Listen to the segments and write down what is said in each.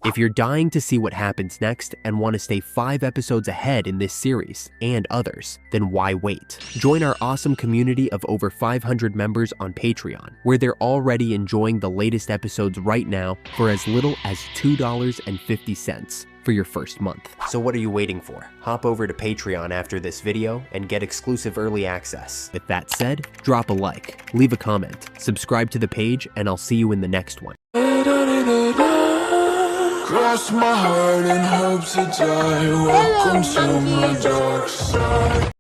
If you're dying to see what happens next and want to stay 5 episodes ahead in this series and others, then why wait? Join our awesome community of over 500 members on Patreon, where they're already enjoying the latest episodes right now for as little as $2.50 for your first month. So what are you waiting for? Hop over to Patreon after this video and get exclusive early access. With that said, drop a like, leave a comment, subscribe to the page, and I'll see you in the next one. Cross my heart and hope to die. Welcome to my dark side.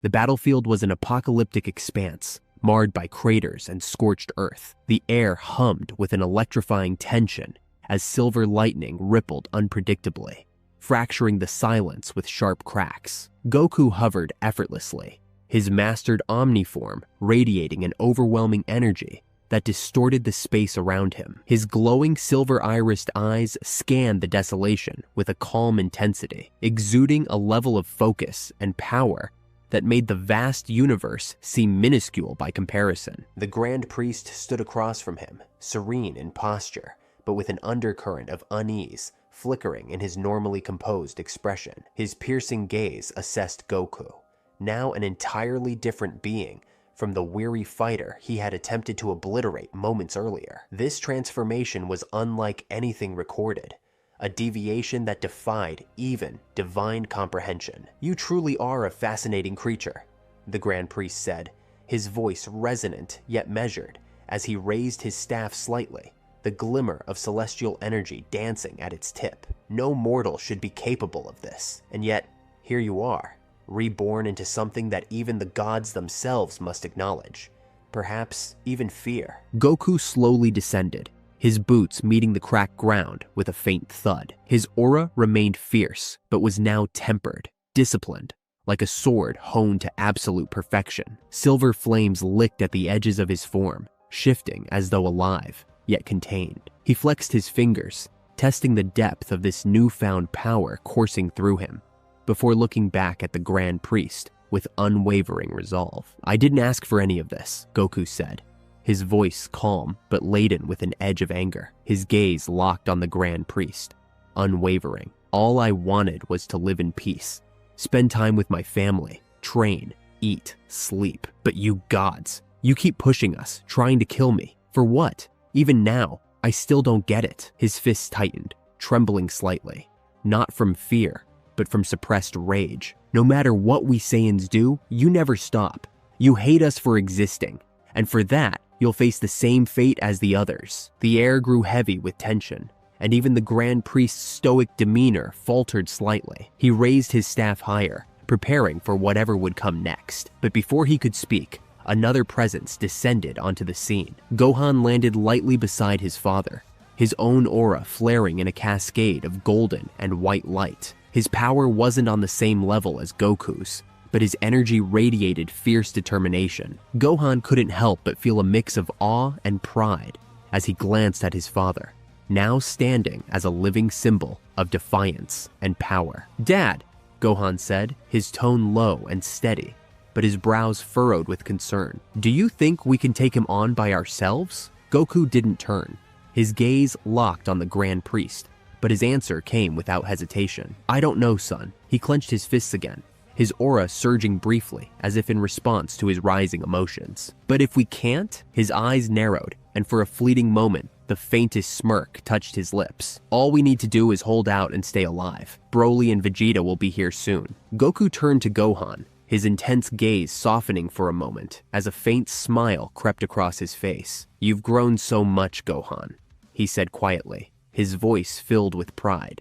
The battlefield was an apocalyptic expanse, marred by craters and scorched earth. The air hummed with an electrifying tension as silver lightning rippled unpredictably, fracturing the silence with sharp cracks. Goku hovered effortlessly, his mastered omniform radiating an overwhelming energy that distorted the space around him. His glowing silver-irised eyes scanned the desolation with a calm intensity, exuding a level of focus and power that made the vast universe seem minuscule by comparison. The Grand Priest stood across from him, serene in posture, but with an undercurrent of unease flickering in his normally composed expression. His piercing gaze assessed Goku, now an entirely different being from the weary fighter he had attempted to obliterate moments earlier. This transformation was unlike anything recorded, a deviation that defied even divine comprehension. "You truly are a fascinating creature," the Grand Priest said, his voice resonant yet measured as he raised his staff slightly, the glimmer of celestial energy dancing at its tip. "No mortal should be capable of this, and yet here you are, reborn into something that even the gods themselves must acknowledge, perhaps even fear." Goku slowly descended, his boots meeting the cracked ground with a faint thud. His aura remained fierce, but was now tempered, disciplined, like a sword honed to absolute perfection. Silver flames licked at the edges of his form, shifting as though alive, yet contained. He flexed his fingers, testing the depth of this newfound power coursing through him, before looking back at the Grand Priest with unwavering resolve. "I didn't ask for any of this," Goku said, his voice calm but laden with an edge of anger. His gaze locked on the Grand Priest, unwavering. "All I wanted was to live in peace, spend time with my family, train, eat, sleep. But you gods, you keep pushing us, trying to kill me. For what? Even now, I still don't get it." His fists tightened, trembling slightly, not from fear, but from suppressed rage. "No matter what we Saiyans do, you never stop. You hate us for existing, and for that, you'll face the same fate as the others." The air grew heavy with tension, and even the Grand Priest's stoic demeanor faltered slightly. He raised his staff higher, preparing for whatever would come next. But before he could speak, another presence descended onto the scene. Gohan landed lightly beside his father, his own aura flaring in a cascade of golden and white light. His power wasn't on the same level as Goku's, but his energy radiated fierce determination. Gohan couldn't help but feel a mix of awe and pride as he glanced at his father, now standing as a living symbol of defiance and power. "Dad," Gohan said, his tone low and steady, but his brows furrowed with concern. "Do you think we can take him on by ourselves?" Goku didn't turn, his gaze locked on the Grand Priest, but his answer came without hesitation. "I don't know, son." He clenched his fists again, his aura surging briefly as if in response to his rising emotions. "But if we can't?" His eyes narrowed, and for a fleeting moment, the faintest smirk touched his lips. "All we need to do is hold out and stay alive. Broly and Vegeta will be here soon." Goku turned to Gohan, his intense gaze softening for a moment as a faint smile crept across his face. "You've grown so much, Gohan," he said quietly, his voice filled with pride.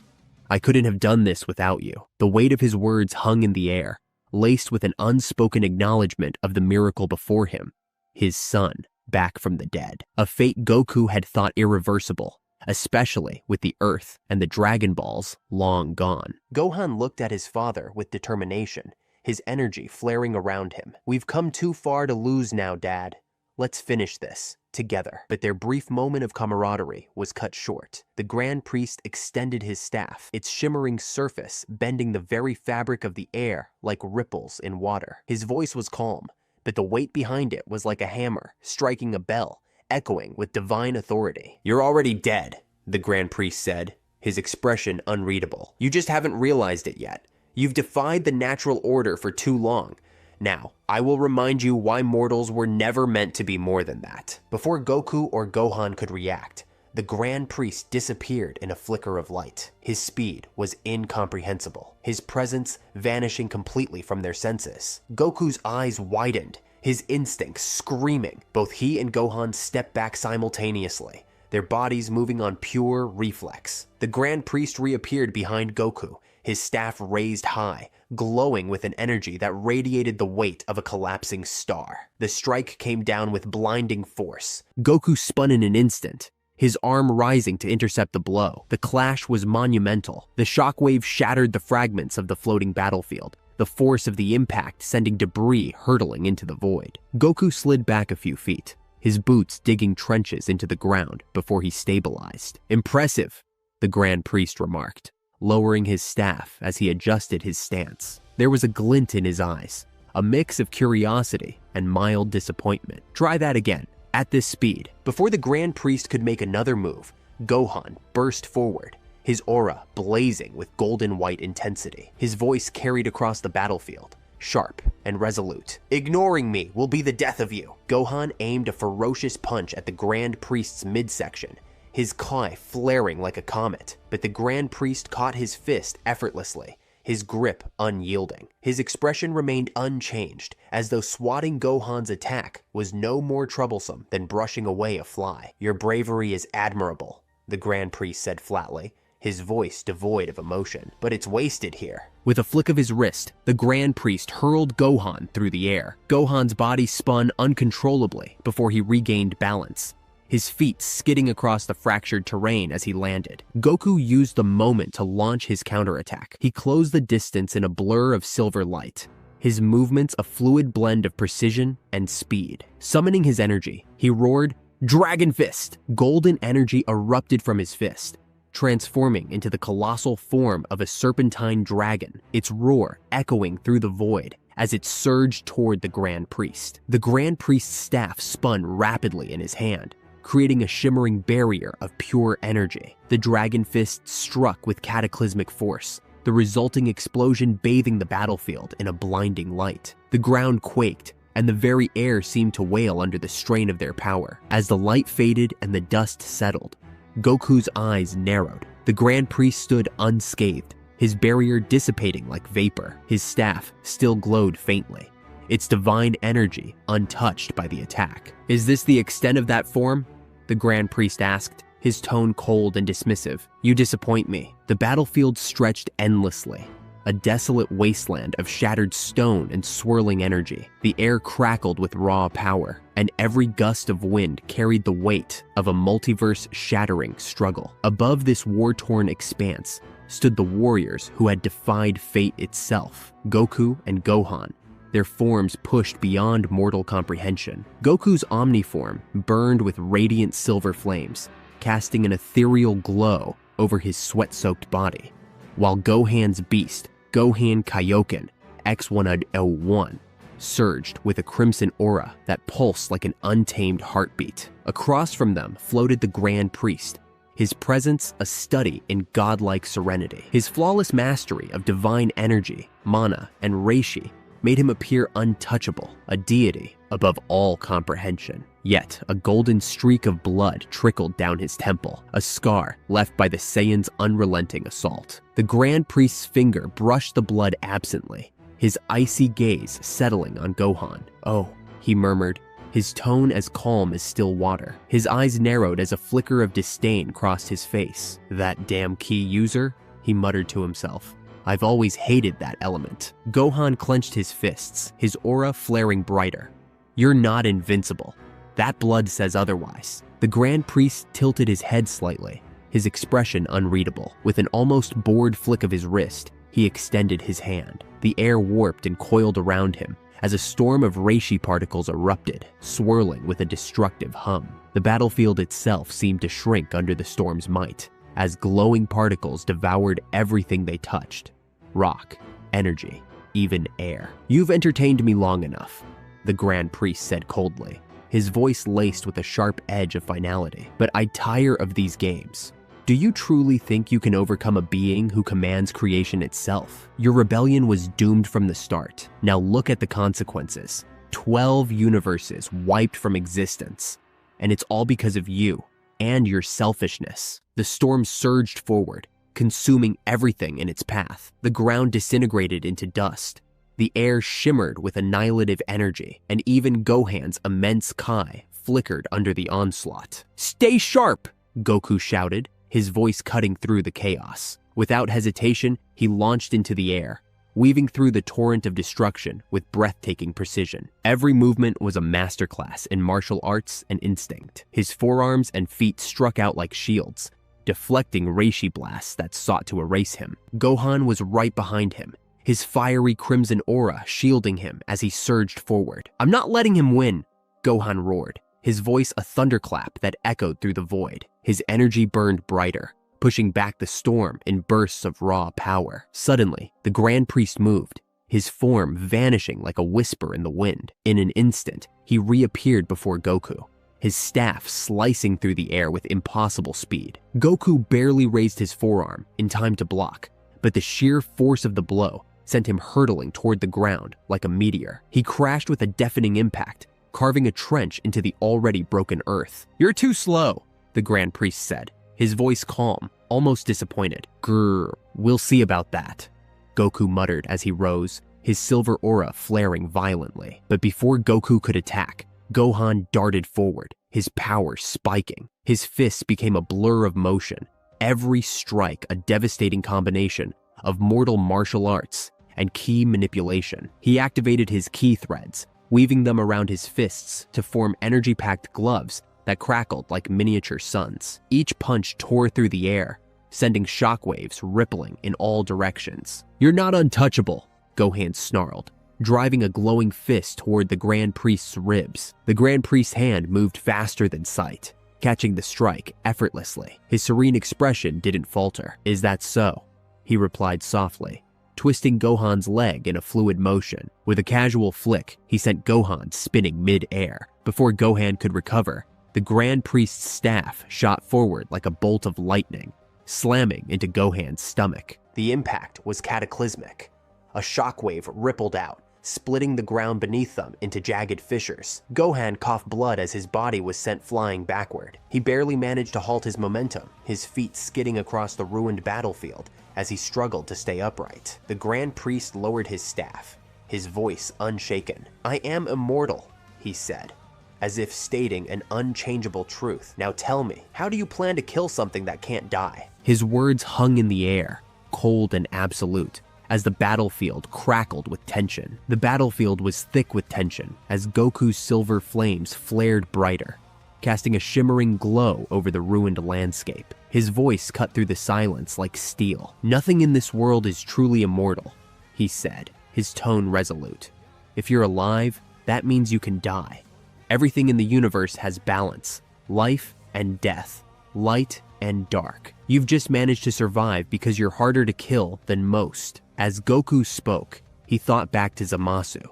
"I couldn't have done this without you." The weight of his words hung in the air, laced with an unspoken acknowledgement of the miracle before him, his son, back from the dead. A fate Goku had thought irreversible, especially with the Earth and the Dragon Balls long gone. Gohan looked at his father with determination, his energy flaring around him. "We've come too far to lose now, Dad. Let's finish this together." But their brief moment of camaraderie was cut short. The Grand Priest extended his staff, its shimmering surface bending the very fabric of the air like ripples in water. His voice was calm, but the weight behind it was like a hammer striking a bell, echoing with divine authority. "You're already dead," the Grand Priest said, his expression unreadable. "You just haven't realized it yet. You've defied the natural order for too long. Now, I will remind you why mortals were never meant to be more than that." Before Goku or Gohan could react, the Grand Priest disappeared in a flicker of light. His speed was incomprehensible, his presence vanishing completely from their senses. Goku's eyes widened, his instincts screaming. Both he and Gohan stepped back simultaneously, their bodies moving on pure reflex. The Grand Priest reappeared behind Goku, his staff raised high, glowing with an energy that radiated the weight of a collapsing star. The strike came down with blinding force. Goku spun in an instant, his arm rising to intercept the blow. The clash was monumental. The shockwave shattered the fragments of the floating battlefield, the force of the impact sending debris hurtling into the void. Goku slid back a few feet, his boots digging trenches into the ground before he stabilized. "Impressive," the Grand Priest remarked, lowering his staff as he adjusted his stance. There was a glint in his eyes, a mix of curiosity and mild disappointment. "Try that again, at this speed." Before the Grand Priest could make another move, Gohan burst forward, his aura blazing with golden white intensity. His voice carried across the battlefield, sharp and resolute. "Ignoring me will be the death of you." Gohan aimed a ferocious punch at the Grand Priest's midsection, his kai flaring like a comet, but the Grand Priest caught his fist effortlessly, his grip unyielding. His expression remained unchanged, as though swatting Gohan's attack was no more troublesome than brushing away a fly. "Your bravery is admirable," the Grand Priest said flatly, his voice devoid of emotion, "but it's wasted here." With a flick of his wrist, the Grand Priest hurled Gohan through the air. Gohan's body spun uncontrollably before he regained balance, his feet skidding across the fractured terrain as he landed. Goku used the moment to launch his counterattack. He closed the distance in a blur of silver light, his movements a fluid blend of precision and speed. Summoning his energy, he roared, "Dragon Fist!" Golden energy erupted from his fist, transforming into the colossal form of a serpentine dragon, its roar echoing through the void as it surged toward the Grand Priest. The Grand Priest's staff spun rapidly in his hand, creating a shimmering barrier of pure energy. The Dragon Fist struck with cataclysmic force, the resulting explosion bathing the battlefield in a blinding light. The ground quaked, and the very air seemed to wail under the strain of their power. As the light faded and the dust settled, Goku's eyes narrowed. The Grand Priest stood unscathed, his barrier dissipating like vapor. His staff still glowed faintly, its divine energy untouched by the attack. "Is this the extent of that form?" the Grand Priest asked, his tone cold and dismissive. "You disappoint me." The battlefield stretched endlessly, a desolate wasteland of shattered stone and swirling energy. The air crackled with raw power, and every gust of wind carried the weight of a multiverse-shattering struggle. Above this war-torn expanse stood the warriors who had defied fate itself, Goku and Gohan, their forms pushed beyond mortal comprehension. Goku's Omniform burned with radiant silver flames, casting an ethereal glow over his sweat-soaked body, while Gohan's beast, Gohan Kaioken X101, surged with a crimson aura that pulsed like an untamed heartbeat. Across from them floated the Grand Priest, his presence a study in godlike serenity. His flawless mastery of divine energy, mana, and reishi made him appear untouchable, a deity above all comprehension. Yet, a golden streak of blood trickled down his temple, a scar left by the Saiyan's unrelenting assault. The Grand Priest's finger brushed the blood absently, his icy gaze settling on Gohan. "Oh," he murmured, his tone as calm as still water. His eyes narrowed as a flicker of disdain crossed his face. "That damn key user," he muttered to himself. "I've always hated that element." Gohan clenched his fists, his aura flaring brighter. "You're not invincible. That blood says otherwise." The Grand Priest tilted his head slightly, his expression unreadable. With an almost bored flick of his wrist, he extended his hand. The air warped and coiled around him as a storm of reishi particles erupted, swirling with a destructive hum. The battlefield itself seemed to shrink under the storm's might, as glowing particles devoured everything they touched. Rock, energy, even air. "You've entertained me long enough," the Grand Priest said coldly. his voice laced with a sharp edge of finality. "But I tire of these games. Do you truly think you can overcome a being who commands creation itself? Your rebellion was doomed from the start. Now look at the consequences. 12 universes wiped from existence. And it's all because of you and your selfishness." The storm surged forward, consuming everything in its path. The ground disintegrated into dust. The air shimmered with annihilative energy, and even Gohan's immense Kai flickered under the onslaught. "Stay sharp!" Goku shouted, his voice cutting through the chaos. Without hesitation, he launched into the air, weaving through the torrent of destruction with breathtaking precision. Every movement was a masterclass in martial arts and instinct. His forearms and feet struck out like shields, deflecting reishi blasts that sought to erase him. Gohan was right behind him, his fiery crimson aura shielding him as he surged forward. "I'm not letting him win," Gohan roared, his voice a thunderclap that echoed through the void. His energy burned brighter, pushing back the storm in bursts of raw power. Suddenly, the Grand Priest moved, his form vanishing like a whisper in the wind. In an instant, he reappeared before Goku, his staff slicing through the air with impossible speed. Goku barely raised his forearm in time to block, but the sheer force of the blow sent him hurtling toward the ground like a meteor. He crashed with a deafening impact, carving a trench into the already broken earth. "You're too slow," the Grand Priest said, his voice calm, almost disappointed. "Grrr, we'll see about that," Goku muttered as he rose, his silver aura flaring violently. But before Goku could attack, Gohan darted forward, his power spiking. His fists became a blur of motion, every strike a devastating combination of mortal martial arts and ki manipulation. He activated his ki threads, weaving them around his fists to form energy-packed gloves that crackled like miniature suns. Each punch tore through the air, sending shockwaves rippling in all directions. "You're not untouchable," Gohan snarled, driving a glowing fist toward the Grand Priest's ribs. The Grand Priest's hand moved faster than sight, catching the strike effortlessly. His serene expression didn't falter. "Is that so?" he replied softly, twisting Gohan's leg in a fluid motion. With a casual flick, he sent Gohan spinning mid-air. Before Gohan could recover, the Grand Priest's staff shot forward like a bolt of lightning, slamming into Gohan's stomach. The impact was cataclysmic. A shockwave rippled out, splitting the ground beneath them into jagged fissures. Gohan coughed blood as his body was sent flying backward. He barely managed to halt his momentum, his feet skidding across the ruined battlefield as he struggled to stay upright. The Grand Priest lowered his staff, his voice unshaken. "I am immortal," he said, as if stating an unchangeable truth. "Now tell me, how do you plan to kill something that can't die?" His words hung in the air, cold and absolute, as the battlefield crackled with tension. The battlefield was thick with tension as Goku's silver flames flared brighter, casting a shimmering glow over the ruined landscape. His voice cut through the silence like steel. "Nothing in this world is truly immortal," he said, his tone resolute. "If you're alive, that means you can die. Everything in the universe has balance, life and death, light and dark. You've just managed to survive because you're harder to kill than most." As Goku spoke, he thought back to Zamasu,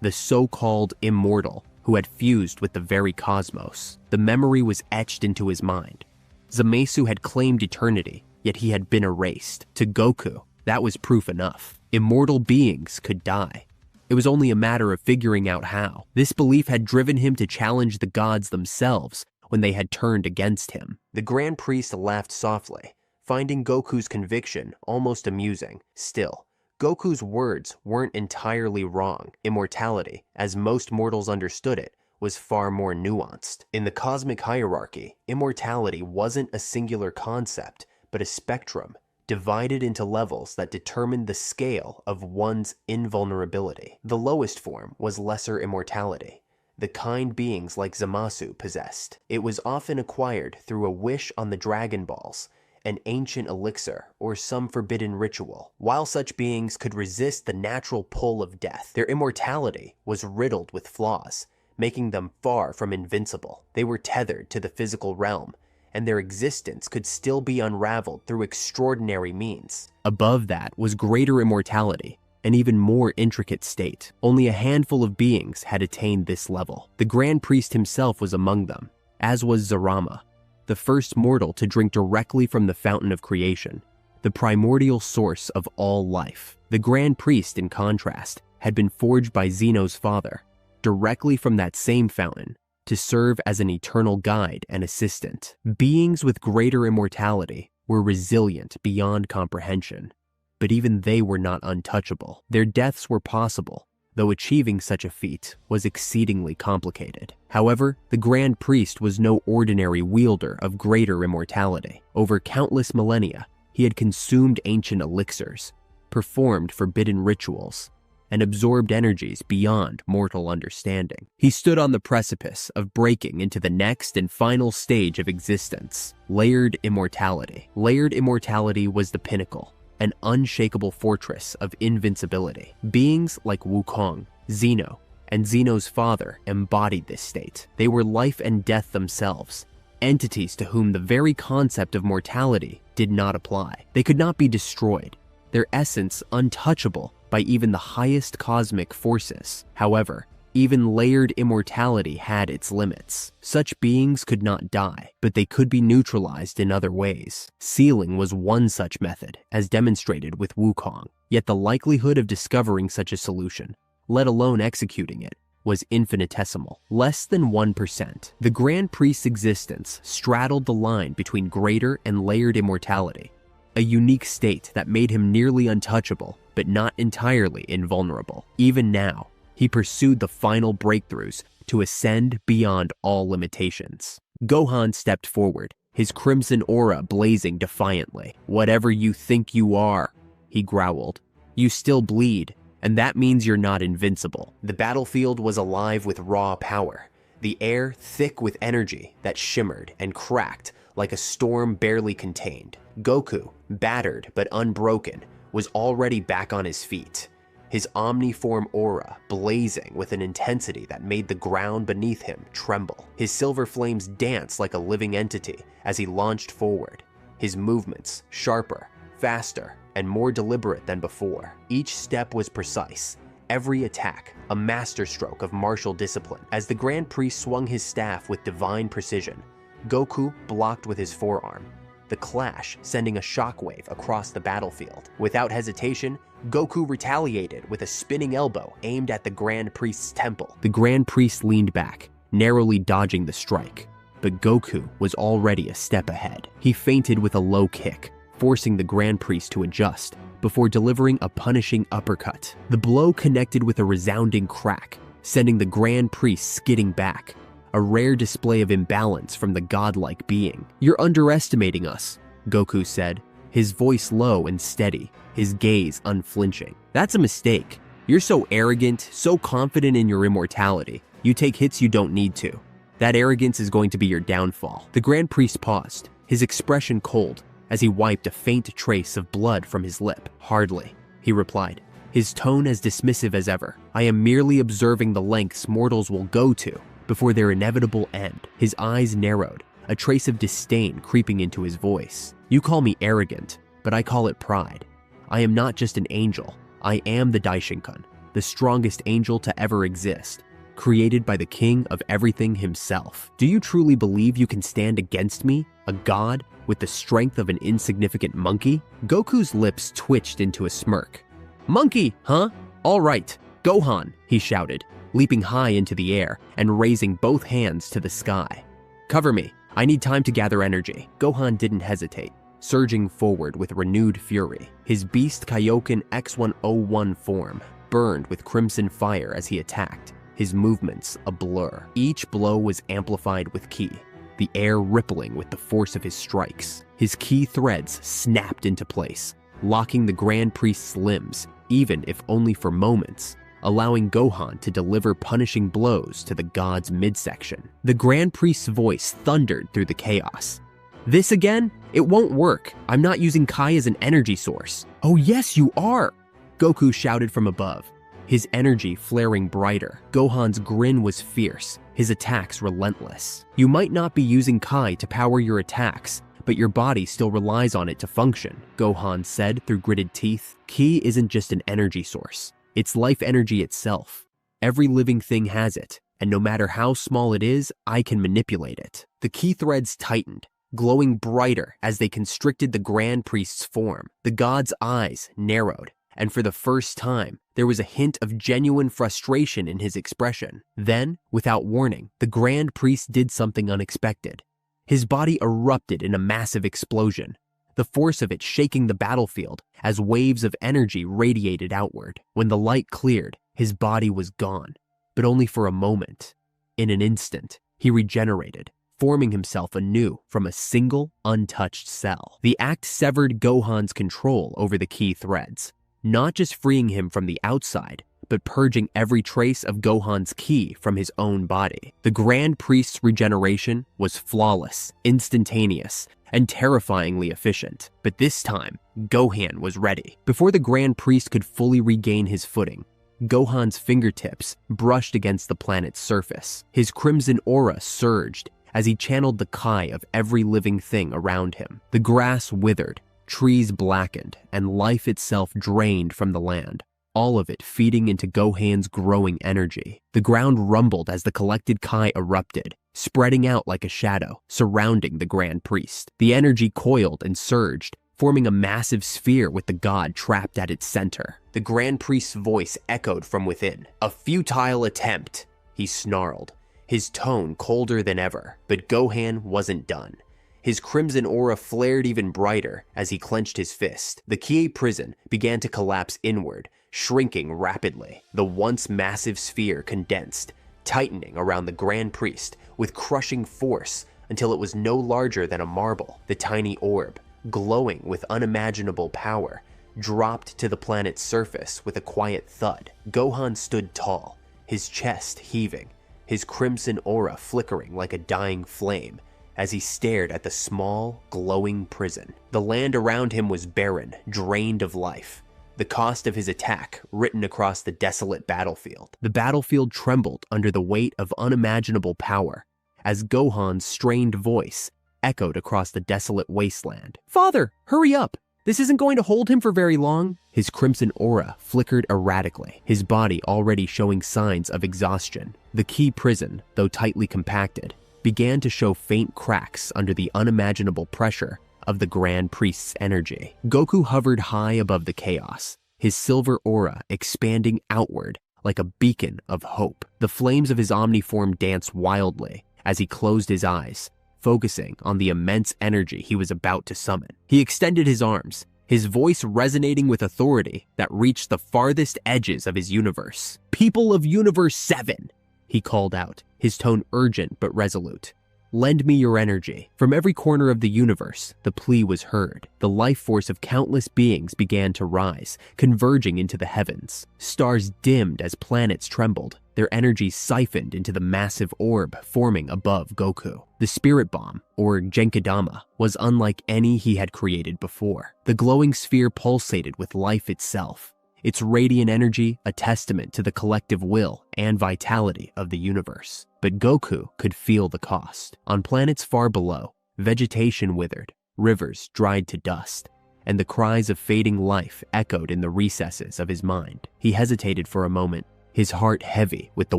the so-called immortal who had fused with the very cosmos. The memory was etched into his mind. Zamasu had claimed eternity, yet he had been erased. To Goku, that was proof enough. Immortal beings could die. It was only a matter of figuring out how. This belief had driven him to challenge the gods themselves when they had turned against him. The Grand Priest laughed softly, finding Goku's conviction almost amusing. Still, Goku's words weren't entirely wrong. Immortality, as most mortals understood it, was far more nuanced. In the cosmic hierarchy, immortality wasn't a singular concept, but a spectrum, divided into levels that determined the scale of one's invulnerability. The lowest form was lesser immortality, the kind beings like Zamasu possessed. It was often acquired through a wish on the Dragon Balls, an ancient elixir, or some forbidden ritual. While such beings could resist the natural pull of death, their immortality was riddled with flaws, making them far from invincible. They were tethered to the physical realm, and their existence could still be unraveled through extraordinary means. Above that was greater immortality, an even more intricate state. Only a handful of beings had attained this level. The Grand Priest himself was among them, as was Zarama, the first mortal to drink directly from the fountain of creation, the primordial source of all life. The Grand Priest, in contrast, had been forged by Zeno's father, directly from that same fountain, to serve as an eternal guide and assistant. Beings with greater immortality were resilient beyond comprehension, but even they were not untouchable. Their deaths were possible, though achieving such a feat was exceedingly complicated. However, the Grand Priest was no ordinary wielder of greater immortality. Over countless millennia, he had consumed ancient elixirs, performed forbidden rituals, and absorbed energies beyond mortal understanding. He stood on the precipice of breaking into the next and final stage of existence, layered immortality. Layered immortality was the pinnacle, an unshakable fortress of invincibility. Beings like Wukong, Zeno, and Zeno's father embodied this state. They were life and death themselves, entities to whom the very concept of mortality did not apply. They could not be destroyed, their essence untouchable by even the highest cosmic forces. However, even layered immortality had its limits. Such beings could not die, but they could be neutralized in other ways. Sealing was one such method, as demonstrated with Wukong. Yet the likelihood of discovering such a solution, let alone executing it, was infinitesimal, less than 1%. The Grand Priest's existence straddled the line between greater and layered immortality, a unique state that made him nearly untouchable, but not entirely invulnerable. Even now, he pursued the final breakthroughs to ascend beyond all limitations. Gohan stepped forward, his crimson aura blazing defiantly. "Whatever you think you are," he growled, "you still bleed, and that means you're not invincible." The battlefield was alive with raw power, the air thick with energy that shimmered and cracked like a storm barely contained. Goku, battered but unbroken, was already back on his feet, his omniform aura blazing with an intensity that made the ground beneath him tremble. His silver flames danced like a living entity as he launched forward, his movements sharper, faster, and more deliberate than before. Each step was precise, every attack a masterstroke of martial discipline. As the Grand Priest swung his staff with divine precision, Goku blocked with his forearm, the clash sending a shockwave across the battlefield. Without hesitation, Goku retaliated with a spinning elbow aimed at the Grand Priest's temple. The Grand Priest leaned back, narrowly dodging the strike, but Goku was already a step ahead. He feinted with a low kick, forcing the Grand Priest to adjust before delivering a punishing uppercut. The blow connected with a resounding crack, sending the Grand Priest skidding back, a rare display of imbalance from the godlike being. "You're underestimating us," Goku said, his voice low and steady, his gaze unflinching. "That's a mistake. You're so arrogant, so confident in your immortality, you take hits you don't need to. That arrogance is going to be your downfall." The Grand Priest paused, his expression cold, as he wiped a faint trace of blood from his lip. "Hardly," he replied, his tone as dismissive as ever. "I am merely observing the lengths mortals will go to before their inevitable end." His eyes narrowed, a trace of disdain creeping into his voice. "You call me arrogant, but I call it pride. I am not just an angel. I am the Daishinkan, the strongest angel to ever exist, created by the king of everything himself. Do you truly believe you can stand against me, a god, with the strength of an insignificant monkey?" Goku's lips twitched into a smirk. "Monkey, huh? All right, Gohan," he shouted, leaping high into the air and raising both hands to the sky. "Cover me. I need time to gather energy." Gohan didn't hesitate, surging forward with renewed fury. His beast Kaioken X101 form burned with crimson fire as he attacked, his movements a blur. Each blow was amplified with ki, the air rippling with the force of his strikes. His ki threads snapped into place, locking the Grand Priest's limbs, even if only for moments, allowing Gohan to deliver punishing blows to the god's midsection. The Grand Priest's voice thundered through the chaos. "This again? It won't work. I'm not using Kai as an energy source." "Oh yes, you are!" Goku shouted from above, his energy flaring brighter. Gohan's grin was fierce, his attacks relentless. "You might not be using Kai to power your attacks, but your body still relies on it to function, Gohan said through gritted teeth. Ki isn't just an energy source. It's life energy itself. Every living thing has it, and no matter how small it is, I can manipulate it. The ki threads tightened, glowing brighter as they constricted the Grand Priest's form. The god's eyes narrowed, and for the first time, there was a hint of genuine frustration in his expression. Then, without warning, the Grand Priest did something unexpected. His body erupted in a massive explosion, the force of it shaking the battlefield as waves of energy radiated outward. When the light cleared, his body was gone, but only for a moment. In an instant, he regenerated, forming himself anew from a single, untouched cell. The act severed Gohan's control over the ki threads, not just freeing him from the outside, but purging every trace of Gohan's ki from his own body. The Grand Priest's regeneration was flawless, instantaneous, and terrifyingly efficient. But this time, Gohan was ready. Before the Grand Priest could fully regain his footing, Gohan's fingertips brushed against the planet's surface. His crimson aura surged as he channeled the Kai of every living thing around him. The grass withered, trees blackened, and life itself drained from the land, all of it feeding into Gohan's growing energy. The ground rumbled as the collected Kai erupted, spreading out like a shadow, surrounding the Grand Priest. The energy coiled and surged, forming a massive sphere with the god trapped at its center. The Grand Priest's voice echoed from within. "A futile attempt," he snarled, his tone colder than ever. But Gohan wasn't done. His crimson aura flared even brighter as he clenched his fist. The Kie prison began to collapse inward, shrinking rapidly. The once massive sphere condensed, tightening around the Grand Priest with crushing force until it was no larger than a marble. The tiny orb, glowing with unimaginable power, dropped to the planet's surface with a quiet thud. Gohan stood tall, his chest heaving, his crimson aura flickering like a dying flame as he stared at the small, glowing prison. The land around him was barren, drained of life, the cost of his attack written across the desolate battlefield. The battlefield trembled under the weight of unimaginable power as Gohan's strained voice echoed across the desolate wasteland. "Father, hurry up! This isn't going to hold him for very long." His crimson aura flickered erratically, his body already showing signs of exhaustion. The Ki prison, though tightly compacted, began to show faint cracks under the unimaginable pressure of the Grand Priest's energy. Goku hovered high above the chaos, his silver aura expanding outward like a beacon of hope. The flames of his omniform danced wildly as he closed his eyes, focusing on the immense energy he was about to summon. He extended his arms, his voice resonating with authority that reached the farthest edges of his universe. "People of Universe 7, he called out, his tone urgent but resolute. "Lend me your energy." From every corner of the universe, the plea was heard. The life force of countless beings began to rise, converging into the heavens. Stars dimmed as planets trembled, their energy siphoned into the massive orb forming above Goku. The Spirit Bomb, or Genkidama, was unlike any he had created before. The glowing sphere pulsated with life itself, its radiant energy a testament to the collective will and vitality of the universe. But Goku could feel the cost. On planets far below, vegetation withered, rivers dried to dust, and the cries of fading life echoed in the recesses of his mind. He hesitated for a moment, his heart heavy with the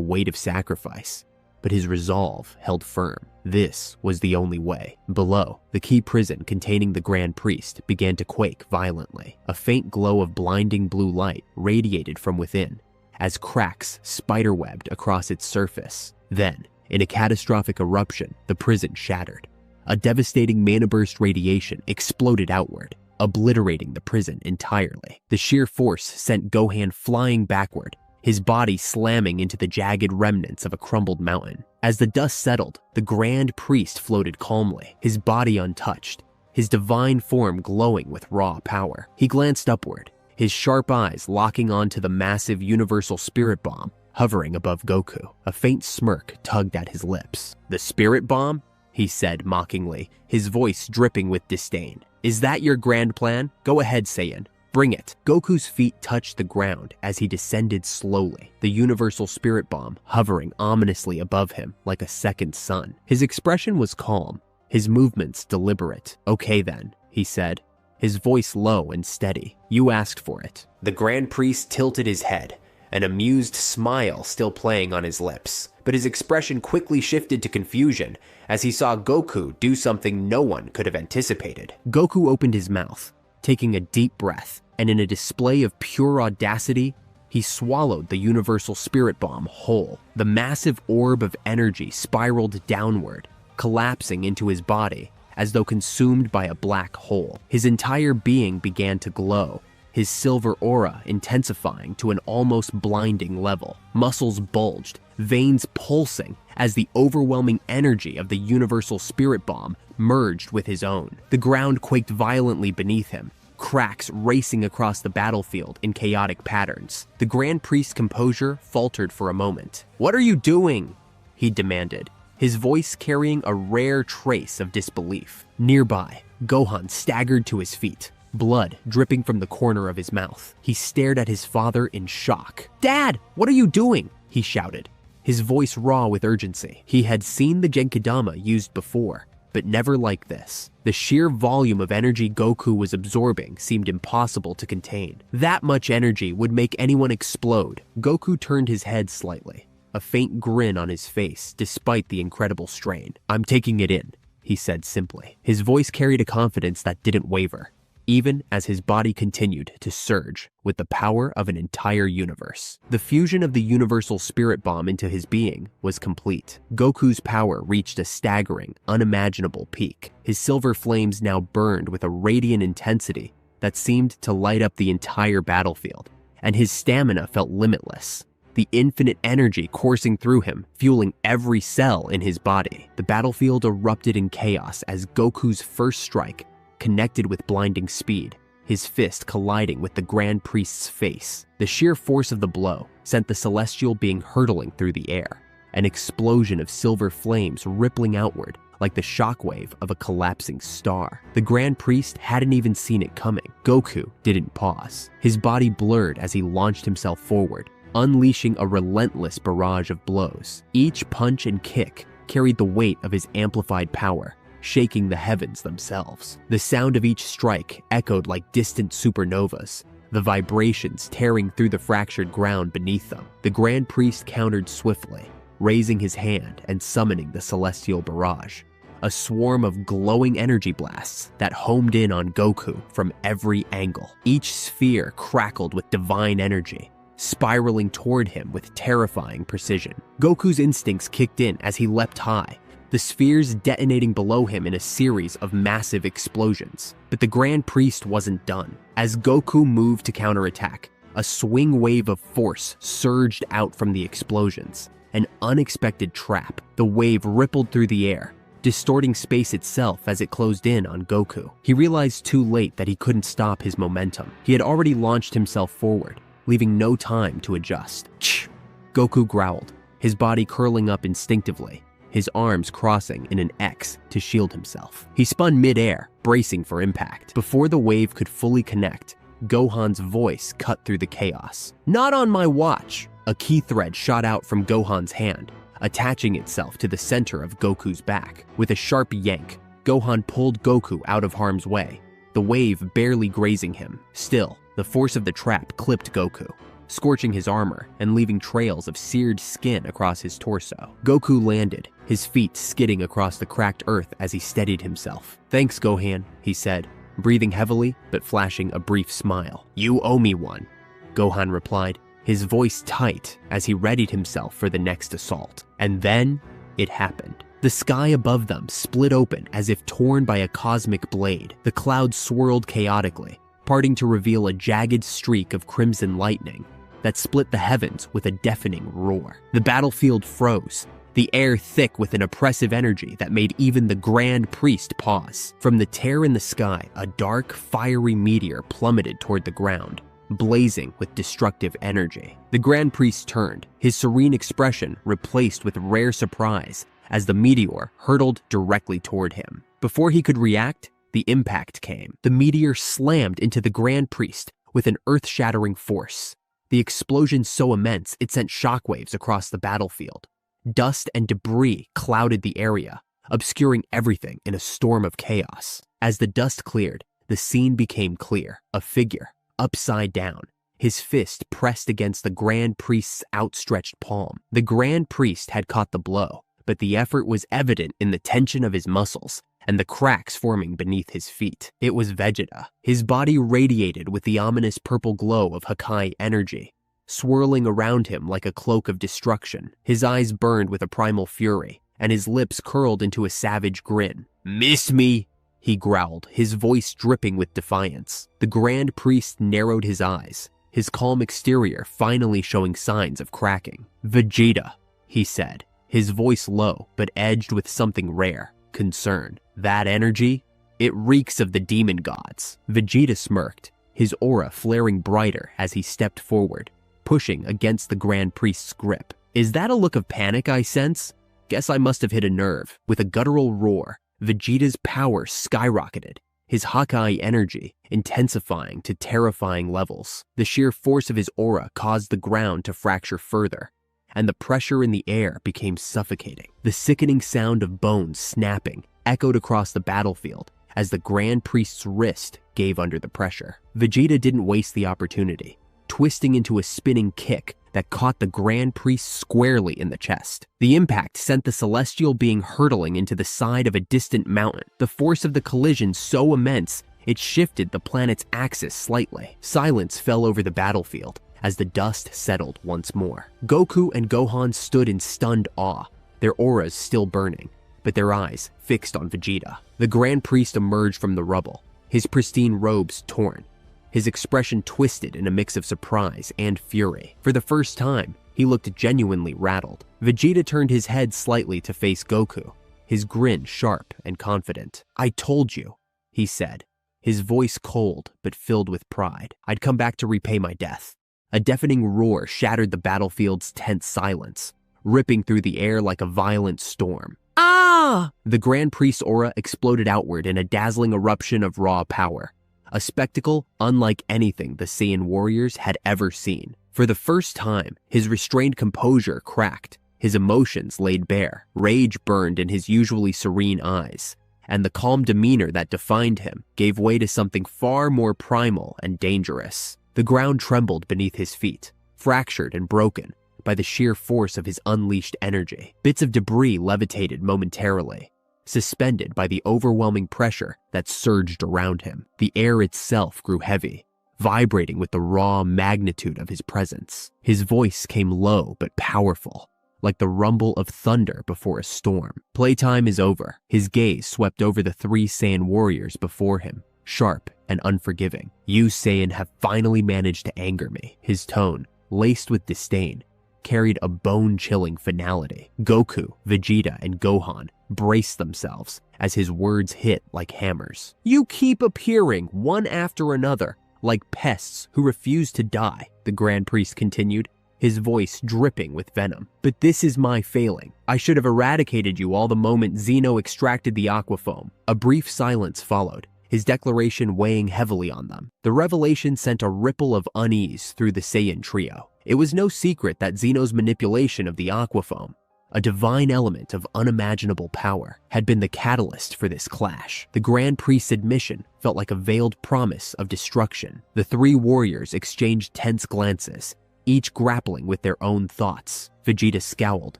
weight of sacrifice, but his resolve held firm. This was the only way. Below, the Ki prison containing the Grand Priest began to quake violently. A faint glow of blinding blue light radiated from within, as cracks spiderwebbed across its surface. Then, in a catastrophic eruption, the prison shattered. A devastating mana-burst radiation exploded outward, obliterating the prison entirely. The sheer force sent Gohan flying backward, his body slamming into the jagged remnants of a crumbled mountain. As the dust settled, the Grand Priest floated calmly, his body untouched, his divine form glowing with raw power. He glanced upward, his sharp eyes locking onto the massive universal spirit bomb hovering above Goku. A faint smirk tugged at his lips. "The Spirit Bomb?" he said mockingly, his voice dripping with disdain. "Is that your grand plan? Go ahead, Saiyan. Bring it." Goku's feet touched the ground as he descended slowly, the universal spirit bomb hovering ominously above him like a second sun. His expression was calm, his movements deliberate. "Okay then," he said, his voice low and steady. "You asked for it." The Grand Priest tilted his head, an amused smile still playing on his lips, but his expression quickly shifted to confusion as he saw Goku do something no one could have anticipated. Goku opened his mouth, taking a deep breath, and in a display of pure audacity, he swallowed the Universal Spirit Bomb whole. The massive orb of energy spiraled downward, collapsing into his body as though consumed by a black hole. His entire being began to glow, his silver aura intensifying to an almost blinding level. Muscles bulged, veins pulsing as the overwhelming energy of the Universal Spirit Bomb merged with his own. The ground quaked violently beneath him, cracks racing across the battlefield in chaotic patterns. The Grand Priest's composure faltered for a moment. "What are you doing?" he demanded, his voice carrying a rare trace of disbelief. Nearby, Gohan staggered to his feet, blood dripping from the corner of his mouth. He stared at his father in shock. "Dad, what are you doing?" he shouted, his voice raw with urgency. He had seen the Genkidama used before, but never like this. The sheer volume of energy Goku was absorbing seemed impossible to contain. That much energy would make anyone explode. Goku turned his head slightly, a faint grin on his face despite the incredible strain. "I'm taking it in," he said simply. His voice carried a confidence that didn't waver, even as his body continued to surge with the power of an entire universe. The fusion of the Universal Spirit Bomb into his being was complete. Goku's power reached a staggering, unimaginable peak. His silver flames now burned with a radiant intensity that seemed to light up the entire battlefield, and his stamina felt limitless, the infinite energy coursing through him, fueling every cell in his body. The battlefield erupted in chaos as Goku's first strike connected with blinding speed, his fist colliding with the Grand Priest's face. The sheer force of the blow sent the celestial being hurtling through the air, an explosion of silver flames rippling outward like the shockwave of a collapsing star. The Grand Priest hadn't even seen it coming. Goku didn't pause. His body blurred as he launched himself forward, unleashing a relentless barrage of blows. Each punch and kick carried the weight of his amplified power, shaking the heavens themselves. The sound of each strike echoed like distant supernovas, the vibrations tearing through the fractured ground beneath them. The Grand Priest countered swiftly, raising his hand and summoning the celestial barrage, a swarm of glowing energy blasts that homed in on Goku from every angle. Each sphere crackled with divine energy, spiraling toward him with terrifying precision. Goku's instincts kicked in as he leapt high, the spheres detonating below him in a series of massive explosions. But the Grand Priest wasn't done. As Goku moved to counterattack, a swing wave of force surged out from the explosions, an unexpected trap. The wave rippled through the air, distorting space itself as it closed in on Goku. He realized too late that he couldn't stop his momentum. He had already launched himself forward, leaving no time to adjust. "Ch!" Goku growled, his body curling up instinctively, his arms crossing in an X to shield himself. He spun mid-air, bracing for impact. Before the wave could fully connect, Gohan's voice cut through the chaos. "Not on my watch!" A key thread shot out from Gohan's hand, attaching itself to the center of Goku's back. With a sharp yank, Gohan pulled Goku out of harm's way, the wave barely grazing him. Still, the force of the trap clipped Goku, scorching his armor and leaving trails of seared skin across his torso. Goku landed, his feet skidding across the cracked earth as he steadied himself. "Thanks, Gohan," he said, breathing heavily but flashing a brief smile. "You owe me one," Gohan replied, his voice tight as he readied himself for the next assault. And then it happened. The sky above them split open as if torn by a cosmic blade. The clouds swirled chaotically, parting to reveal a jagged streak of crimson lightning that split the heavens with a deafening roar. The battlefield froze, the air thick with an oppressive energy that made even the Grand Priest pause. From the tear in the sky, a dark, fiery meteor plummeted toward the ground, blazing with destructive energy. The Grand Priest turned, his serene expression replaced with rare surprise as the meteor hurtled directly toward him. Before he could react, the impact came. The meteor slammed into the Grand Priest with an earth-shattering force, the explosion so immense it sent shockwaves across the battlefield. Dust and debris clouded the area, obscuring everything in a storm of chaos. As the dust cleared, the scene became clear. A figure, upside down, his fist pressed against the Grand Priest's outstretched palm. The Grand Priest had caught the blow, but the effort was evident in the tension of his muscles and the cracks forming beneath his feet. It was Vegeta. His body radiated with the ominous purple glow of Hakai energy, swirling around him like a cloak of destruction. His eyes burned with a primal fury, and his lips curled into a savage grin. "Miss me?" he growled, his voice dripping with defiance. The Grand Priest narrowed his eyes, his calm exterior finally showing signs of cracking. "Vegeta," he said, his voice low but edged with something rare, concern. "That energy? It reeks of the demon gods." Vegeta smirked, his aura flaring brighter as he stepped forward, pushing against the Grand Priest's grip. "Is that a look of panic I sense? Guess I must have hit a nerve." With a guttural roar, Vegeta's power skyrocketed, his Hakai energy intensifying to terrifying levels. The sheer force of his aura caused the ground to fracture further, and the pressure in the air became suffocating. The sickening sound of bones snapping echoed across the battlefield as the Grand Priest's wrist gave under the pressure. Vegeta didn't waste the opportunity, twisting into a spinning kick that caught the Grand Priest squarely in the chest. The impact sent the celestial being hurtling into the side of a distant mountain, the force of the collision so immense it shifted the planet's axis slightly. Silence fell over the battlefield as the dust settled once more. Goku and Gohan stood in stunned awe, their auras still burning, but their eyes fixed on Vegeta. The Grand Priest emerged from the rubble, his pristine robes torn, his expression twisted in a mix of surprise and fury. For the first time, he looked genuinely rattled. Vegeta turned his head slightly to face Goku, his grin sharp and confident. "I told you," he said, his voice cold but filled with pride. "I'd come back to repay my death." A deafening roar shattered the battlefield's tense silence, ripping through the air like a violent storm. "Ah!" The Grand Priest's aura exploded outward in a dazzling eruption of raw power, a spectacle unlike anything the Saiyan warriors had ever seen. For the first time, his restrained composure cracked, his emotions laid bare. Rage burned in his usually serene eyes, and the calm demeanor that defined him gave way to something far more primal and dangerous. The ground trembled beneath his feet, fractured and broken by the sheer force of his unleashed energy. Bits of debris levitated momentarily, suspended by the overwhelming pressure that surged around him. The air itself grew heavy, vibrating with the raw magnitude of his presence. His voice came low but powerful, like the rumble of thunder before a storm. "Playtime is over." His gaze swept over the three Saiyan warriors before him, sharp and unforgiving. "You Saiyan have finally managed to anger me." His tone, laced with disdain, carried a bone-chilling finality. Goku, Vegeta, and Gohan braced themselves as his words hit like hammers. "You keep appearing one after another like pests who refuse to die," the Grand Priest continued, his voice dripping with venom. "But this is my failing. I should have eradicated you all the moment Zeno extracted the aquafoam." A brief silence followed, his declaration weighing heavily on them. The revelation sent a ripple of unease through the Saiyan trio. It was no secret that Zeno's manipulation of the aquafoam, a divine element of unimaginable power, had been the catalyst for this clash. The Grand Priest's admission felt like a veiled promise of destruction. The three warriors exchanged tense glances, each grappling with their own thoughts. Vegeta scowled,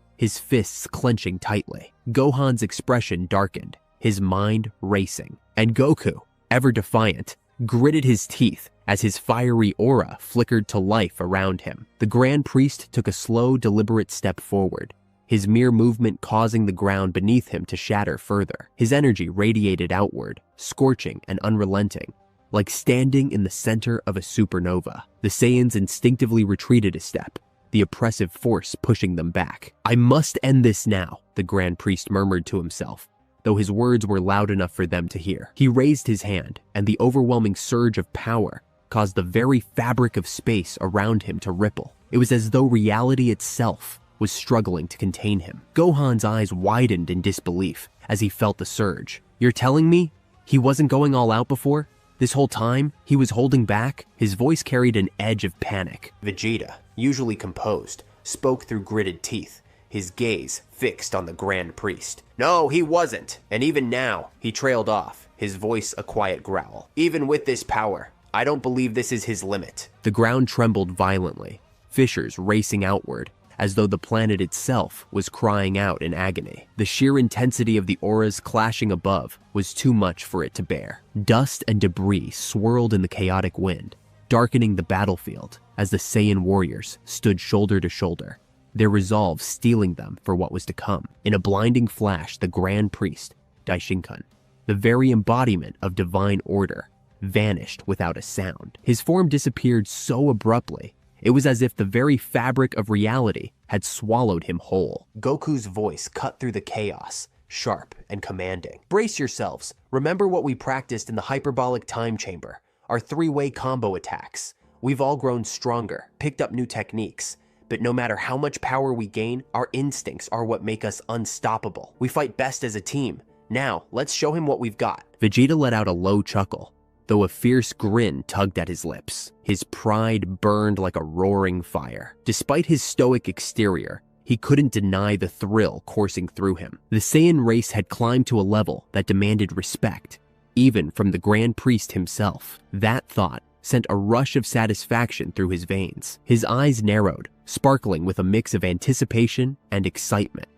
his fists clenching tightly. Gohan's expression darkened, his mind racing. And Goku, ever defiant, gritted his teeth as his fiery aura flickered to life around him. The Grand Priest took a slow, deliberate step forward, his mere movement causing the ground beneath him to shatter further. His energy radiated outward, scorching and unrelenting, like standing in the center of a supernova. The Saiyans instinctively retreated a step, the oppressive force pushing them back. "I must end this now," the Grand Priest murmured to himself, though his words were loud enough for them to hear. He raised his hand, and the overwhelming surge of power caused the very fabric of space around him to ripple. It was as though reality itself was struggling to contain him. Gohan's eyes widened in disbelief as he felt the surge. "You're telling me he wasn't going all out before? This whole time, he was holding back?" His voice carried an edge of panic. Vegeta, usually composed, spoke through gritted teeth, his gaze fixed on the Grand Priest. No, he wasn't, and even now, he trailed off, his voice a quiet growl. Even with this power, I don't believe this is his limit. The ground trembled violently, fissures racing outward, as though the planet itself was crying out in agony. The sheer intensity of the auras clashing above was too much for it to bear. Dust and debris swirled in the chaotic wind, darkening the battlefield as the Saiyan warriors stood shoulder to shoulder, their resolve steeling them for what was to come. In a blinding flash, the Grand Priest, Daishinkan, the very embodiment of divine order, vanished without a sound. His form disappeared so abruptly, it was as if the very fabric of reality had swallowed him whole. Goku's voice cut through the chaos, sharp and commanding. Brace yourselves. Remember what we practiced in the Hyperbolic Time Chamber, our three-way combo attacks. We've all grown stronger, picked up new techniques, but no matter how much power we gain, our instincts are what make us unstoppable. We fight best as a team. Now, let's show him what we've got. Vegeta let out a low chuckle, though a fierce grin tugged at his lips. His pride burned like a roaring fire. Despite his stoic exterior, he couldn't deny the thrill coursing through him. The Saiyan race had climbed to a level that demanded respect, even from the Grand Priest himself. That thought sent a rush of satisfaction through his veins. His eyes narrowed, sparkling with a mix of anticipation and excitement.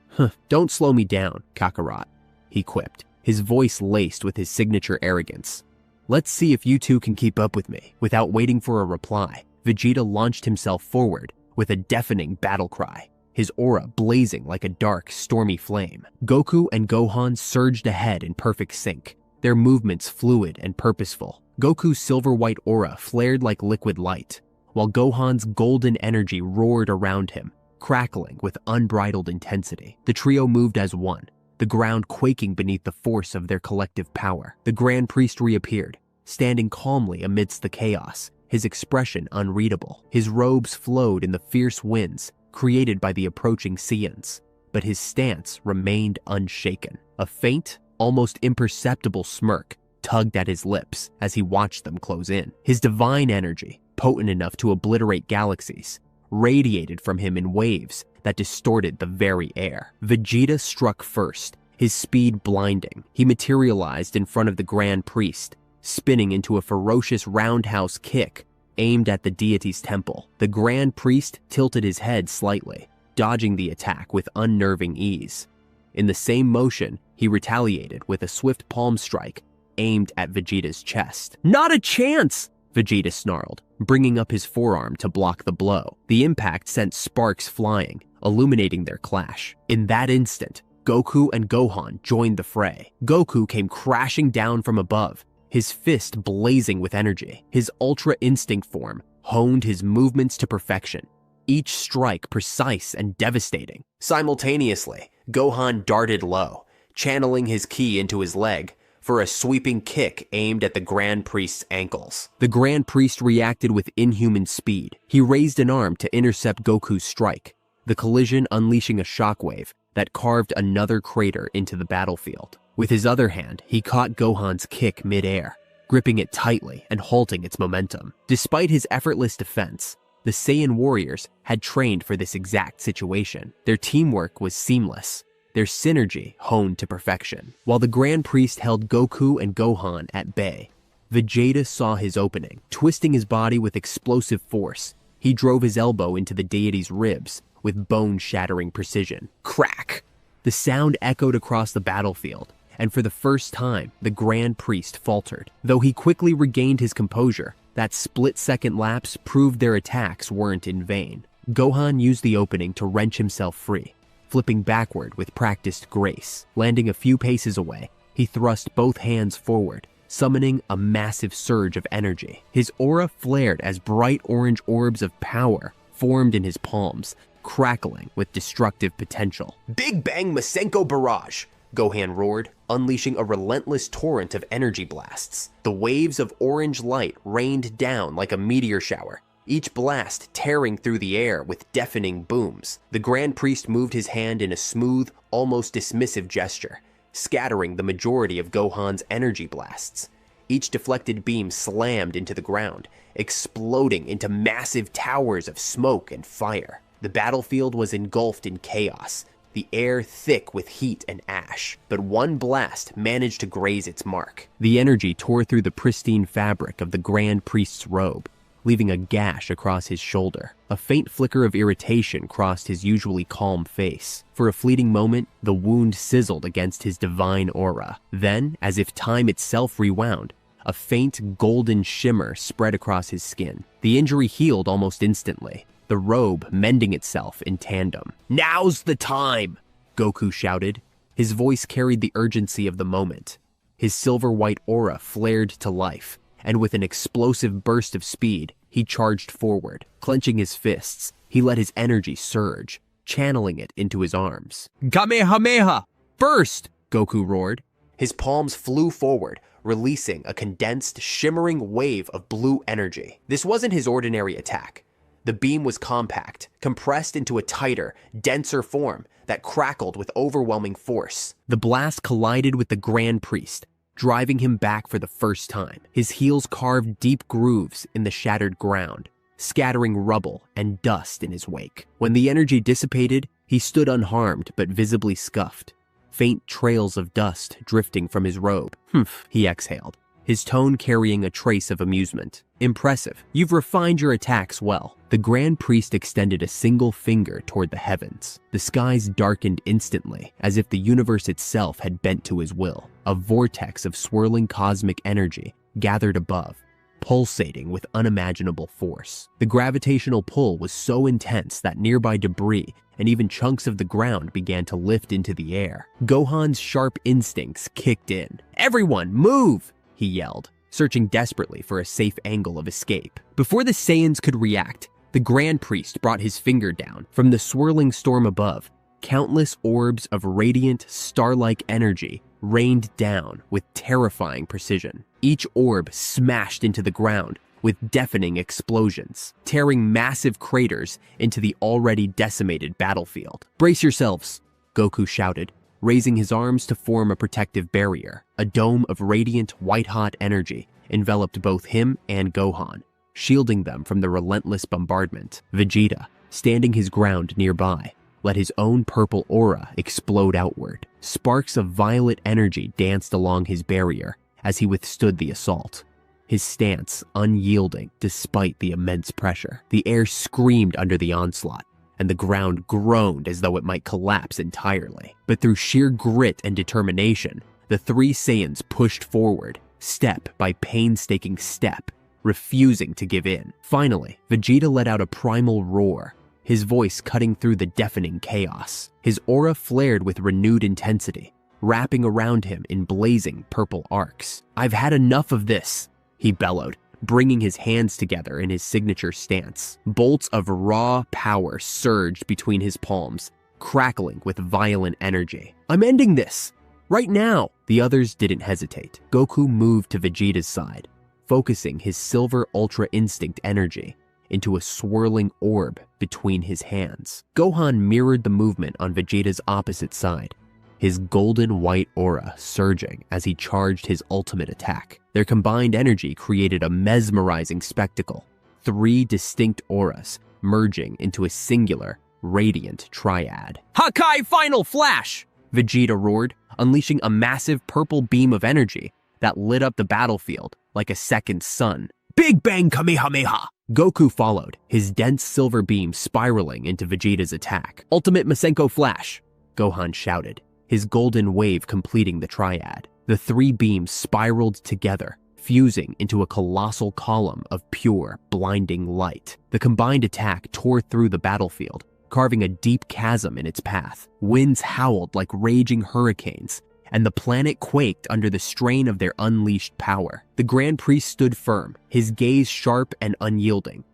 Don't slow me down, Kakarot, he quipped, his voice laced with his signature arrogance. Let's see if you two can keep up with me. Without waiting for a reply, Vegeta launched himself forward with a deafening battle cry, his aura blazing like a dark, stormy flame. Goku and Gohan surged ahead in perfect sync, their movements fluid and purposeful. Goku's silver-white aura flared like liquid light, while Gohan's golden energy roared around him, crackling with unbridled intensity. The trio moved as one, the ground quaking beneath the force of their collective power. The Grand Priest reappeared, standing calmly amidst the chaos, his expression unreadable. His robes flowed in the fierce winds created by the approaching Saiyans, but his stance remained unshaken. A faint, almost imperceptible smirk tugged at his lips as he watched them close in. His divine energy, potent enough to obliterate galaxies, radiated from him in waves that distorted the very air. Vegeta struck first, his speed blinding. He materialized in front of the Grand Priest, spinning into a ferocious roundhouse kick aimed at the deity's temple. The Grand Priest tilted his head slightly, dodging the attack with unnerving ease. In the same motion, he retaliated with a swift palm strike aimed at Vegeta's chest. Not a chance! Vegeta snarled, bringing up his forearm to block the blow. The impact sent sparks flying, illuminating their clash. In that instant, Goku and Gohan joined the fray. Goku came crashing down from above, his fist blazing with energy. His Ultra Instinct form honed his movements to perfection, each strike precise and devastating. Simultaneously, Gohan darted low, channeling his ki into his leg for a sweeping kick aimed at the Grand Priest's ankles. The Grand Priest reacted with inhuman speed. He raised an arm to intercept Goku's strike, the collision unleashing a shockwave that carved another crater into the battlefield. With his other hand, he caught Gohan's kick mid-air, gripping it tightly and halting its momentum. Despite his effortless defense, the Saiyan warriors had trained for this exact situation. Their teamwork was seamless, their synergy honed to perfection. While the Grand Priest held Goku and Gohan at bay, Vegeta saw his opening. Twisting his body with explosive force, he drove his elbow into the deity's ribs with bone-shattering precision. Crack! The sound echoed across the battlefield, and for the first time, the Grand Priest faltered. Though he quickly regained his composure, that split-second lapse proved their attacks weren't in vain. Gohan used the opening to wrench himself free, flipping backward with practiced grace. Landing a few paces away, he thrust both hands forward, summoning a massive surge of energy. His aura flared as bright orange orbs of power formed in his palms, crackling with destructive potential. Big Bang Masenko Barrage! Gohan roared, unleashing a relentless torrent of energy blasts. The waves of orange light rained down like a meteor shower, each blast tearing through the air with deafening booms. The Grand Priest moved his hand in a smooth, almost dismissive gesture, scattering the majority of Gohan's energy blasts. Each deflected beam slammed into the ground, exploding into massive towers of smoke and fire. The battlefield was engulfed in chaos, the air thick with heat and ash, but one blast managed to graze its mark. The energy tore through the pristine fabric of the Grand Priest's robe, leaving a gash across his shoulder. A faint flicker of irritation crossed his usually calm face. For a fleeting moment, the wound sizzled against his divine aura. Then, as if time itself rewound, a faint golden shimmer spread across his skin. The injury healed almost instantly, the robe mending itself in tandem. "Now's the time!" Goku shouted. His voice carried the urgency of the moment. His silver-white aura flared to life, and with an explosive burst of speed, he charged forward. Clenching his fists, he let his energy surge, channeling it into his arms. "Kamehameha! Burst!" Goku roared. His palms flew forward, releasing a condensed, shimmering wave of blue energy. This wasn't his ordinary attack. The beam was compact, compressed into a tighter, denser form that crackled with overwhelming force. The blast collided with the Grand Priest, driving him back for the first time. His heels carved deep grooves in the shattered ground, scattering rubble and dust in his wake. When the energy dissipated, he stood unharmed but visibly scuffed, faint trails of dust drifting from his robe. "Humph," he exhaled, his tone carrying a trace of amusement. "Impressive. You've refined your attacks well." The Grand Priest extended a single finger toward the heavens. The skies darkened instantly, as if the universe itself had bent to his will. A vortex of swirling cosmic energy gathered above, pulsating with unimaginable force. The gravitational pull was so intense that nearby debris and even chunks of the ground began to lift into the air. Gohan's sharp instincts kicked in. "Everyone, move!" he yelled, searching desperately for a safe angle of escape. Before the Saiyans could react, the Grand Priest brought his finger down. From the swirling storm above, countless orbs of radiant, star-like energy rained down with terrifying precision. Each orb smashed into the ground with deafening explosions, tearing massive craters into the already decimated battlefield. "Brace yourselves," Goku shouted, raising his arms to form a protective barrier. A dome of radiant, white-hot energy enveloped both him and Gohan, shielding them from the relentless bombardment. Vegeta, standing his ground nearby, let his own purple aura explode outward. Sparks of violet energy danced along his barrier as he withstood the assault, his stance unyielding despite the immense pressure. The air screamed under the onslaught, and the ground groaned as though it might collapse entirely. But through sheer grit and determination, the three Saiyans pushed forward, step by painstaking step, refusing to give in. Finally, Vegeta let out a primal roar, his voice cutting through the deafening chaos. His aura flared with renewed intensity, wrapping around him in blazing purple arcs. "I've had enough of this," he bellowed, bringing his hands together in his signature stance. Bolts of raw power surged between his palms, crackling with violent energy. "I'm ending this! Right now!" The others didn't hesitate. Goku moved to Vegeta's side, focusing his silver Ultra Instinct energy into a swirling orb between his hands. Gohan mirrored the movement on Vegeta's opposite side, his golden white aura surging as he charged his ultimate attack. Their combined energy created a mesmerizing spectacle, three distinct auras merging into a singular, radiant triad. "Hakai Final Flash!" Vegeta roared, unleashing a massive purple beam of energy that lit up the battlefield like a second sun. "Big Bang Kamehameha!" Goku followed, his dense silver beam spiraling into Vegeta's attack. "Ultimate Masenko Flash!" Gohan shouted, his golden wave completing the triad. The three beams spiraled together, fusing into a colossal column of pure, blinding light. The combined attack tore through the battlefield, carving a deep chasm in its path. Winds howled like raging hurricanes, and the planet quaked under the strain of their unleashed power. The Grand Priest stood firm, his gaze sharp and unyielding.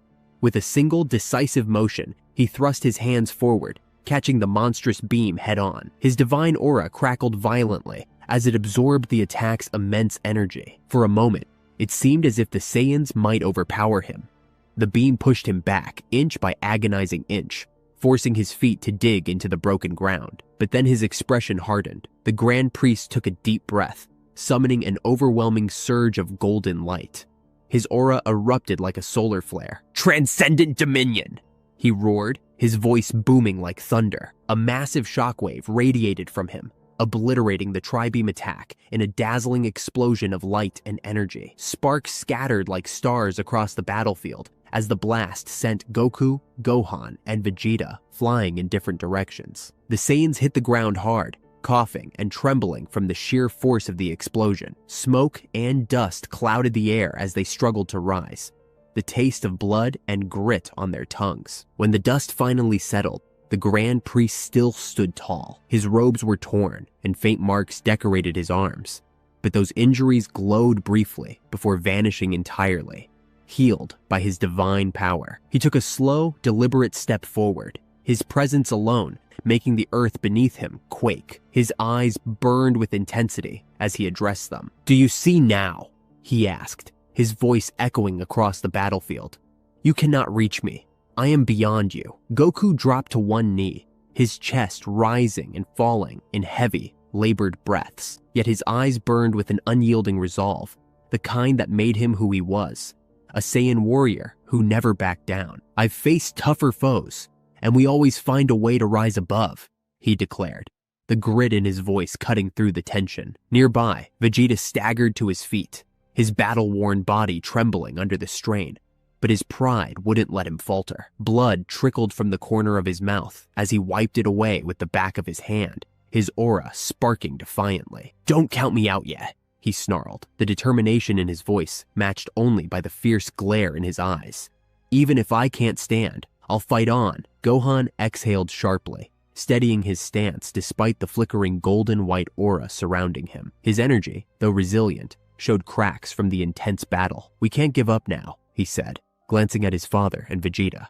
With a single decisive motion, he thrust his hands forward, catching the monstrous beam head-on. His divine aura crackled violently as it absorbed the attack's immense energy. For a moment, it seemed as if the Saiyans might overpower him. The beam pushed him back, inch by agonizing inch, forcing his feet to dig into the broken ground. But then his expression hardened. The Grand Priest took a deep breath, summoning an overwhelming surge of golden light. His aura erupted like a solar flare. "Transcendent Dominion!" he roared, his voice booming like thunder. A massive shockwave radiated from him, obliterating the tri-beam attack in a dazzling explosion of light and energy. Sparks scattered like stars across the battlefield as the blast sent Goku, Gohan, and Vegeta flying in different directions. The Saiyans hit the ground hard, coughing and trembling from the sheer force of the explosion. Smoke and dust clouded the air as they struggled to rise, the taste of blood and grit on their tongues. When the dust finally settled, the Grand Priest still stood tall. His robes were torn, and faint marks decorated his arms. But those injuries glowed briefly before vanishing entirely, healed by his divine power. He took a slow, deliberate step forward, his presence alone making the earth beneath him quake. His eyes burned with intensity as he addressed them. "Do you see now?" he asked, his voice echoing across the battlefield. "You cannot reach me. I am beyond you." Goku dropped to one knee, his chest rising and falling in heavy, labored breaths. Yet his eyes burned with an unyielding resolve, the kind that made him who he was, a Saiyan warrior who never backed down. "I've faced tougher foes, and we always find a way to rise above," he declared, the grit in his voice cutting through the tension. Nearby, Vegeta staggered to his feet, his battle-worn body trembling under the strain. But his pride wouldn't let him falter. Blood trickled from the corner of his mouth as he wiped it away with the back of his hand, his aura sparking defiantly. "Don't count me out yet," he snarled, the determination in his voice matched only by the fierce glare in his eyes. "Even if I can't stand, I'll fight on." Gohan exhaled sharply, steadying his stance despite the flickering golden-white aura surrounding him. His energy, though resilient, showed cracks from the intense battle. "We can't give up now," he said, glancing at his father and Vegeta.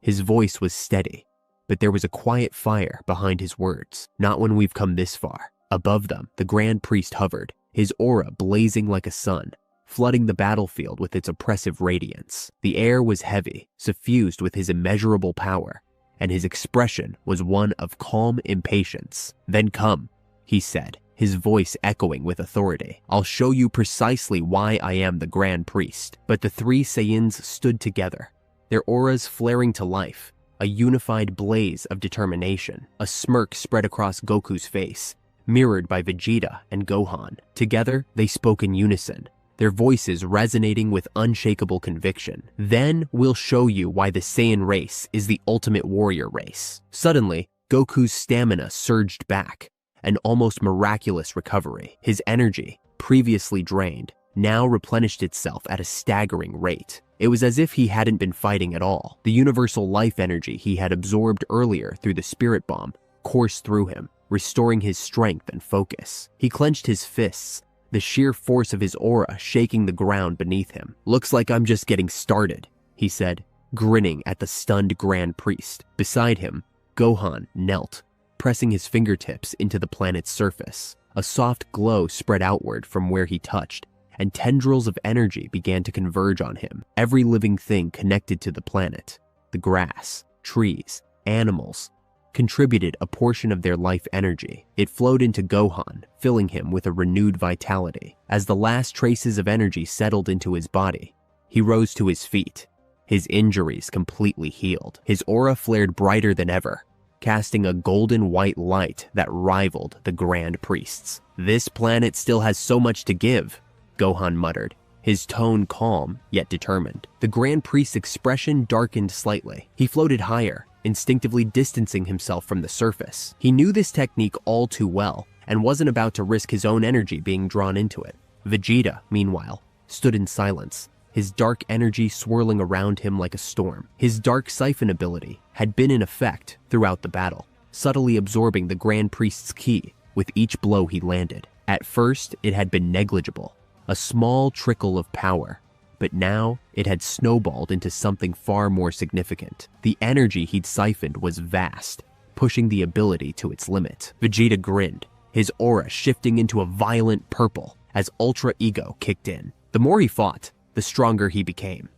His voice was steady, but there was a quiet fire behind his words. "Not when we've come this far." Above them, the Grand Priest hovered, his aura blazing like a sun, flooding the battlefield with its oppressive radiance. The air was heavy, suffused with his immeasurable power, and his expression was one of calm impatience. "Then come," he said, his voice echoing with authority. "I'll show you precisely why I am the Grand Priest." But the three Saiyans stood together, their auras flaring to life, a unified blaze of determination. A smirk spread across Goku's face, mirrored by Vegeta and Gohan. Together, they spoke in unison, their voices resonating with unshakable conviction. "Then we'll show you why the Saiyan race is the ultimate warrior race." Suddenly, Goku's stamina surged back, an almost miraculous recovery. His energy, previously drained, now replenished itself at a staggering rate. It was as if he hadn't been fighting at all. The universal life energy he had absorbed earlier through the spirit bomb coursed through him, restoring his strength and focus. He clenched his fists, the sheer force of his aura shaking the ground beneath him. "Looks like I'm just getting started," he said, grinning at the stunned Grand Priest. Beside him, Gohan knelt, pressing his fingertips into the planet's surface. A soft glow spread outward from where he touched, and tendrils of energy began to converge on him. Every living thing connected to the planet, the grass, trees, animals, contributed a portion of their life energy. It flowed into Gohan, filling him with a renewed vitality. As the last traces of energy settled into his body, he rose to his feet, his injuries completely healed. His aura flared brighter than ever, casting a golden white light that rivaled the Grand Priest's. "This planet still has so much to give," Gohan muttered, his tone calm yet determined. The Grand Priest's expression darkened slightly. He floated higher, instinctively distancing himself from the surface. He knew this technique all too well and wasn't about to risk his own energy being drawn into it. Vegeta, meanwhile, stood in silence, his dark energy swirling around him like a storm. His dark siphon ability had been in effect throughout the battle, subtly absorbing the Grand Priest's ki with each blow he landed. At first, it had been negligible, a small trickle of power, but now it had snowballed into something far more significant. The energy he'd siphoned was vast, pushing the ability to its limit. Vegeta grinned, his aura shifting into a violent purple as Ultra Ego kicked in. The more he fought, the stronger he became.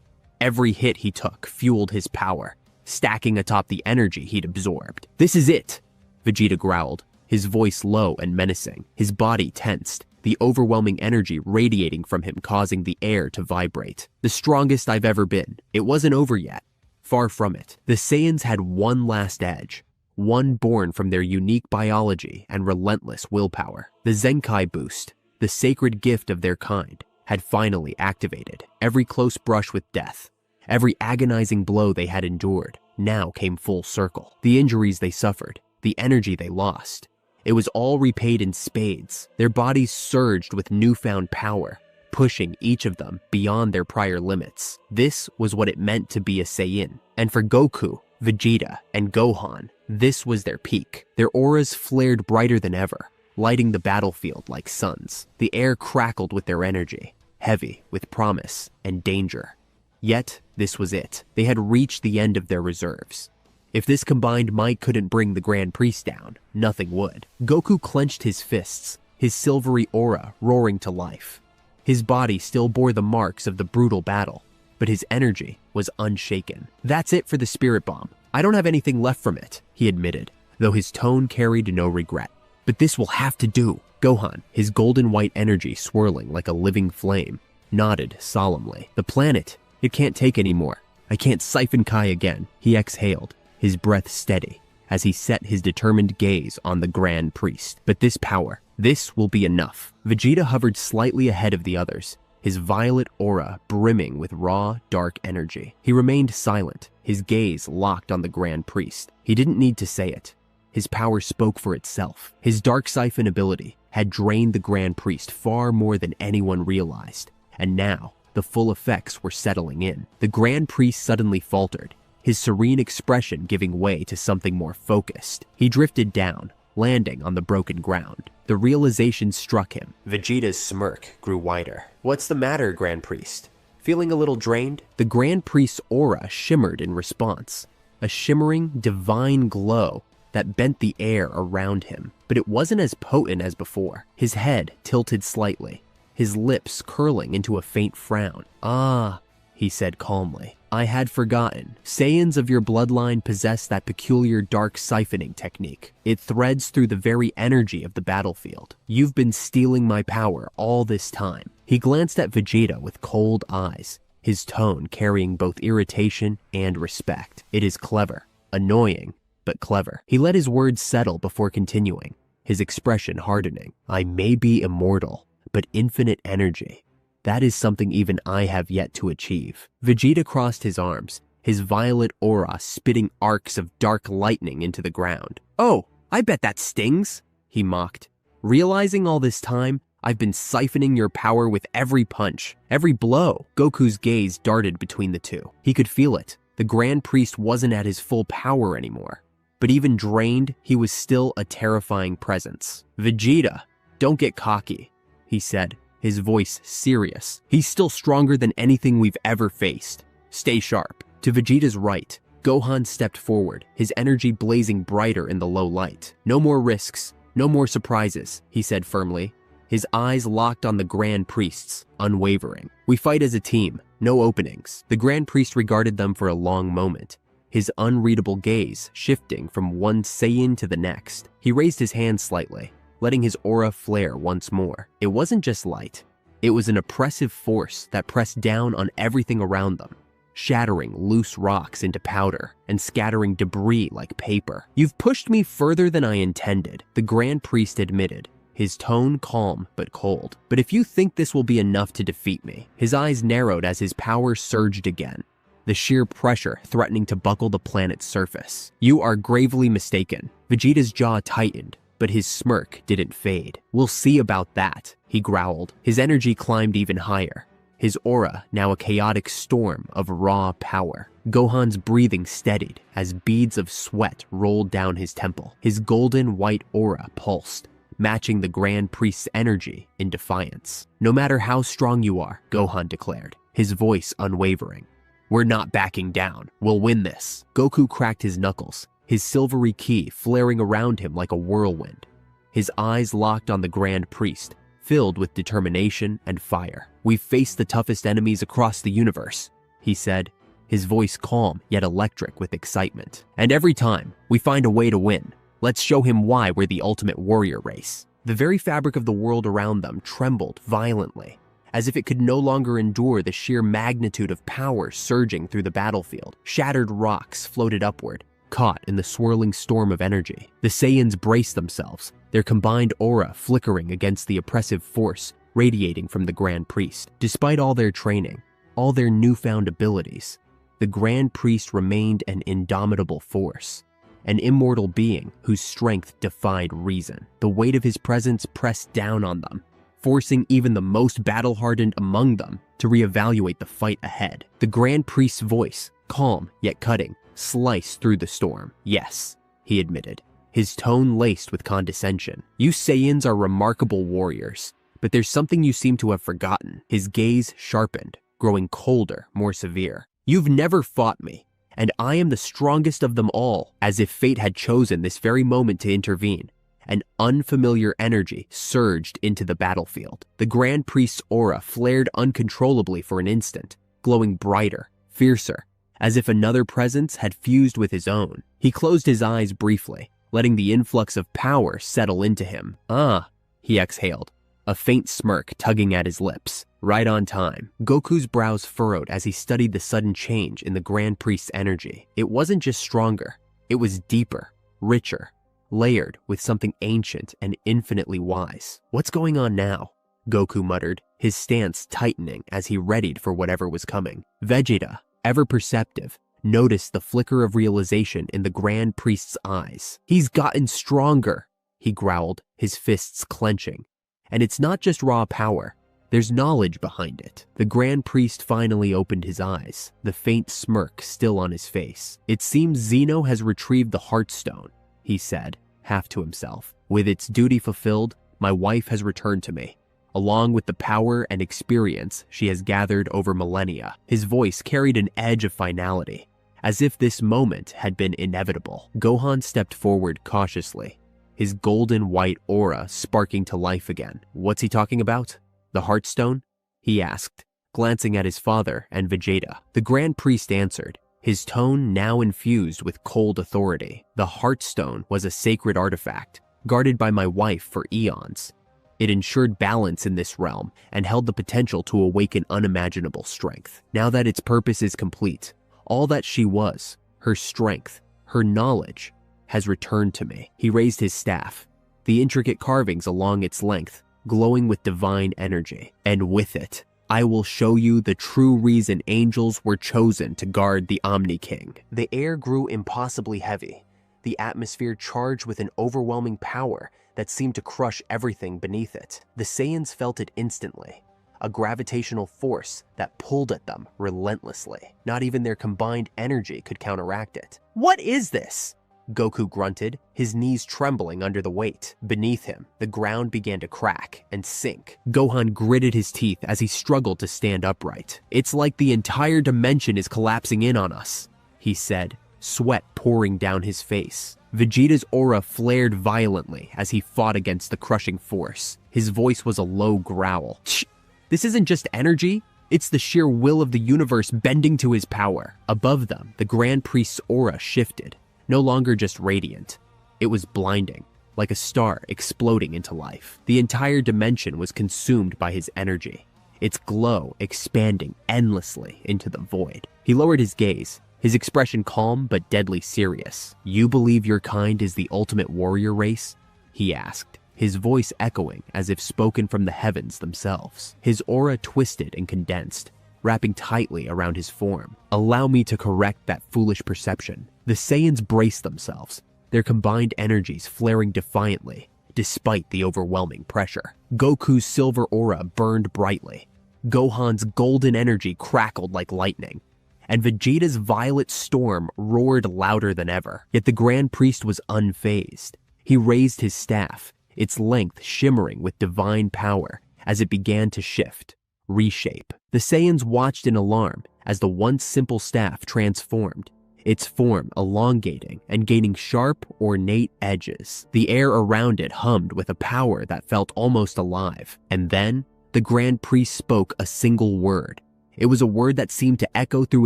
Every hit he took fueled his power, stacking atop the energy he'd absorbed. "This is it," Vegeta growled, his voice low and menacing. His body tensed, the overwhelming energy radiating from him causing the air to vibrate. "The strongest I've ever been. It wasn't over yet. Far from it. The Saiyans had one last edge, one born from their unique biology and relentless willpower. The Zenkai boost, the sacred gift of their kind, had finally activated. Every close brush with death, every agonizing blow they had endured, now came full circle. The injuries they suffered, the energy they lost, it was all repaid in spades. Their bodies surged with newfound power, pushing each of them beyond their prior limits. This was what it meant to be a Saiyan. And for Goku, Vegeta, and Gohan, this was their peak. Their auras flared brighter than ever, lighting the battlefield like suns. The air crackled with their energy, heavy with promise and danger. Yet, this was it. They had reached the end of their reserves. If this combined might couldn't bring the Grand Priest down, nothing would. Goku clenched his fists, his silvery aura roaring to life. His body still bore the marks of the brutal battle, but his energy was unshaken. That's it for the Spirit Bomb. I don't have anything left from it, he admitted, though his tone carried no regret. But this will have to do. Gohan, his golden white energy swirling like a living flame, nodded solemnly. The planet, it can't take any more. I can't siphon Kai again. He exhaled, his breath steady, as he set his determined gaze on the Grand Priest. But this power, this will be enough. Vegeta hovered slightly ahead of the others, his violet aura brimming with raw, dark energy. He remained silent, his gaze locked on the Grand Priest. He didn't need to say it. His power spoke for itself. His dark siphon ability had drained the Grand Priest far more than anyone realized, and now the full effects were settling in. The Grand Priest suddenly faltered, his serene expression giving way to something more focused. He drifted down, landing on the broken ground. The realization struck him. Vegeta's smirk grew wider. What's the matter, Grand Priest? Feeling a little drained? The Grand Priest's aura shimmered in response, a shimmering, divine glow that bent the air around him. But it wasn't as potent as before. His head tilted slightly, his lips curling into a faint frown. Ah, he said calmly. I had forgotten. Saiyans of your bloodline possess that peculiar dark siphoning technique. It threads through the very energy of the battlefield. You've been stealing my power all this time. He glanced at Vegeta with cold eyes, his tone carrying both irritation and respect. It is clever, annoying, but clever. He let his words settle before continuing, his expression hardening. I may be immortal, but infinite energy. That is something even I have yet to achieve. Vegeta crossed his arms, his violet aura spitting arcs of dark lightning into the ground. Oh, I bet that stings, he mocked. Realizing all this time, I've been siphoning your power with every punch, every blow. Goku's gaze darted between the two. He could feel it. The Grand Priest wasn't at his full power anymore. But even drained, he was still a terrifying presence. Vegeta, don't get cocky, he said, his voice serious. He's still stronger than anything we've ever faced. Stay sharp. To Vegeta's right, Gohan stepped forward, his energy blazing brighter in the low light. No more risks, no more surprises, he said firmly, his eyes locked on the Grand Priests, unwavering. We fight as a team, no openings. The Grand Priest regarded them for a long moment, his unreadable gaze shifting from one Saiyan to the next. He raised his hand slightly, letting his aura flare once more. It wasn't just light. It was an oppressive force that pressed down on everything around them, shattering loose rocks into powder and scattering debris like paper. You've pushed me further than I intended, the Grand Priest admitted, his tone calm but cold. But if you think this will be enough to defeat me, his eyes narrowed as his power surged again, the sheer pressure threatening to buckle the planet's surface. You are gravely mistaken. Vegeta's jaw tightened, but his smirk didn't fade. We'll see about that, he growled. His energy climbed even higher, his aura now a chaotic storm of raw power. Gohan's breathing steadied as beads of sweat rolled down his temple. His golden white aura pulsed, matching the Grand Priest's energy in defiance. No matter how strong you are, Gohan declared, his voice unwavering. We're not backing down. We'll win this. Goku cracked his knuckles, his silvery ki flaring around him like a whirlwind. His eyes locked on the Grand Priest, filled with determination and fire. We've faced the toughest enemies across the universe, he said, his voice calm yet electric with excitement. And every time, we find a way to win. Let's show him why we're the ultimate warrior race. The very fabric of the world around them trembled violently as if it could no longer endure the sheer magnitude of power surging through the battlefield. Shattered rocks floated upward, caught in the swirling storm of energy. The Saiyans braced themselves, their combined aura flickering against the oppressive force radiating from the Grand Priest. Despite all their training, all their newfound abilities, the Grand Priest remained an indomitable force, an immortal being whose strength defied reason. The weight of his presence pressed down on them, forcing even the most battle-hardened among them to reevaluate the fight ahead. The Grand Priest's voice, calm yet cutting, sliced through the storm. "Yes," he admitted, his tone laced with condescension. "You Saiyans are remarkable warriors, but there's something you seem to have forgotten." His gaze sharpened, growing colder, more severe. "You've never fought me, and I am the strongest of them all." As if fate had chosen this very moment to intervene, an unfamiliar energy surged into the battlefield. The Grand Priest's aura flared uncontrollably for an instant, glowing brighter, fiercer, as if another presence had fused with his own. He closed his eyes briefly, letting the influx of power settle into him. "Ah," he exhaled, a faint smirk tugging at his lips. "Right on time." Goku's brows furrowed as he studied the sudden change in the Grand Priest's energy. It wasn't just stronger, it was deeper, richer, layered with something ancient and infinitely wise. "What's going on now?" Goku muttered, his stance tightening as he readied for whatever was coming. Vegeta, ever perceptive, noticed the flicker of realization in the Grand Priest's eyes. "He's gotten stronger," he growled, his fists clenching. "And it's not just raw power. There's knowledge behind it." The Grand Priest finally opened his eyes, the faint smirk still on his face. "It seems Zeno has retrieved the Heartstone," he said, half to himself. "With its duty fulfilled, my wife has returned to me, along with the power and experience she has gathered over millennia." His voice carried an edge of finality, as if this moment had been inevitable. Gohan stepped forward cautiously, his golden white aura sparking to life again. "What's he talking about? The Heartstone?" he asked, glancing at his father and Vegeta. The Grand Priest answered, his tone now infused with cold authority. "The Heartstone was a sacred artifact, guarded by my wife for eons. It ensured balance in this realm and held the potential to awaken unimaginable strength. Now that its purpose is complete, all that she was, her strength, her knowledge, has returned to me." He raised his staff, the intricate carvings along its length glowing with divine energy. "And with it, I will show you the true reason angels were chosen to guard the Omni King." The air grew impossibly heavy, the atmosphere charged with an overwhelming power that seemed to crush everything beneath it. The Saiyans felt it instantly, a gravitational force that pulled at them relentlessly. Not even their combined energy could counteract it. "What is this?" Goku grunted, his knees trembling under the weight. Beneath him, the ground began to crack and sink. Gohan gritted his teeth as he struggled to stand upright. "It's like the entire dimension is collapsing in on us," he said, sweat pouring down his face. Vegeta's aura flared violently as he fought against the crushing force. His voice was a low growl. "Shh! This isn't just energy, it's the sheer will of the universe bending to his power." Above them, the Grand Priest's aura shifted. No longer just radiant, it was blinding, like a star exploding into life. The entire dimension was consumed by his energy, its glow expanding endlessly into the void. He lowered his gaze, his expression calm but deadly serious. "You believe your kind is the ultimate warrior race?" he asked, his voice echoing as if spoken from the heavens themselves. His aura twisted and condensed, wrapping tightly around his form. "Allow me to correct that foolish perception." The Saiyans braced themselves, their combined energies flaring defiantly, despite the overwhelming pressure. Goku's silver aura burned brightly. Gohan's golden energy crackled like lightning, and Vegeta's violet storm roared louder than ever. Yet the Grand Priest was unfazed. He raised his staff, its length shimmering with divine power as it began to shift, reshape. The Saiyans watched in alarm as the once simple staff transformed, its form elongating and gaining sharp, ornate edges. The air around it hummed with a power that felt almost alive. And then, the Grand Priest spoke a single word. It was a word that seemed to echo through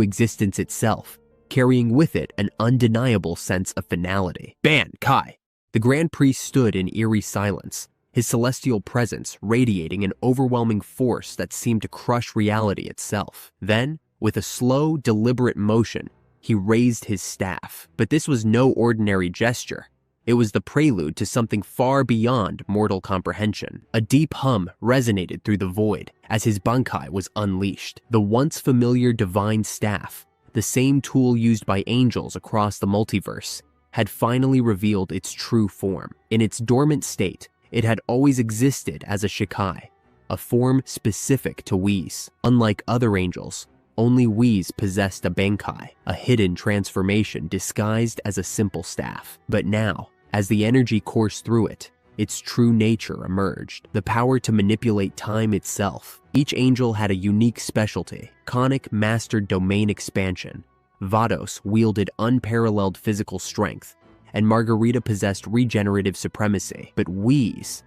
existence itself, carrying with it an undeniable sense of finality. "Ban Kai!" The Grand Priest stood in eerie silence, his celestial presence radiating an overwhelming force that seemed to crush reality itself. Then, with a slow, deliberate motion, he raised his staff. But this was no ordinary gesture. It was the prelude to something far beyond mortal comprehension. A deep hum resonated through the void as his Bankai was unleashed. The once familiar divine staff, the same tool used by angels across the multiverse, had finally revealed its true form. In its dormant state, it had always existed as a Shikai, a form specific to Whis. Unlike other angels, only Whis possessed a Bankai, a hidden transformation disguised as a simple staff. But now, as the energy coursed through it, its true nature emerged, the power to manipulate time itself. Each angel had a unique specialty. Konik mastered domain expansion, Vados wielded unparalleled physical strength, and Margarita possessed regenerative supremacy. But Whis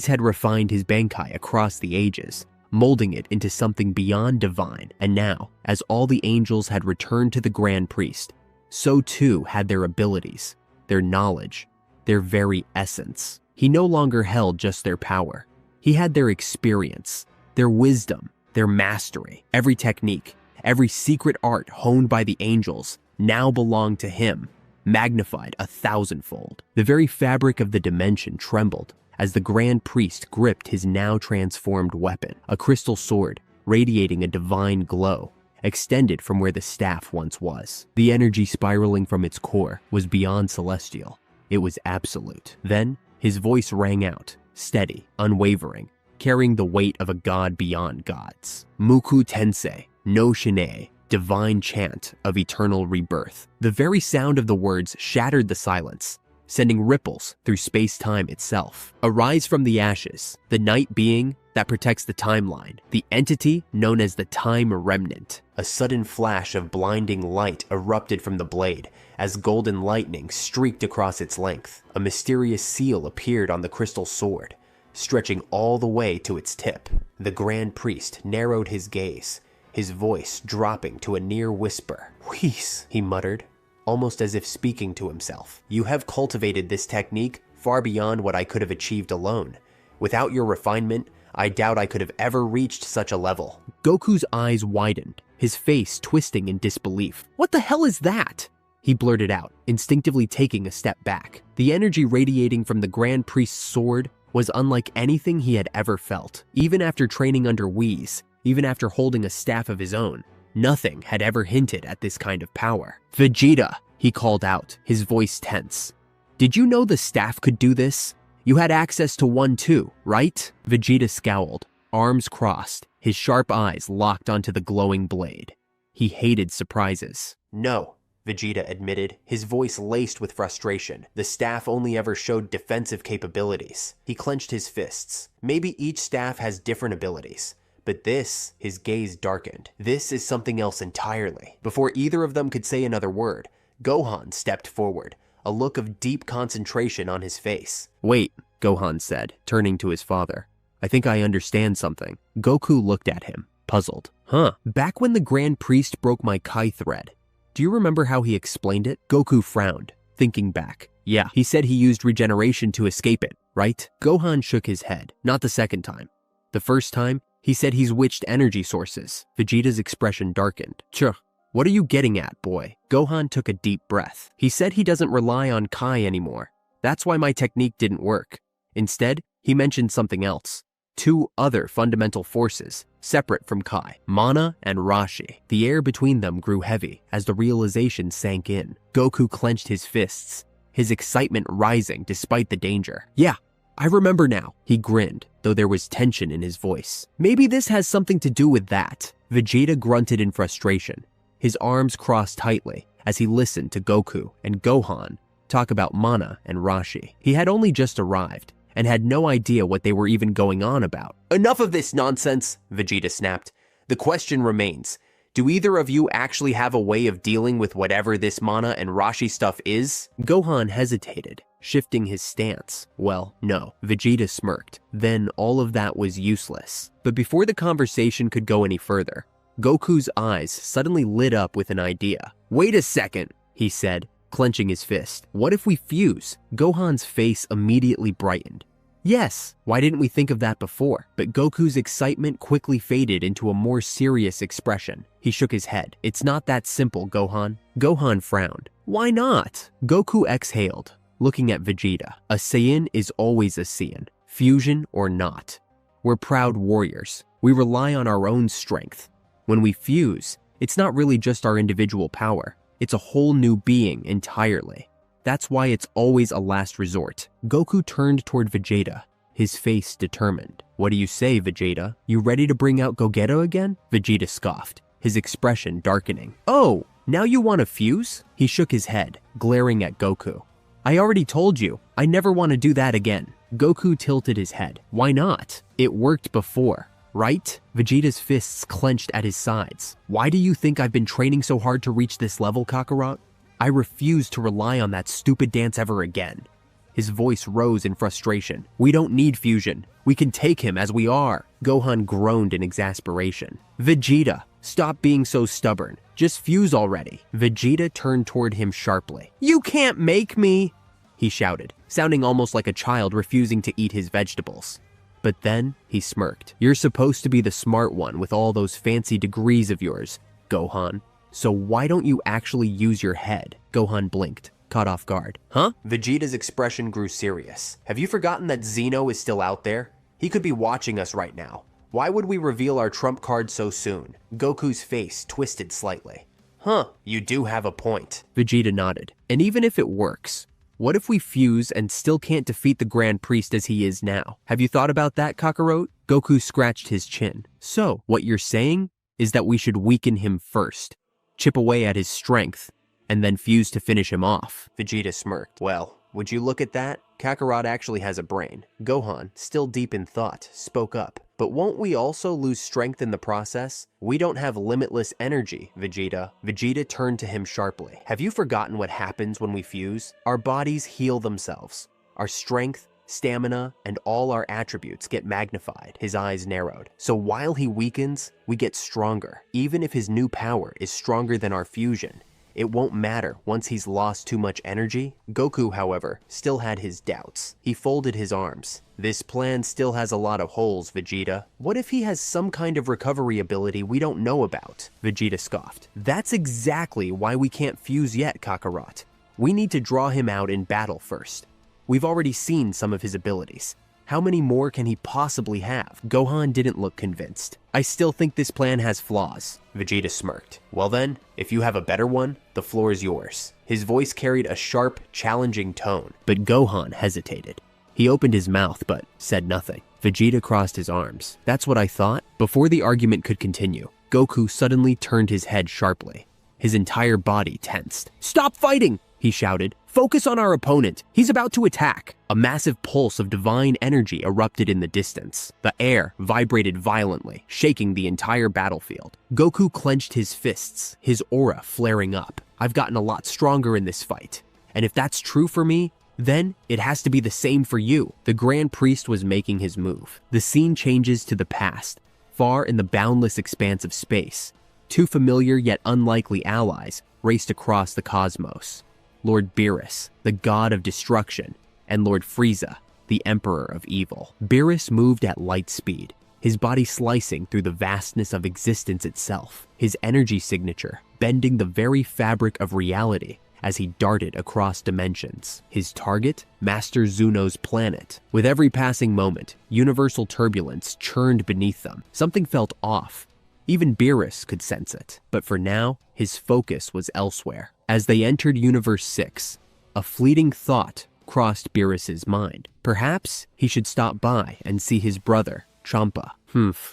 had refined his Bankai across the ages, molding it into something beyond divine. And now, as all the angels had returned to the Grand Priest, so too had their abilities, their knowledge, their very essence. He no longer held just their power. He had their experience, their wisdom, their mastery. Every technique, every secret art honed by the angels now belonged to him, magnified 1,000-fold. The very fabric of the dimension trembled as the Grand Priest gripped his now transformed weapon, a crystal sword radiating a divine glow, extended from where the staff once was. The energy spiraling from its core was beyond celestial. It was absolute. Then, his voice rang out, steady, unwavering, carrying the weight of a god beyond gods. Muku Tensei, no Shine, divine chant of eternal rebirth. The very sound of the words shattered the silence, sending ripples through space-time itself. Arise from the ashes, the night being that protects the timeline, the entity known as the Time Remnant. A sudden flash of blinding light erupted from the blade as golden lightning streaked across its length. A mysterious seal appeared on the crystal sword, stretching all the way to its tip. The Grand Priest narrowed his gaze, his voice dropping to a near whisper. "Whis," he muttered, almost as if speaking to himself. "You have cultivated this technique far beyond what I could have achieved alone. Without your refinement, I doubt I could have ever reached such a level." Goku's eyes widened, his face twisting in disbelief. "What the hell is that?" he blurted out, instinctively taking a step back. The energy radiating from the Grand Priest's sword was unlike anything he had ever felt. Even after training under Whis, even after holding a staff of his own, nothing had ever hinted at this kind of power. "Vegeta," he called out, his voice tense. "Did you know the staff could do this? You had access to one too, right?" Vegeta scowled, arms crossed, his sharp eyes locked onto the glowing blade. He hated surprises. "No," Vegeta admitted, his voice laced with frustration. "The staff only ever showed defensive capabilities." He clenched his fists. "Maybe each staff has different abilities. But this," his gaze darkened, "this is something else entirely." Before either of them could say another word, Gohan stepped forward, a look of deep concentration on his face. "Wait," Gohan said, turning to his father. "I think I understand something." Goku looked at him, puzzled. "Huh, back when the Grand Priest broke my Kai thread, do you remember how he explained it?" Goku frowned, thinking back. "Yeah, he said he used regeneration to escape it, right?" Gohan shook his head. "Not the second time. The first time, he said he switched energy sources." Vegeta's expression darkened. "Chuh, what are you getting at, boy?" Gohan took a deep breath. "He said he doesn't rely on Kai anymore. That's why my technique didn't work. Instead, he mentioned something else. 2 other fundamental forces, separate from Kai, Mana and Rashi. The air between them grew heavy as the realization sank in. Goku clenched his fists, his excitement rising despite the danger. "Yeah, I remember now," he grinned, though there was tension in his voice. "Maybe this has something to do with that." Vegeta grunted in frustration, his arms crossed tightly as he listened to Goku and Gohan talk about Mana and Rashi. He had only just arrived and had no idea what they were even going on about. "Enough of this nonsense," Vegeta snapped. "The question remains, do either of you actually have a way of dealing with whatever this Mana and Rashi stuff is?" Gohan hesitated, shifting his stance. "Well, no." Vegeta smirked. Then all of that was useless. But before the conversation could go any further, Goku's eyes suddenly lit up with an idea. "Wait a second," he said, clenching his fist. "What if we fuse?" Gohan's face immediately brightened. Yes, why didn't we think of that before? But Goku's excitement quickly faded into a more serious expression. He shook his head. It's not that simple, Gohan. Gohan frowned. Why not? Goku exhaled, looking at Vegeta. A Saiyan is always a Saiyan, fusion or not. We're proud warriors. We rely on our own strength. When we fuse, it's not really just our individual power. It's a whole new being entirely. That's why it's always a last resort. Goku turned toward Vegeta, his face determined. What do you say, Vegeta? You ready to bring out Gogeta again? Vegeta scoffed, his expression darkening. Oh, now you want to fuse? He shook his head, glaring at Goku. I already told you, I never want to do that again. Goku tilted his head. Why not? It worked before, right? Vegeta's fists clenched at his sides. Why do you think I've been training so hard to reach this level, Kakarot? I refuse to rely on that stupid dance ever again. His voice rose in frustration. We don't need fusion. We can take him as we are. Gohan groaned in exasperation. Vegeta, stop being so stubborn. Just fuse already. Vegeta turned toward him sharply. You can't make me, he shouted, sounding almost like a child refusing to eat his vegetables. But then he smirked. You're supposed to be the smart one with all those fancy degrees of yours, Gohan. So why don't you actually use your head? Gohan blinked, caught off guard. Huh? Vegeta's expression grew serious. Have you forgotten that Zeno is still out there? He could be watching us right now. Why would we reveal our trump card so soon? Goku's face twisted slightly. Huh, you do have a point. Vegeta nodded. And even if it works, what if we fuse and still can't defeat the Grand Priest as he is now? Have you thought about that, Kakarot? Goku scratched his chin. So, what you're saying is that we should weaken him first, chip away at his strength, and then fuse to finish him off. Vegeta smirked. Well, would you look at that? Kakarot actually has a brain. Gohan, still deep in thought, spoke up. But won't we also lose strength in the process? We don't have limitless energy, Vegeta. Vegeta turned to him sharply. Have you forgotten what happens when we fuse? Our bodies heal themselves. Our strength, stamina, and all our attributes get magnified. His eyes narrowed. So while he weakens, we get stronger. Even if his new power is stronger than our fusion, it won't matter once he's lost too much energy. Goku, however, still had his doubts. He folded his arms. This plan still has a lot of holes, Vegeta. What if he has some kind of recovery ability we don't know about? Vegeta scoffed. That's exactly why we can't fuse yet, Kakarot. We need to draw him out in battle first. We've already seen some of his abilities. How many more can he possibly have? Gohan didn't look convinced. I still think this plan has flaws. Vegeta smirked. Well then, if you have a better one, the floor is yours. His voice carried a sharp, challenging tone, but Gohan hesitated. He opened his mouth, but said nothing. Vegeta crossed his arms. That's what I thought. Before the argument could continue, Goku suddenly turned his head sharply. His entire body tensed. Stop fighting, he shouted. Focus on our opponent. He's about to attack. A massive pulse of divine energy erupted in the distance. The air vibrated violently, shaking the entire battlefield. Goku clenched his fists, his aura flaring up. I've gotten a lot stronger in this fight. And if that's true for me, then it has to be the same for you. The Grand Priest was making his move. The scene changes to the past, far in the boundless expanse of space. Two familiar yet unlikely allies raced across the cosmos. Lord Beerus, the god of destruction, and Lord Frieza, the emperor of evil. Beerus moved at light speed, his body slicing through the vastness of existence itself, his energy signature bending the very fabric of reality as he darted across dimensions. His target? Master Zuno's planet. With every passing moment, universal turbulence churned beneath them. Something felt off. Even Beerus could sense it. But for now, his focus was elsewhere. As they entered Universe 6, a fleeting thought crossed Beerus's mind. Perhaps he should stop by and see his brother, Champa.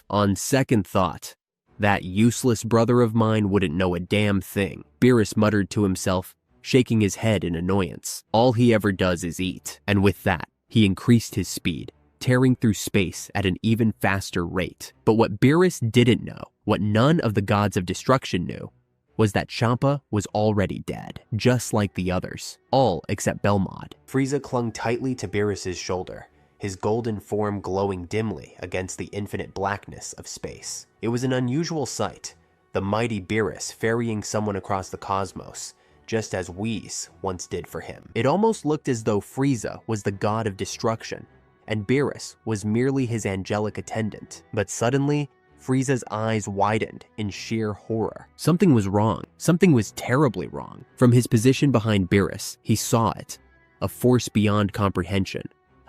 On second thought, that useless brother of mine wouldn't know a damn thing. Beerus muttered to himself, shaking his head in annoyance. All he ever does is eat. And with that, he increased his speed, tearing through space at an even faster rate. But what Beerus didn't know, what none of the gods of destruction knew, was that Champa was already dead, just like the others, all except Belmod. Frieza clung tightly to Beerus's shoulder, his golden form glowing dimly against the infinite blackness of space. It was an unusual sight, the mighty Beerus ferrying someone across the cosmos, just as Whis once did for him. It almost looked as though Frieza was the god of destruction, and Beerus was merely his angelic attendant. But suddenly, Frieza's eyes widened in sheer horror. Something was wrong. Something was terribly wrong. From his position behind Beerus, he saw it. A force beyond comprehension.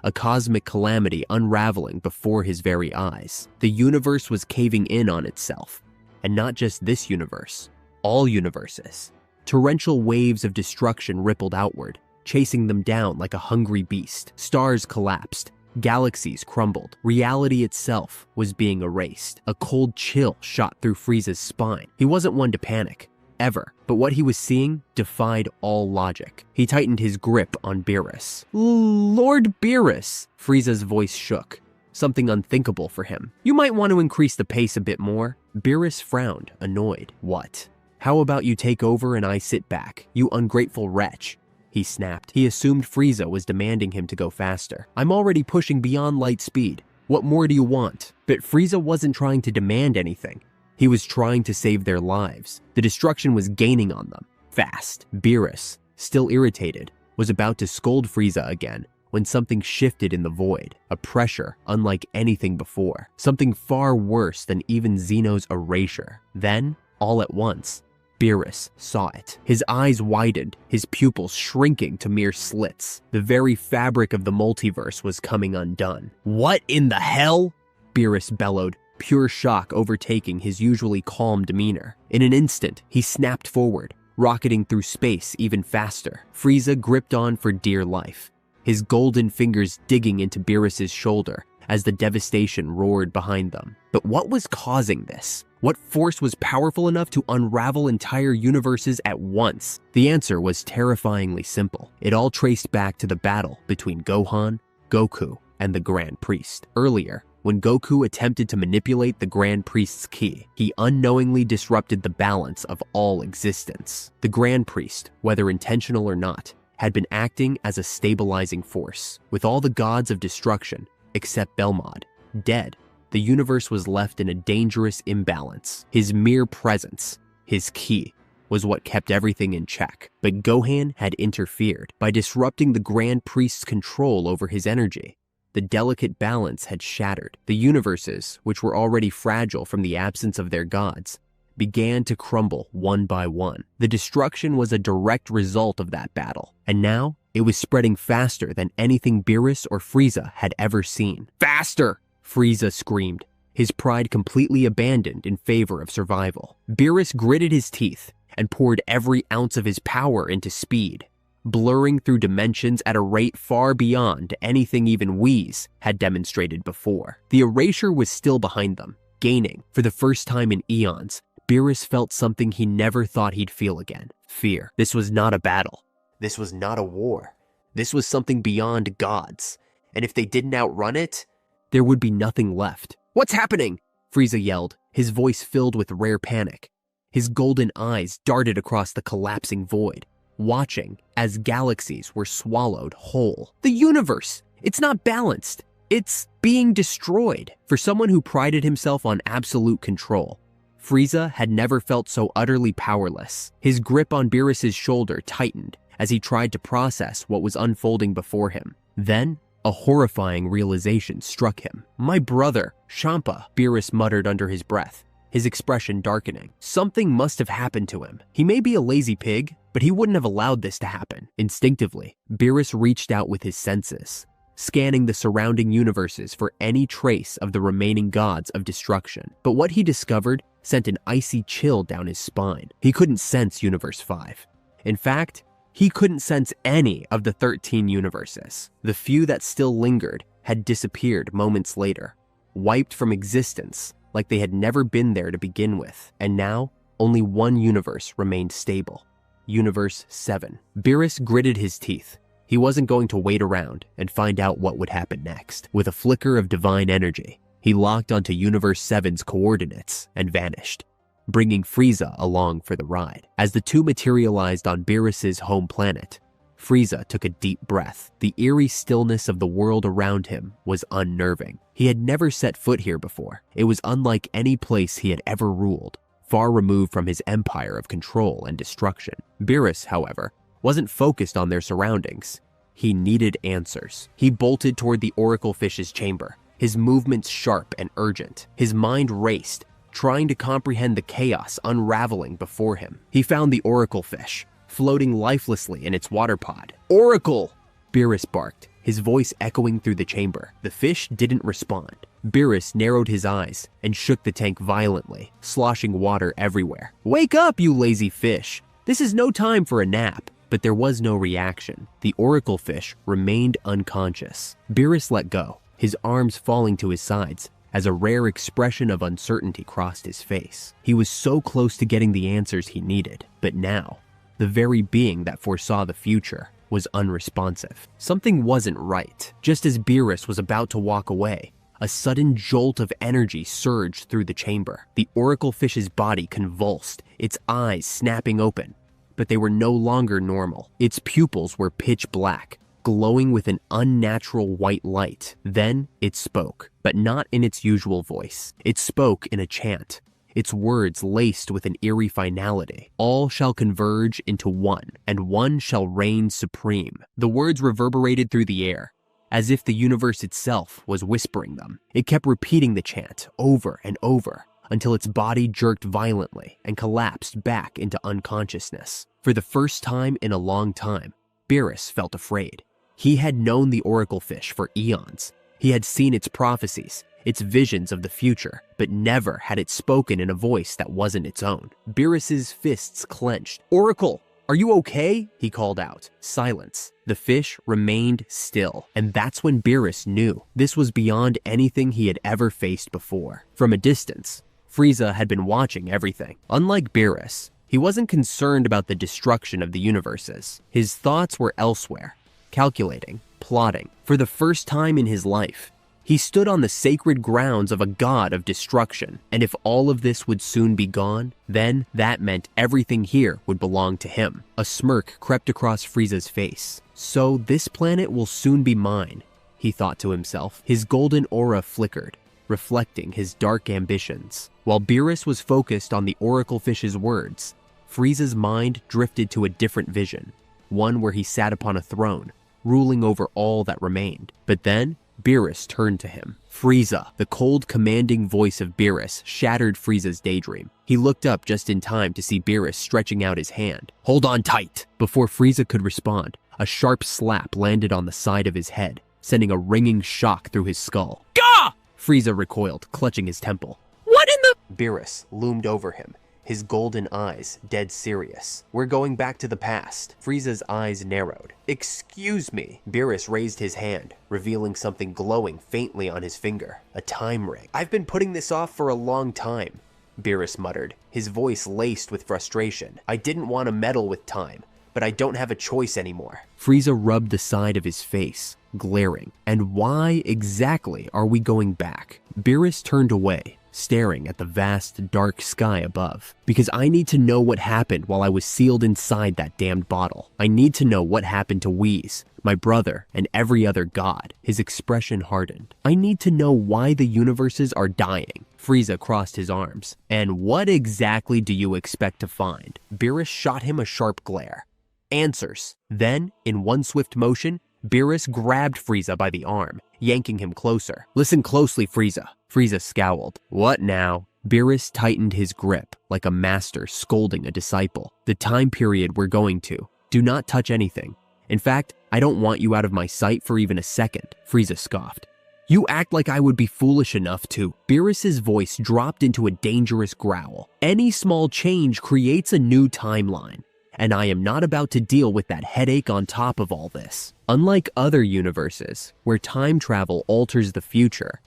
A cosmic calamity unraveling before his very eyes. The universe was caving in on itself. And not just this universe. All universes. Torrential waves of destruction rippled outward, chasing them down like a hungry beast. Stars collapsed. Galaxies crumbled. Reality itself was being erased. A cold chill shot through Frieza's spine. He wasn't one to panic, ever, but what he was seeing defied all logic. He tightened his grip on Beerus. Lord Beerus! Frieza's voice shook. Something unthinkable for him. You might want to increase the pace a bit more. Beerus frowned, annoyed. What? How about you take over and I sit back, you ungrateful wretch? He snapped. He assumed Frieza was demanding him to go faster. I'm already pushing beyond light speed. What more do you want? But Frieza wasn't trying to demand anything. He was trying to save their lives. The destruction was gaining on them. Fast. Beerus, still irritated, was about to scold Frieza again when something shifted in the void. A pressure unlike anything before. Something far worse than even Zeno's erasure. Then, all at once, Beerus saw it. His eyes widened, his pupils shrinking to mere slits. The very fabric of the multiverse was coming undone. What in the hell? Beerus bellowed, pure shock overtaking his usually calm demeanor. In an instant, he snapped forward, rocketing through space even faster. Frieza gripped on for dear life, his golden fingers digging into Beerus's shoulder as the devastation roared behind them. But what was causing this? What force was powerful enough to unravel entire universes at once? The answer was terrifyingly simple. It all traced back to the battle between Gohan, Goku, and the Grand Priest. Earlier, when Goku attempted to manipulate the Grand Priest's ki, he unknowingly disrupted the balance of all existence. The Grand Priest, whether intentional or not, had been acting as a stabilizing force. With all the gods of destruction, except Belmod, dead, the universe was left in a dangerous imbalance. His mere presence, his ki, was what kept everything in check. But Gohan had interfered by disrupting the Grand Priest's control over his energy. The delicate balance had shattered. The universes, which were already fragile from the absence of their gods, began to crumble one by one. The destruction was a direct result of that battle, and now it was spreading faster than anything Beerus or Frieza had ever seen. Faster! Frieza screamed, his pride completely abandoned in favor of survival. Beerus gritted his teeth and poured every ounce of his power into speed, blurring through dimensions at a rate far beyond anything even Whis had demonstrated before. The erasure was still behind them, gaining. For the first time in eons, Beerus felt something he never thought he'd feel again. Fear. This was not a battle. This was not a war. This was something beyond gods. And if they didn't outrun it, there would be nothing left. What's happening? Frieza yelled, his voice filled with rare panic. His golden eyes darted across the collapsing void, watching as galaxies were swallowed whole. The universe! It's not balanced. It's being destroyed. For someone who prided himself on absolute control, Frieza had never felt so utterly powerless. His grip on Beerus's shoulder tightened as he tried to process what was unfolding before him. Then, a horrifying realization struck him. My brother, Champa, Beerus muttered under his breath, his expression darkening. Something must have happened to him. He may be a lazy pig, but he wouldn't have allowed this to happen. Instinctively, Beerus reached out with his senses, scanning the surrounding universes for any trace of the remaining gods of destruction. But what he discovered sent an icy chill down his spine. He couldn't sense Universe 5. In fact, he couldn't sense any of the 13 universes. The few that still lingered had disappeared moments later, wiped from existence like they had never been there to begin with. And now, only one universe remained stable. Universe 7. Beerus gritted his teeth. He wasn't going to wait around and find out what would happen next. With a flicker of divine energy, he locked onto Universe 7's coordinates and vanished, bringing Frieza along for the ride. As the two materialized on Beerus's home planet, Frieza took a deep breath. The eerie stillness of the world around him was unnerving. He had never set foot here before. It was unlike any place he had ever ruled, far removed from his empire of control and destruction. Beerus, however, wasn't focused on their surroundings. He needed answers. He bolted toward the oracle fish's chamber, his movements sharp and urgent. His mind raced, trying to comprehend the chaos unraveling before him. He found the oracle fish, floating lifelessly in its water pod. "Oracle!" Beerus barked, his voice echoing through the chamber. The fish didn't respond. Beerus narrowed his eyes and shook the tank violently, sloshing water everywhere. "Wake up, you lazy fish! This is no time for a nap." But there was no reaction. The oracle fish remained unconscious. Beerus let go, his arms falling to his sides as a rare expression of uncertainty crossed his face. He was so close to getting the answers he needed, but now, the very being that foresaw the future was unresponsive. Something wasn't right. Just as Beerus was about to walk away, a sudden jolt of energy surged through the chamber. The oracle fish's body convulsed, its eyes snapping open. But they were no longer normal. Its pupils were pitch black, glowing with an unnatural white light. Then it spoke, but not in its usual voice. It spoke in a chant, its words laced with an eerie finality. "All shall converge into one, and one shall reign supreme." The words reverberated through the air, as if the universe itself was whispering them. It kept repeating the chant over and over, until its body jerked violently and collapsed back into unconsciousness. For the first time in a long time, Beerus felt afraid. He had known the oracle fish for eons. He had seen its prophecies, its visions of the future, but never had it spoken in a voice that wasn't its own. Beerus's fists clenched. "Oracle, are you okay?" he called out. Silence. The fish remained still, and that's when Beerus knew this was beyond anything he had ever faced before. From a distance, Frieza had been watching everything. Unlike Beerus, he wasn't concerned about the destruction of the universes. His thoughts were elsewhere, calculating, plotting. For the first time in his life, he stood on the sacred grounds of a god of destruction, and if all of this would soon be gone, then that meant everything here would belong to him. A smirk crept across Frieza's face. "So this planet will soon be mine," he thought to himself. His golden aura flickered, reflecting his dark ambitions. While Beerus was focused on the oracle fish's words, Frieza's mind drifted to a different vision, one where he sat upon a throne, ruling over all that remained. But then, Beerus turned to him. "Frieza!" The cold, commanding voice of Beerus shattered Frieza's daydream. He looked up just in time to see Beerus stretching out his hand. "Hold on tight!" Before Frieza could respond, a sharp slap landed on the side of his head, sending a ringing shock through his skull. "Gah!" Frieza recoiled, clutching his temple. "What in the—" Beerus loomed over him, his golden eyes dead serious. "We're going back to the past." Frieza's eyes narrowed. "Excuse me." Beerus raised his hand, revealing something glowing faintly on his finger. A time ring. "I've been putting this off for a long time," Beerus muttered, his voice laced with frustration. "I didn't want to meddle with time, but I don't have a choice anymore." Frieza rubbed the side of his face, glaring. "And why exactly are we going back?" Beerus turned away, staring at the vast, dark sky above. "Because I need to know what happened while I was sealed inside that damned bottle. I need to know what happened to Whis, my brother, and every other god." His expression hardened. "I need to know why the universes are dying." Frieza crossed his arms. "And what exactly do you expect to find?" Beerus shot him a sharp glare. "Answers." Then, in one swift motion, Beerus grabbed Frieza by the arm, yanking him closer. "Listen closely, Frieza." Frieza scowled. "What now?" Beerus tightened his grip, like a master scolding a disciple. "The time period we're going to. Do not touch anything. In fact, I don't want you out of my sight for even a second." Frieza scoffed. "You act like I would be foolish enough to." Beerus's voice dropped into a dangerous growl. "Any small change creates a new timeline, and I am not about to deal with that headache on top of all this." Unlike other universes, where time travel alters the future,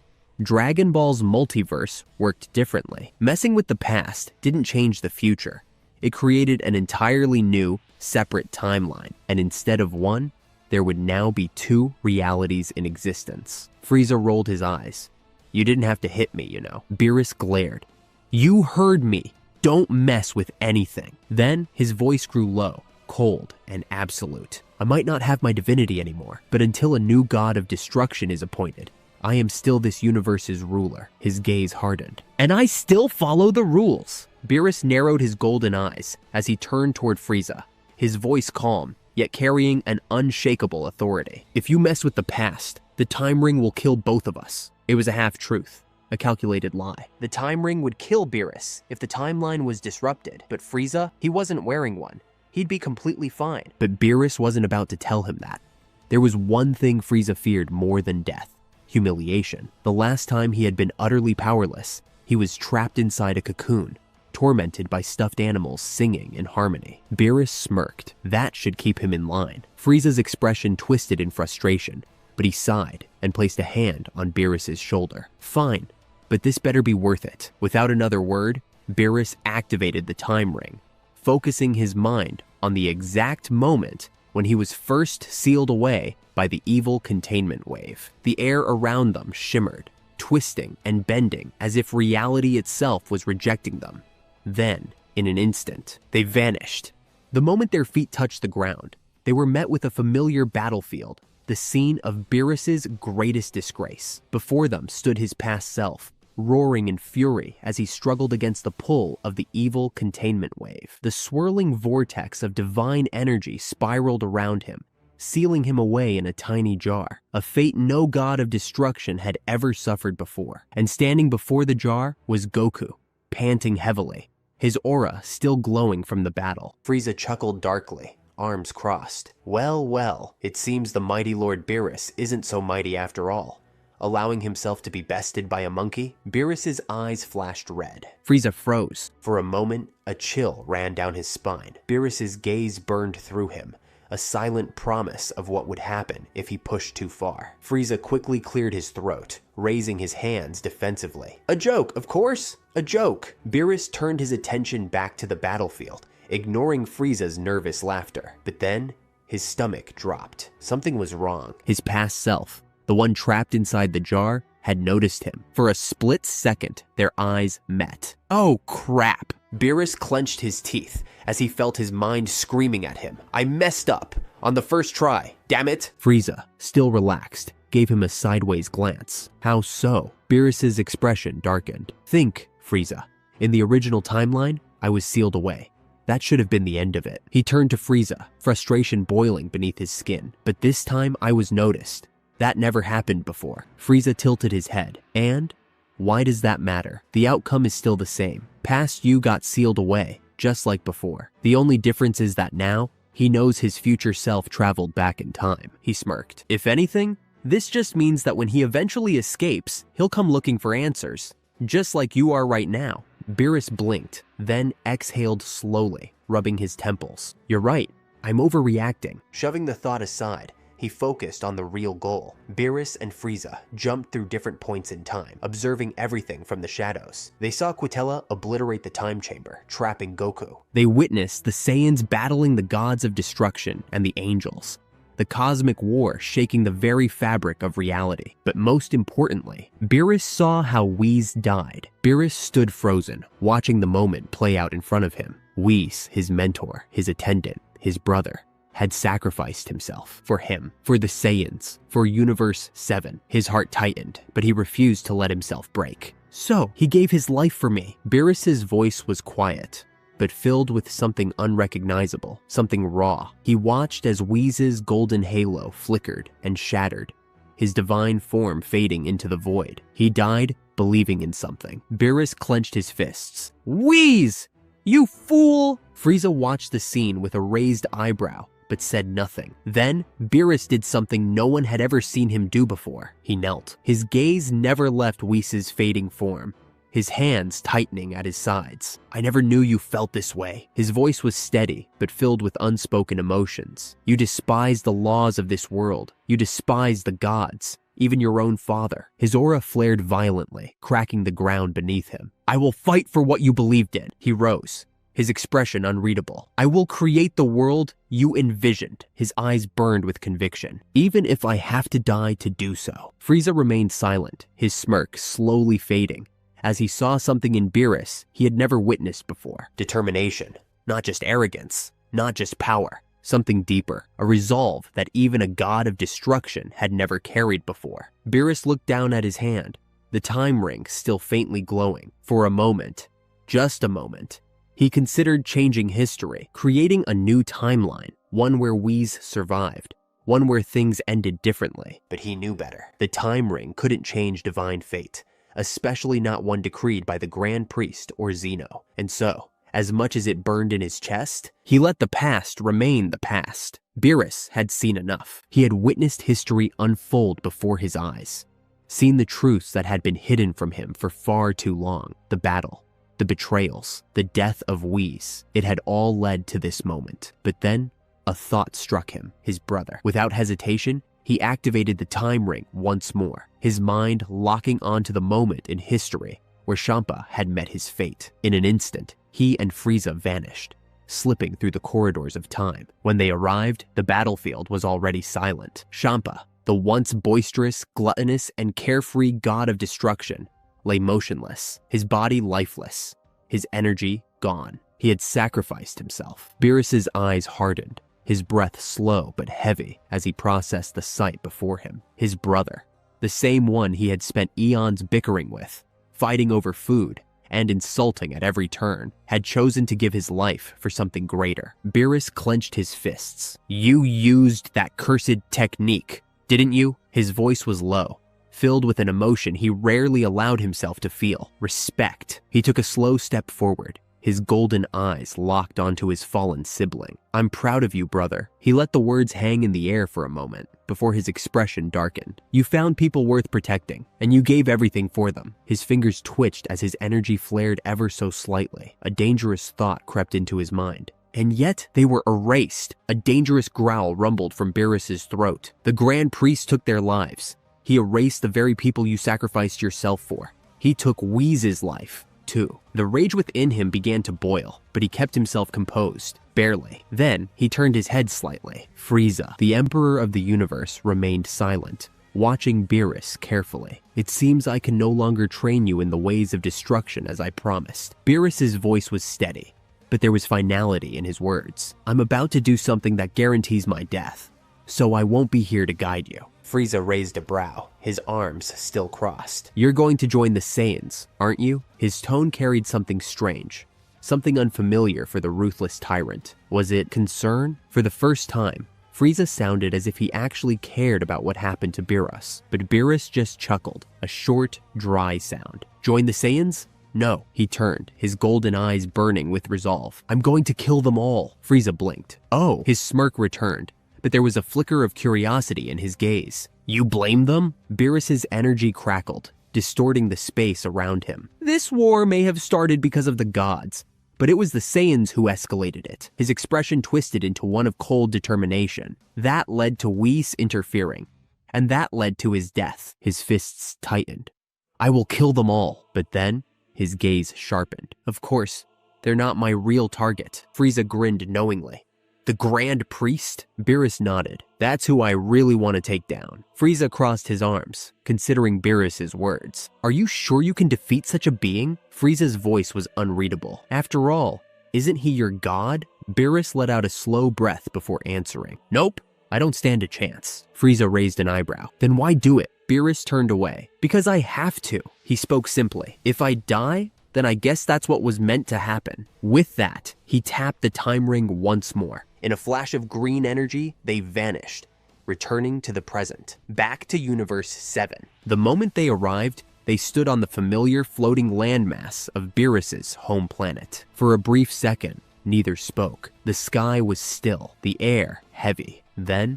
Dragon Ball's multiverse worked differently. Messing with the past didn't change the future. It created an entirely new, separate timeline, and instead of one, there would now be two realities in existence. Frieza rolled his eyes. "You didn't have to hit me, you know." Beerus glared. "You heard me. Don't mess with anything." Then his voice grew low, cold, and absolute. "I might not have my divinity anymore, but until a new god of destruction is appointed, I am still this universe's ruler." His gaze hardened. "And I still follow the rules." Beerus narrowed his golden eyes as he turned toward Frieza, his voice calm, yet carrying an unshakable authority. If you mess with the past, the time ring will kill both of us. It was a half-truth, a calculated lie. The time ring would kill Beerus if the timeline was disrupted, but Frieza, he wasn't wearing one. He'd be completely fine. But Beerus wasn't about to tell him that. There was one thing Frieza feared more than death: humiliation. The last time he had been utterly powerless, he was trapped inside a cocoon, tormented by stuffed animals singing in harmony. Beerus smirked. That should keep him in line. Frieza's expression twisted in frustration, but he sighed and placed a hand on Beerus's shoulder. Fine, but this better be worth it. Without another word, Beerus activated the time ring, focusing his mind on the exact moment when he was first sealed away by the evil containment wave. The air around them shimmered, twisting and bending as if reality itself was rejecting them. Then, in an instant, they vanished. The moment their feet touched the ground, they were met with a familiar battlefield, the scene of Beerus's greatest disgrace. Before them stood his past self, roaring in fury as he struggled against the pull of the evil containment wave. The swirling vortex of divine energy spiraled around him, sealing him away in a tiny jar, a fate no god of destruction had ever suffered before. And standing before the jar was Goku, panting heavily, his aura still glowing from the battle. Frieza chuckled darkly, arms crossed. Well, well, it seems the mighty Lord Beerus isn't so mighty after all. Allowing himself to be bested by a monkey? Beerus's eyes flashed red. Frieza froze. For a moment, a chill ran down his spine. Beerus's gaze burned through him, a silent promise of what would happen if he pushed too far. Frieza quickly cleared his throat, raising his hands defensively. A joke, of course, a joke. Beerus turned his attention back to the battlefield, ignoring Frieza's nervous laughter. But then, his stomach dropped. Something was wrong. His past self, the one trapped inside the jar, had noticed him. For a split second, their eyes met. Oh crap! Beerus clenched his teeth as he felt his mind screaming at him. I messed up on the first try, damn it! Frieza, still relaxed, gave him a sideways glance. How so? Beerus's expression darkened. Think, Frieza. In the original timeline, I was sealed away. That should have been the end of it. He turned to Frieza, frustration boiling beneath his skin. But this time I was noticed. That never happened before. Frieza tilted his head. And? Why does that matter? The outcome is still the same. Past you got sealed away, just like before. The only difference is that now, he knows his future self traveled back in time. He smirked. If anything, this just means that when he eventually escapes, he'll come looking for answers. Just like you are right now. Beerus blinked, then exhaled slowly, rubbing his temples. You're right, I'm overreacting. Shoving the thought aside, he focused on the real goal. Beerus and Frieza jumped through different points in time, observing everything from the shadows. They saw Quitella obliterate the time chamber, trapping Goku. They witnessed the Saiyans battling the gods of destruction and the angels, the cosmic war shaking the very fabric of reality. But most importantly, Beerus saw how Whis died. Beerus stood frozen, watching the moment play out in front of him. Whis, his mentor, his attendant, his brother, had sacrificed himself for him, for the Saiyans, for Universe 7. His heart tightened, but he refused to let himself break. So, he gave his life for me. Beerus's voice was quiet, but filled with something unrecognizable, something raw. He watched as Whis' golden halo flickered and shattered, his divine form fading into the void. He died believing in something. Beerus clenched his fists. Whis! You fool! Frieza watched the scene with a raised eyebrow, but said nothing. Then, Beerus did something no one had ever seen him do before. He knelt. His gaze never left Whis' fading form, his hands tightening at his sides. I never knew you felt this way. His voice was steady, but filled with unspoken emotions. You despise the laws of this world. You despise the gods, even your own father. His aura flared violently, cracking the ground beneath him. I will fight for what you believed in. He rose, his expression unreadable. I will create the world you envisioned. His eyes burned with conviction. Even if I have to die to do so. Frieza remained silent, his smirk slowly fading, as he saw something in Beerus he had never witnessed before. Determination. Not just arrogance. Not just power. Something deeper. A resolve that even a god of destruction had never carried before. Beerus looked down at his hand, the time ring still faintly glowing. For a moment, just a moment, he considered changing history, creating a new timeline, one where Whis survived, one where things ended differently. But he knew better. The time ring couldn't change divine fate, especially not one decreed by the Grand Priest or Zeno. And so, as much as it burned in his chest, he let the past remain the past. Beerus had seen enough. He had witnessed history unfold before his eyes, seen the truths that had been hidden from him for far too long. The battle, the betrayals, the death of Whis, it had all led to this moment. But then, a thought struck him, his brother. Without hesitation, he activated the time ring once more, his mind locking onto the moment in history where Champa had met his fate. In an instant, he and Frieza vanished, slipping through the corridors of time. When they arrived, the battlefield was already silent. Champa, the once boisterous, gluttonous, and carefree god of destruction, lay motionless, his body lifeless, his energy gone. He had sacrificed himself. Beerus's eyes hardened, his breath slow but heavy as he processed the sight before him. His brother, the same one he had spent eons bickering with, fighting over food and insulting at every turn, had chosen to give his life for something greater. Beerus clenched his fists. "You used that cursed technique, didn't you?" His voice was low, filled with an emotion he rarely allowed himself to feel: respect. He took a slow step forward, his golden eyes locked onto his fallen sibling. "I'm proud of you, brother." He let the words hang in the air for a moment before his expression darkened. "You found people worth protecting, and you gave everything for them." His fingers twitched as his energy flared ever so slightly. A dangerous thought crept into his mind. And yet, they were erased. A dangerous growl rumbled from Beerus's throat. "The Grand Priest took their lives. He erased the very people you sacrificed yourself for. He took Whis' life, too." The rage within him began to boil, but he kept himself composed, barely. Then, he turned his head slightly. Frieza, the Emperor of the Universe, remained silent, watching Beerus carefully. "It seems I can no longer train you in the ways of destruction as I promised." Beerus's voice was steady, but there was finality in his words. "I'm about to do something that guarantees my death, so I won't be here to guide you." Frieza raised a brow, his arms still crossed. "You're going to join the Saiyans, aren't you?" His tone carried something strange, something unfamiliar for the ruthless tyrant. Was it concern? For the first time, Frieza sounded as if he actually cared about what happened to Beerus. But Beerus just chuckled, a short, dry sound. "Join the Saiyans? No." He turned, his golden eyes burning with resolve. "I'm going to kill them all." Frieza blinked. "Oh." His smirk returned, but there was a flicker of curiosity in his gaze. "You blame them?" Beerus's energy crackled, distorting the space around him. "This war may have started because of the gods, but it was the Saiyans who escalated it." His expression twisted into one of cold determination. That led to Whis interfering, and that led to his death. His fists tightened. "I will kill them all." But then, his gaze sharpened. "Of course, they're not my real target." Frieza grinned knowingly. "The Grand Priest?" Beerus nodded. "That's who I really want to take down." Frieza crossed his arms, considering Beerus's words. "Are you sure you can defeat such a being?" Frieza's voice was unreadable. "After all, isn't he your god?" Beerus let out a slow breath before answering. "Nope, I don't stand a chance." Frieza raised an eyebrow. "Then why do it?" Beerus turned away. "Because I have to." He spoke simply. "If I die, then I guess that's what was meant to happen." With that, he tapped the time ring once more. In a flash of green energy, they vanished, returning to the present, back to Universe 7. The moment they arrived, they stood on the familiar floating landmass of Beerus's home planet. For a brief second, neither spoke. The sky was still, the air heavy. Then,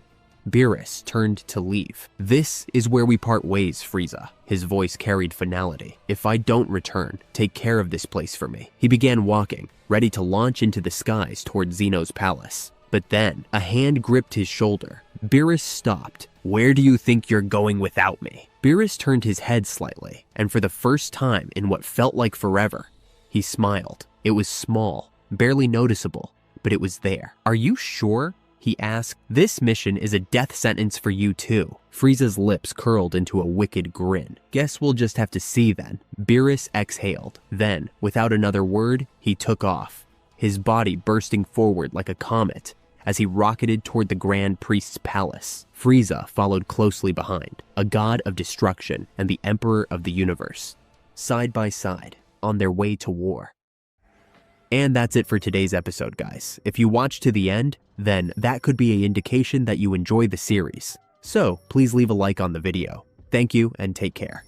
Beerus turned to leave. "This is where we part ways, Frieza." His voice carried finality. "If I don't return, take care of this place for me." He began walking, ready to launch into the skies toward Zeno's palace. But then, a hand gripped his shoulder. Beerus stopped. "Where do you think you're going without me?" Beerus turned his head slightly, and for the first time in what felt like forever, he smiled. It was small, barely noticeable, but it was there. "Are you sure?" he asked. "This mission is a death sentence for you too." Frieza's lips curled into a wicked grin. "Guess we'll just have to see then." Beerus exhaled. Then, without another word, he took off, his body bursting forward like a comet as he rocketed toward the Grand Priest's palace. Frieza followed closely behind, a god of destruction and the Emperor of the Universe, side by side, on their way to war. And that's it for today's episode, guys. If you watched to the end, then that could be an indication that you enjoy the series. So please leave a like on the video. Thank you and take care.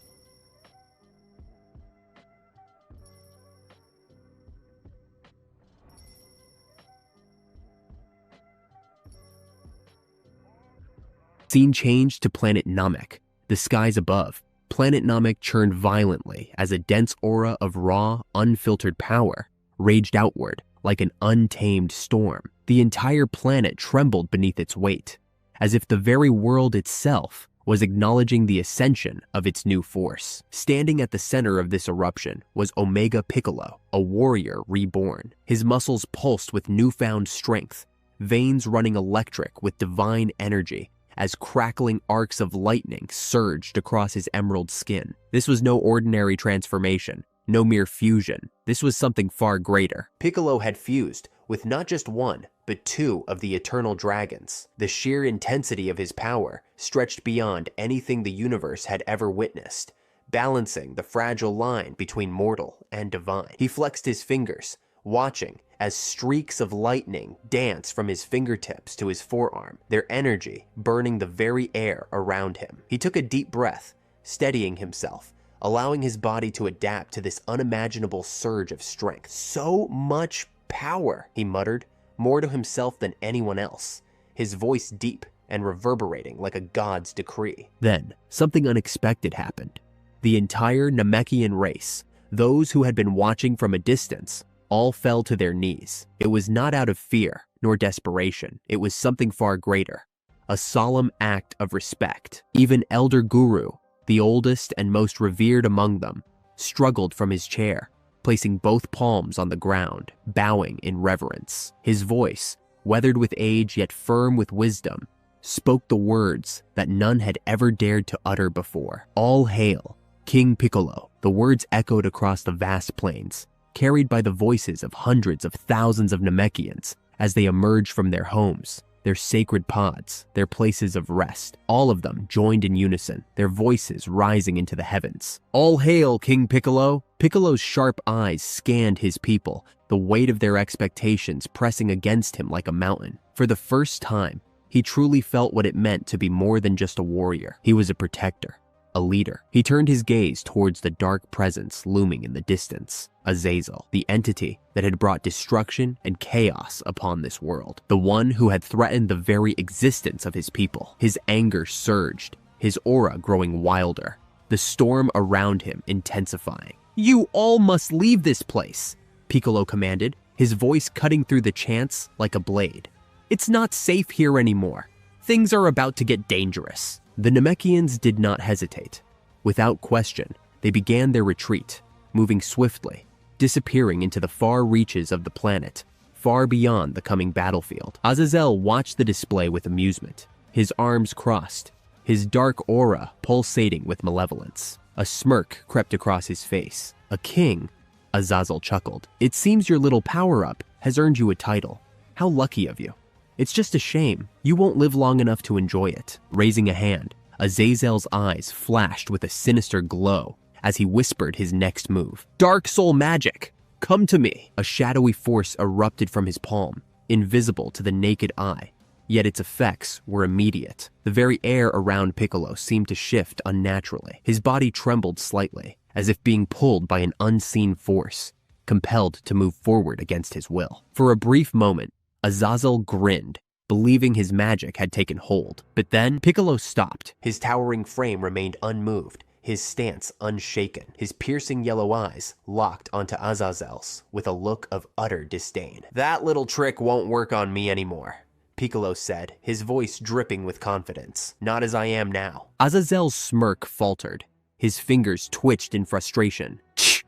Scene changed to planet Namek. The skies above. Planet Namek churned violently as a dense aura of raw, unfiltered power raged outward like an untamed storm. The entire planet trembled beneath its weight, as if the very world itself was acknowledging the ascension of its new force. Standing at the center of this eruption was Omega Piccolo, a warrior reborn. His muscles pulsed with newfound strength, veins running electric with divine energy, as crackling arcs of lightning surged across his emerald skin. This was no ordinary transformation, no mere fusion. This was something far greater. Piccolo had fused with not just one, but two of the eternal dragons. The sheer intensity of his power stretched beyond anything the universe had ever witnessed, balancing the fragile line between mortal and divine. He flexed his fingers, watching as streaks of lightning danced from his fingertips to his forearm, their energy burning the very air around him. He took a deep breath, steadying himself, allowing his body to adapt to this unimaginable surge of strength. So much power, he muttered, more to himself than anyone else, his voice deep and reverberating like a god's decree. Then, something unexpected happened. The entire Namekian race, those who had been watching from a distance, all fell to their knees. It was not out of fear nor desperation. It was something far greater, a solemn act of respect. Even Elder Guru, the oldest and most revered among them, struggled from his chair, placing both palms on the ground, bowing in reverence. His voice, weathered with age yet firm with wisdom, spoke the words that none had ever dared to utter before. All hail, King Piccolo. The words echoed across the vast plains, carried by the voices of hundreds of thousands of Namekians as they emerged from their homes, their sacred pods, their places of rest. All of them joined in unison, their voices rising into the heavens. All hail, King Piccolo! Piccolo's sharp eyes scanned his people, the weight of their expectations pressing against him like a mountain. For the first time, he truly felt what it meant to be more than just a warrior. He was a protector, a leader. He turned his gaze towards the dark presence looming in the distance. Azazel, the entity that had brought destruction and chaos upon this world. The one who had threatened the very existence of his people. His anger surged, his aura growing wilder, the storm around him intensifying. "You all must leave this place," Piccolo commanded, his voice cutting through the chants like a blade. "It's not safe here anymore. Things are about to get dangerous." The Namekians did not hesitate. Without question, they began their retreat, moving swiftly, disappearing into the far reaches of the planet, far beyond the coming battlefield. Azazel watched the display with amusement, his arms crossed, his dark aura pulsating with malevolence. A smirk crept across his face. "A king," Azazel chuckled. "It seems your little power-up has earned you a title. How lucky of you. It's just a shame you won't live long enough to enjoy it." Raising a hand, Azazel's eyes flashed with a sinister glow as he whispered his next move. "Dark soul magic, come to me." A shadowy force erupted from his palm, invisible to the naked eye, yet its effects were immediate. The very air around Piccolo seemed to shift unnaturally. His body trembled slightly, as if being pulled by an unseen force, compelled to move forward against his will. For a brief moment, Azazel grinned, believing his magic had taken hold. But then Piccolo stopped. His towering frame remained unmoved, his stance unshaken, his piercing yellow eyes locked onto Azazel's with a look of utter disdain. "That little trick won't work on me anymore," Piccolo said, his voice dripping with confidence. "Not as I am now." Azazel's smirk faltered. His fingers twitched in frustration.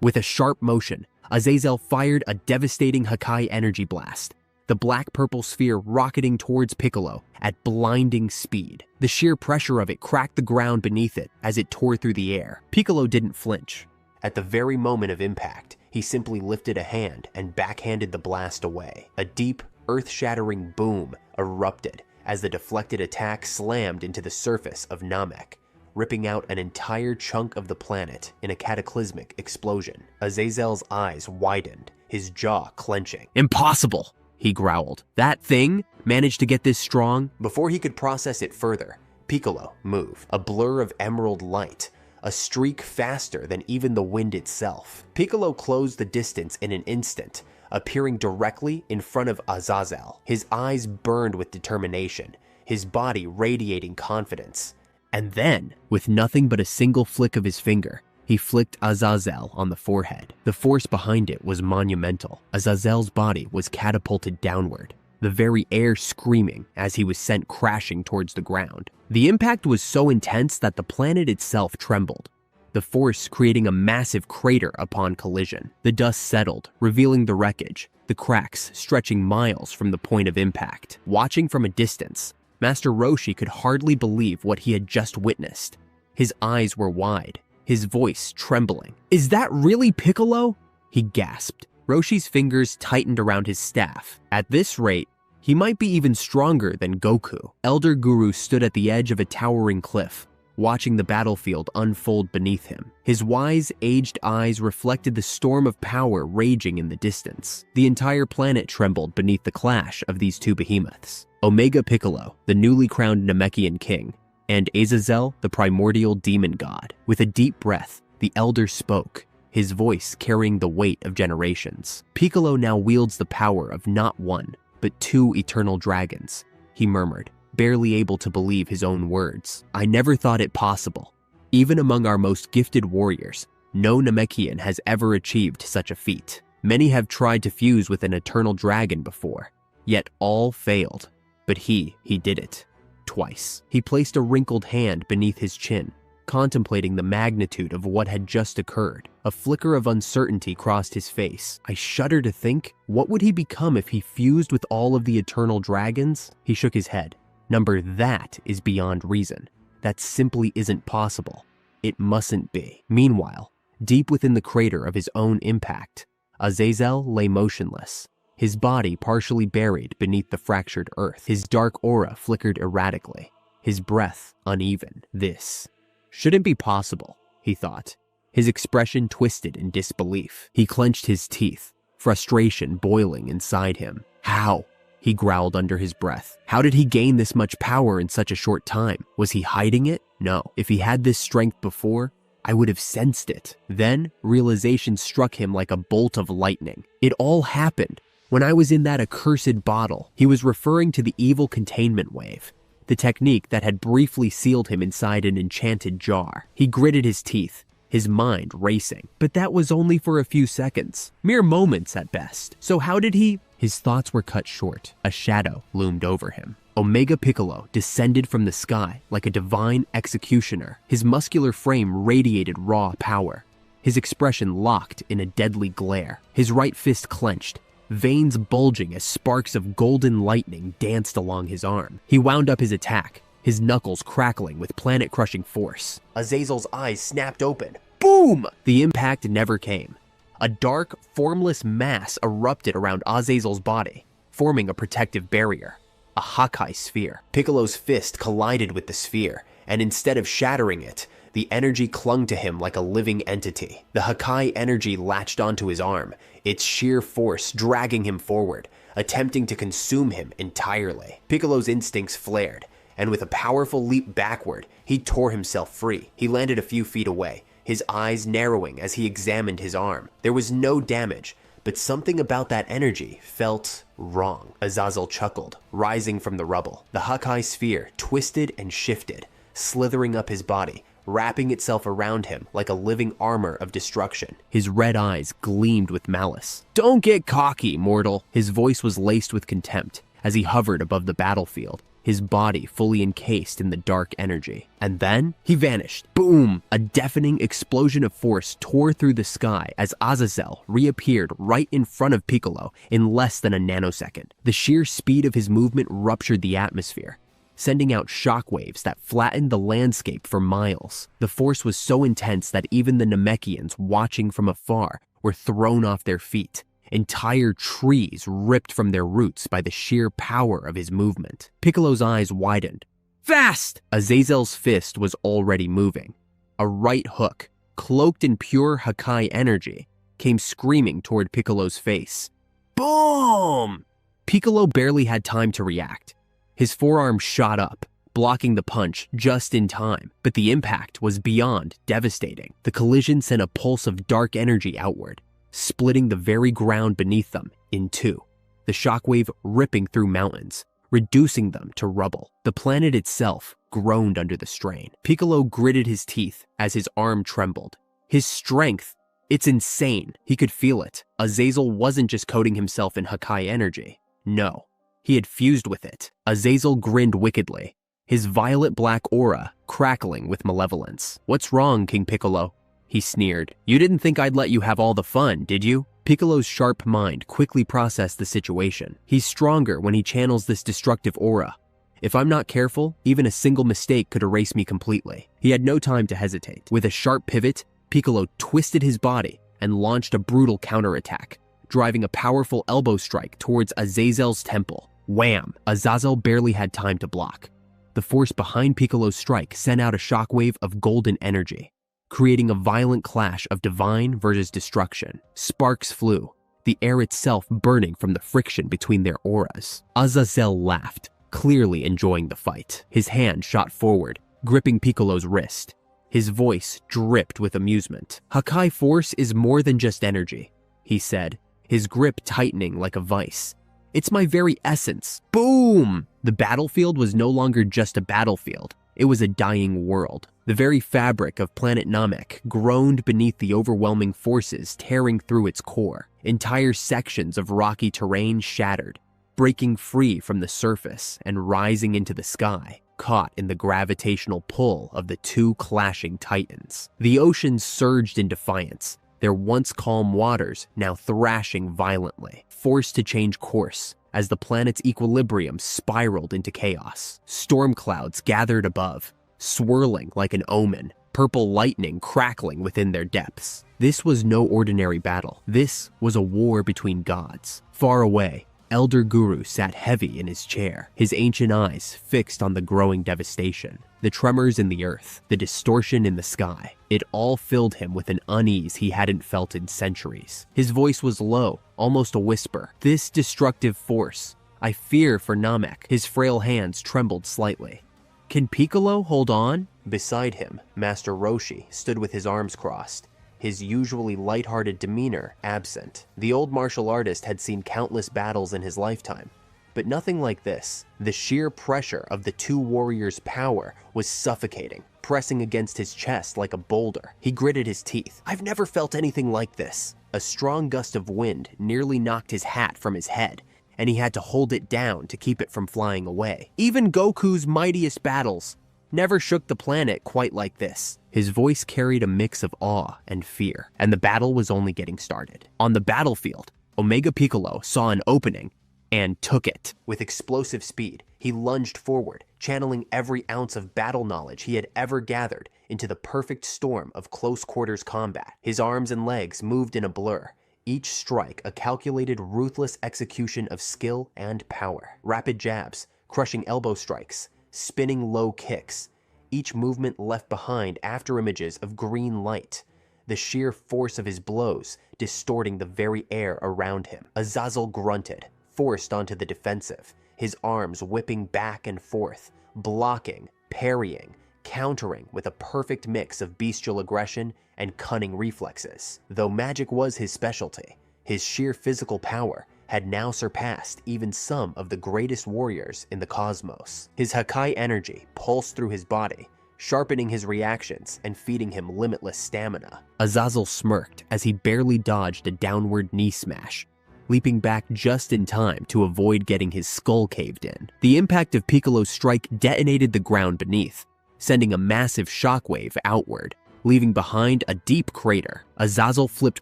With a sharp motion, Azazel fired a devastating Hakai energy blast, the black-purple sphere rocketing towards Piccolo at blinding speed. The sheer pressure of it cracked the ground beneath it as it tore through the air. Piccolo didn't flinch. At the very moment of impact, he simply lifted a hand and backhanded the blast away. A deep, earth-shattering boom erupted as the deflected attack slammed into the surface of Namek, ripping out an entire chunk of the planet in a cataclysmic explosion. Azazel's eyes widened, his jaw clenching. "Impossible," he growled. "That thing managed to get this strong?" Before he could process it further, Piccolo moved, a blur of emerald light, a streak faster than even the wind itself. Piccolo closed the distance in an instant, appearing directly in front of Azazel. His eyes burned with determination, his body radiating confidence. And then, with nothing but a single flick of his finger, he flicked Azazel on the forehead. The force behind it was monumental. Azazel's body was catapulted downward, the very air screaming as he was sent crashing towards the ground. The impact was so intense that the planet itself trembled, the force creating a massive crater upon collision. The dust settled, revealing the wreckage, the cracks stretching miles from the point of impact. Watching from a distance, Master Roshi could hardly believe what he had just witnessed. His eyes were wide, his voice trembling. "Is that really Piccolo?" he gasped. Roshi's fingers tightened around his staff. At this rate, he might be even stronger than Goku. Elder Guru stood at the edge of a towering cliff, watching the battlefield unfold beneath him. His wise, aged eyes reflected the storm of power raging in the distance. The entire planet trembled beneath the clash of these two behemoths. Omega Piccolo, the newly crowned Namekian king, and Azazel, the primordial demon god. With a deep breath, the elder spoke, his voice carrying the weight of generations. "Piccolo now wields the power of not one, but two eternal dragons," he murmured, barely able to believe his own words. "I never thought it possible. Even among our most gifted warriors, no Namekian has ever achieved such a feat. Many have tried to fuse with an eternal dragon before, yet all failed. But he did it. Twice." He placed a wrinkled hand beneath his chin, contemplating the magnitude of what had just occurred. A flicker of uncertainty crossed his face. "I shudder to think, what would he become if he fused with all of the eternal dragons?" He shook his head. "Number, that is beyond reason. That simply isn't possible. It mustn't be." Meanwhile, deep within the crater of his own impact, Azazel lay motionless, his body partially buried beneath the fractured earth. His dark aura flickered erratically, his breath uneven. "This shouldn't be possible," he thought, his expression twisted in disbelief. He clenched his teeth, frustration boiling inside him. "How?" he growled under his breath. How did he gain this much power in such a short time? Was he hiding it? No. If he had this strength before, I would have sensed it. Then, realization struck him like a bolt of lightning. It all happened when I was in that accursed bottle. He was referring to the evil containment wave, the technique that had briefly sealed him inside an enchanted jar. He gritted his teeth, his mind racing. But that was only for a few seconds, mere moments at best. So how did he? His thoughts were cut short. A shadow loomed over him. Omega Piccolo descended from the sky like a divine executioner. His muscular frame radiated raw power, his expression locked in a deadly glare. His right fist clenched, veins bulging as sparks of golden lightning danced along his arm. He wound up his attack, his knuckles crackling with planet-crushing force. Azazel's eyes snapped open. Boom! The impact never came. A dark, formless mass erupted around Azazel's body, forming a protective barrier. A Hakai sphere. Piccolo's fist collided with the sphere, and instead of shattering it, the energy clung to him like a living entity. The Hakai energy latched onto his arm, its sheer force dragging him forward, attempting to consume him entirely. Piccolo's instincts flared, and with a powerful leap backward, he tore himself free. He landed a few feet away, his eyes narrowing as he examined his arm. There was no damage, but something about that energy felt wrong. Azazel chuckled, rising from the rubble. The Hakai sphere twisted and shifted, slithering up his body, wrapping itself around him like a living armor of destruction. His red eyes gleamed with malice. "Don't get cocky, mortal." His voice was laced with contempt as he hovered above the battlefield, his body fully encased in the dark energy. And then he vanished. Boom! A deafening explosion of force tore through the sky as Azazel reappeared right in front of Piccolo in less than a nanosecond. The sheer speed of his movement ruptured the atmosphere, sending out shockwaves that flattened the landscape for miles. The force was so intense that even the Namekians watching from afar were thrown off their feet. Entire trees ripped from their roots by the sheer power of his movement. Piccolo's eyes widened. Fast! Azazel's fist was already moving. A right hook, cloaked in pure Hakai energy, came screaming toward Piccolo's face. Boom! Piccolo barely had time to react. His forearm shot up, blocking the punch just in time, but the impact was beyond devastating. The collision sent a pulse of dark energy outward, splitting the very ground beneath them in two, the shockwave ripping through mountains, reducing them to rubble. The planet itself groaned under the strain. Piccolo gritted his teeth as his arm trembled. His strength, it's insane. He could feel it. Azazel wasn't just coating himself in Hakai energy. No, he had fused with it. Azazel grinned wickedly, his violet-black aura crackling with malevolence. "What's wrong, King Piccolo?" he sneered. "You didn't think I'd let you have all the fun, did you?" Piccolo's sharp mind quickly processed the situation. He's stronger when he channels this destructive aura. If I'm not careful, even a single mistake could erase me completely. He had no time to hesitate. With a sharp pivot, Piccolo twisted his body and launched a brutal counterattack, driving a powerful elbow strike towards Azazel's temple. Wham! Azazel barely had time to block. The force behind Piccolo's strike sent out a shockwave of golden energy, creating a violent clash of divine versus destruction. Sparks flew, the air itself burning from the friction between their auras. Azazel laughed, clearly enjoying the fight. His hand shot forward, gripping Piccolo's wrist. His voice dripped with amusement. "Hakai force is more than just energy," he said, his grip tightening like a vice. "It's my very essence." Boom! The battlefield was no longer just a battlefield. It was a dying world. The very fabric of planet Namek groaned beneath the overwhelming forces tearing through its core. Entire sections of rocky terrain shattered, breaking free from the surface and rising into the sky, caught in the gravitational pull of the two clashing titans. The oceans surged in defiance, their once calm waters now thrashing violently, forced to change course as the planet's equilibrium spiraled into chaos. Storm clouds gathered above, swirling like an omen, purple lightning crackling within their depths. This was no ordinary battle. This was a war between gods. Far away, Elder Guru sat heavy in his chair, his ancient eyes fixed on the growing devastation. The tremors in the earth, the distortion in the sky, it all filled him with an unease he hadn't felt in centuries. His voice was low, almost a whisper. "This destructive force, I fear for Namek." His frail hands trembled slightly. "Can Piccolo hold on?" Beside him, Master Roshi stood with his arms crossed, his usually lighthearted demeanor absent. The old martial artist had seen countless battles in his lifetime, but nothing like this. The sheer pressure of the two warriors' power was suffocating, pressing against his chest like a boulder. He gritted his teeth. "I've never felt anything like this." A strong gust of wind nearly knocked his hat from his head, and he had to hold it down to keep it from flying away. Even Goku's mightiest battles never shook the planet quite like this. His voice carried a mix of awe and fear, and the battle was only getting started. On the battlefield, Omega Piccolo saw an opening and took it. With explosive speed, he lunged forward, channeling every ounce of battle knowledge he had ever gathered into the perfect storm of close-quarters combat. His arms and legs moved in a blur, each strike a calculated, ruthless execution of skill and power. Rapid jabs, crushing elbow strikes, spinning low kicks, each movement left behind afterimages of green light, the sheer force of his blows distorting the very air around him. Azazel grunted, forced onto the defensive, his arms whipping back and forth, blocking, parrying, countering with a perfect mix of bestial aggression and cunning reflexes. Though magic was his specialty, his sheer physical power had now surpassed even some of the greatest warriors in the cosmos. His Hakai energy pulsed through his body, sharpening his reactions and feeding him limitless stamina. Azazel smirked as he barely dodged a downward knee smash, leaping back just in time to avoid getting his skull caved in. The impact of Piccolo's strike detonated the ground beneath, sending a massive shockwave outward, leaving behind a deep crater. Azazel flipped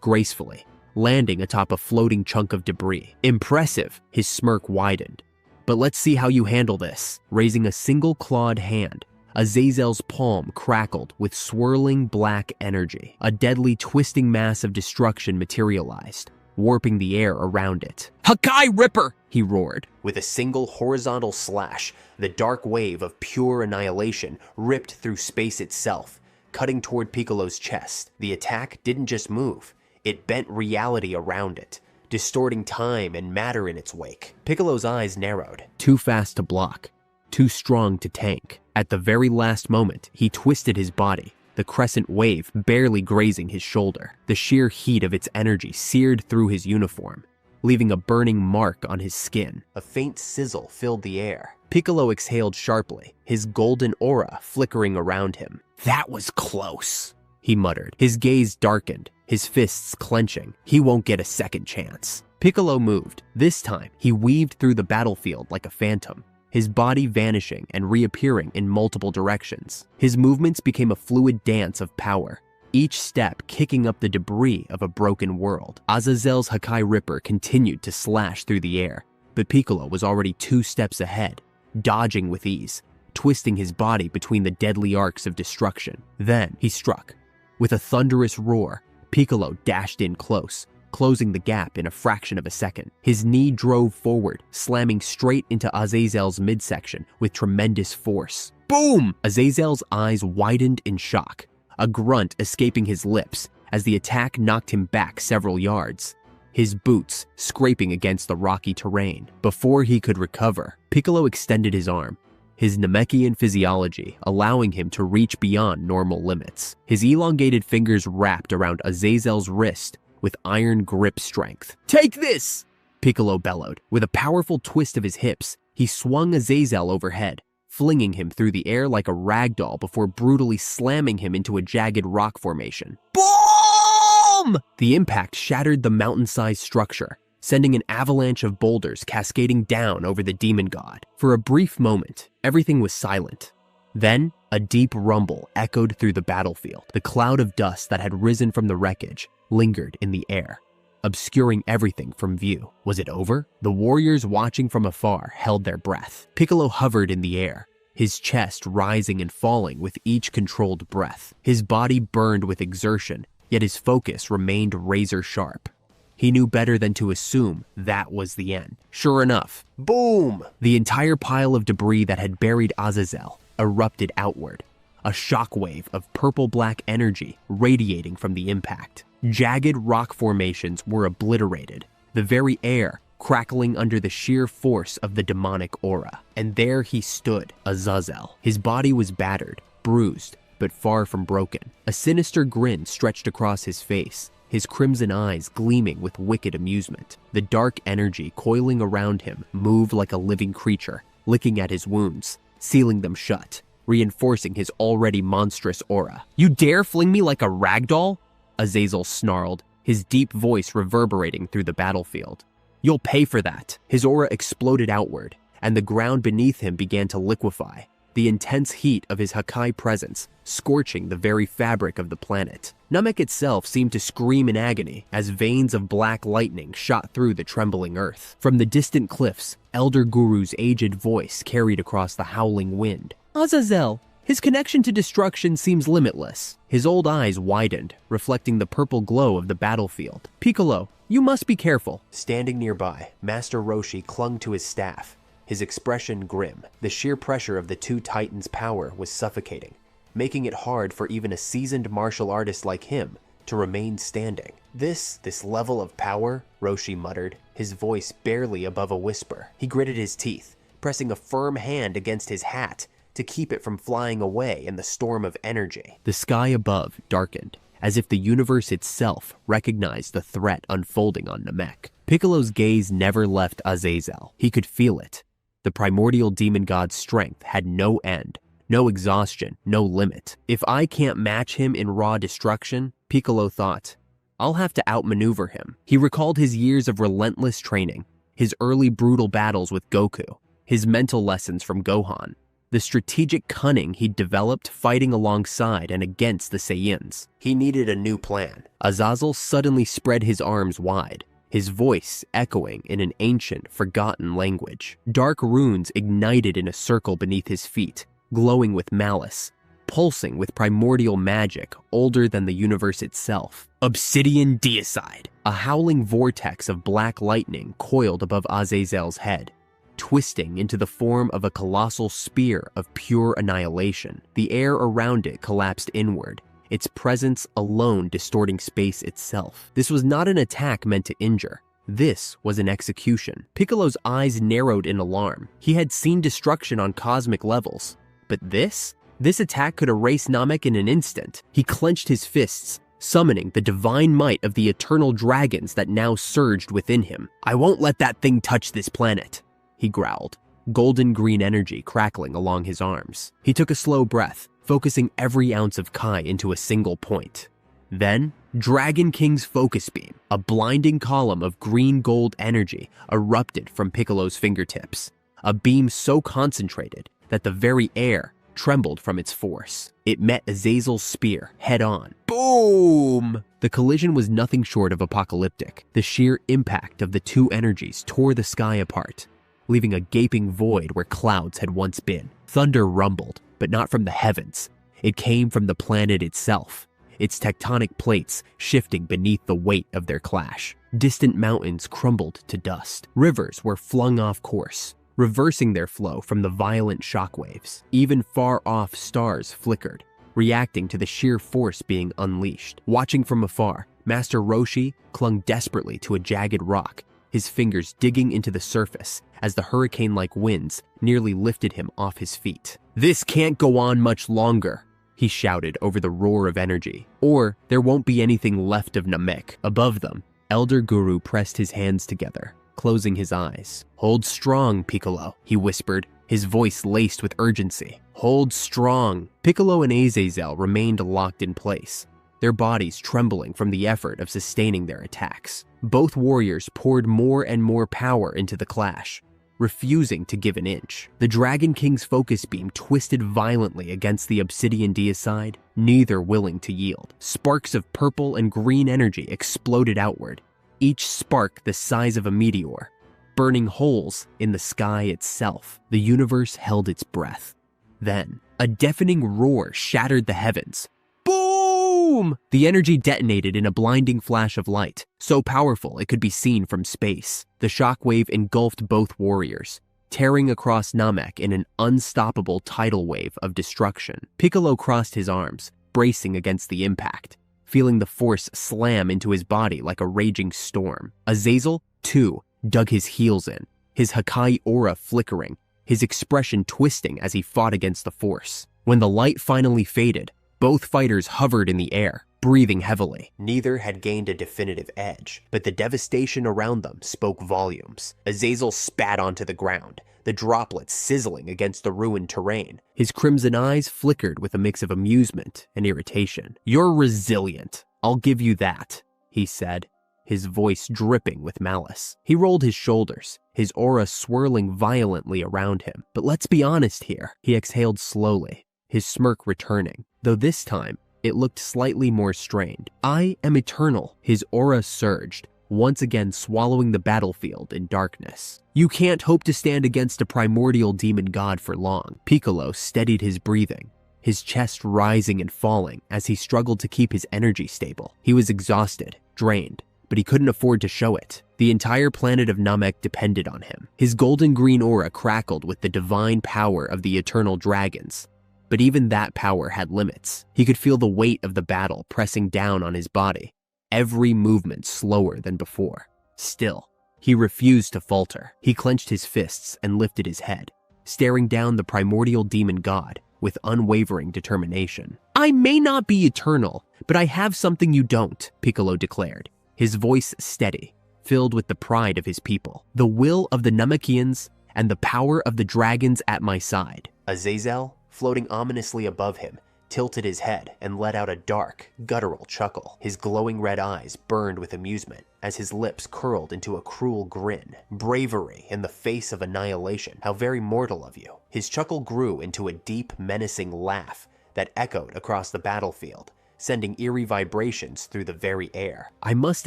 gracefully, landing atop a floating chunk of debris. Impressive, his smirk widened. "But let's see how you handle this." Raising a single clawed hand, Azazel's palm crackled with swirling black energy. A deadly twisting mass of destruction materialized, warping the air around it. "Hakai Ripper!" he roared. With a single horizontal slash, the dark wave of pure annihilation ripped through space itself, cutting toward Piccolo's chest. The attack didn't just move, It bent reality around it, distorting time and matter in its wake. Piccolo's eyes narrowed. Too fast to block, too strong to tank. At the very last moment, he twisted his body, the crescent wave barely grazing his shoulder. The sheer heat of its energy seared through his uniform, leaving a burning mark on his skin. A faint sizzle filled the air. Piccolo exhaled sharply, his golden aura flickering around him. "That was close," he muttered. His gaze darkened, his fists clenching. He won't get a second chance. Piccolo moved. This time, he weaved through the battlefield like a phantom, his body vanishing and reappearing in multiple directions. His movements became a fluid dance of power, each step kicking up the debris of a broken world. Azazel's Hakai Ripper continued to slash through the air, but Piccolo was already 2 steps ahead, dodging with ease, twisting his body between the deadly arcs of destruction. Then he struck. With a thunderous roar, Piccolo dashed in close, closing the gap in a fraction of a second. His knee drove forward, slamming straight into Azazel's midsection with tremendous force. Boom! Azazel's eyes widened in shock, a grunt escaping his lips as the attack knocked him back several yards, his boots scraping against the rocky terrain. Before he could recover, Piccolo extended his arm, his Namekian physiology allowing him to reach beyond normal limits. His elongated fingers wrapped around Azazel's wrist with iron grip strength. "Take this!" Piccolo bellowed. With a powerful twist of his hips, he swung Azazel overhead, flinging him through the air like a ragdoll before brutally slamming him into a jagged rock formation. Boom! The impact shattered the mountain-sized structure, sending an avalanche of boulders cascading down over the demon god. For a brief moment, everything was silent. Then, a deep rumble echoed through the battlefield. The cloud of dust that had risen from the wreckage lingered in the air, obscuring everything from view. Was it over? The warriors watching from afar held their breath. Piccolo hovered in the air, his chest rising and falling with each controlled breath. His body burned with exertion, yet his focus remained razor sharp. He knew better than to assume that was the end. Sure enough, boom! The entire pile of debris that had buried Azazel erupted outward, a shockwave of purple-black energy radiating from the impact. Jagged rock formations were obliterated, the very air crackling under the sheer force of the demonic aura. And there he stood, Azazel. His body was battered, bruised, but far from broken. A sinister grin stretched across his face, his crimson eyes gleaming with wicked amusement. The dark energy coiling around him moved like a living creature, licking at his wounds, sealing them shut, reinforcing his already monstrous aura. "You dare fling me like a ragdoll?" Azazel snarled, his deep voice reverberating through the battlefield. "You'll pay for that." His aura exploded outward, and the ground beneath him began to liquefy, the intense heat of his Hakai presence scorching the very fabric of the planet. Namek itself seemed to scream in agony as veins of black lightning shot through the trembling earth. From the distant cliffs, Elder Guru's aged voice carried across the howling wind. "Azazel, his connection to destruction seems limitless." His old eyes widened, reflecting the purple glow of the battlefield. "Piccolo, you must be careful." Standing nearby, Master Roshi clung to his staff, his expression grim. The sheer pressure of the 2 titans' power was suffocating, making it hard for even a seasoned martial artist like him to remain standing. This level of power," Roshi muttered, his voice barely above a whisper. He gritted his teeth, pressing a firm hand against his hat to keep it from flying away in the storm of energy. The sky above darkened, as if the universe itself recognized the threat unfolding on Namek. Piccolo's gaze never left Azazel. He could feel it. The primordial demon god's strength had no end, no exhaustion, no limit. If I can't match him in raw destruction, Piccolo thought, I'll have to outmaneuver him. He recalled his years of relentless training, his early brutal battles with Goku, his mental lessons from Gohan, the strategic cunning he'd developed fighting alongside and against the Saiyans. He needed a new plan. Azazel suddenly spread his arms wide, his voice echoing in an ancient, forgotten language. Dark runes ignited in a circle beneath his feet, glowing with malice, pulsing with primordial magic older than the universe itself. Obsidian Deicide. A howling vortex of black lightning coiled above Azazel's head, twisting into the form of a colossal spear of pure annihilation. The air around it collapsed inward, its presence alone distorting space itself. This was not an attack meant to injure. This was an execution. Piccolo's eyes narrowed in alarm. He had seen destruction on cosmic levels. But this? This attack could erase Namek in an instant. He clenched his fists, summoning the divine might of the eternal dragons that now surged within him. "I won't let that thing touch this planet," he growled, golden green energy crackling along his arms. He took a slow breath, focusing every ounce of Kai into a single point. Then, Dragon King's focus beam, a blinding column of green-gold energy, erupted from Piccolo's fingertips. A beam so concentrated that the very air trembled from its force. It met Azazel's spear head-on. Boom! The collision was nothing short of apocalyptic. The sheer impact of the two energies tore the sky apart, leaving a gaping void where clouds had once been. Thunder rumbled, but not from the heavens. It came from the planet itself, its tectonic plates shifting beneath the weight of their clash. Distant mountains crumbled to dust. Rivers were flung off course, reversing their flow from the violent shockwaves. Even far-off stars flickered, reacting to the sheer force being unleashed. Watching from afar, Master Roshi clung desperately to a jagged rock, his fingers digging into the surface as the hurricane-like winds nearly lifted him off his feet. "This can't go on much longer," he shouted over the roar of energy, "or there won't be anything left of Namek." Above them, Elder Guru pressed his hands together, closing his eyes. "Hold strong, Piccolo," he whispered, his voice laced with urgency. "Hold strong." Piccolo and Azazel remained locked in place, their bodies trembling from the effort of sustaining their attacks. Both warriors poured more and more power into the clash, refusing to give an inch. The Dragon King's focus beam twisted violently against the obsidian deicide, neither willing to yield. Sparks of purple and green energy exploded outward, each spark the size of a meteor, burning holes in the sky itself. The universe held its breath. Then, a deafening roar shattered the heavens. Boom! The energy detonated in a blinding flash of light, so powerful it could be seen from space. The shockwave engulfed both warriors, tearing across Namek in an unstoppable tidal wave of destruction. Piccolo crossed his arms, bracing against the impact, feeling the force slam into his body like a raging storm. Azazel, too, dug his heels in, his Hakai aura flickering, his expression twisting as he fought against the force. When the light finally faded, both fighters hovered in the air, breathing heavily. Neither had gained a definitive edge, but the devastation around them spoke volumes. Azazel spat onto the ground, the droplets sizzling against the ruined terrain. His crimson eyes flickered with a mix of amusement and irritation. "You're resilient, I'll give you that," he said, his voice dripping with malice. He rolled his shoulders, his aura swirling violently around him. "But let's be honest here," he exhaled slowly, his smirk returning, though this time it looked slightly more strained. "I am eternal." His aura surged, once again swallowing the battlefield in darkness. "You can't hope to stand against a primordial demon god for long." Piccolo steadied his breathing, his chest rising and falling as he struggled to keep his energy stable. He was exhausted, drained, but he couldn't afford to show it. The entire planet of Namek depended on him. His golden green aura crackled with the divine power of the eternal dragons. But even that power had limits. He could feel the weight of the battle pressing down on his body, every movement slower than before. Still, he refused to falter. He clenched his fists and lifted his head, staring down the primordial demon god with unwavering determination. "I may not be eternal, but I have something you don't," Piccolo declared, his voice steady, filled with the pride of his people. "The will of the Namekians and the power of the dragons at my side." Azazel, floating ominously above him, tilted his head and let out a dark, guttural chuckle. His glowing red eyes burned with amusement as his lips curled into a cruel grin. "Bravery in the face of annihilation. How very mortal of you." His chuckle grew into a deep, menacing laugh that echoed across the battlefield, sending eerie vibrations through the very air. "I must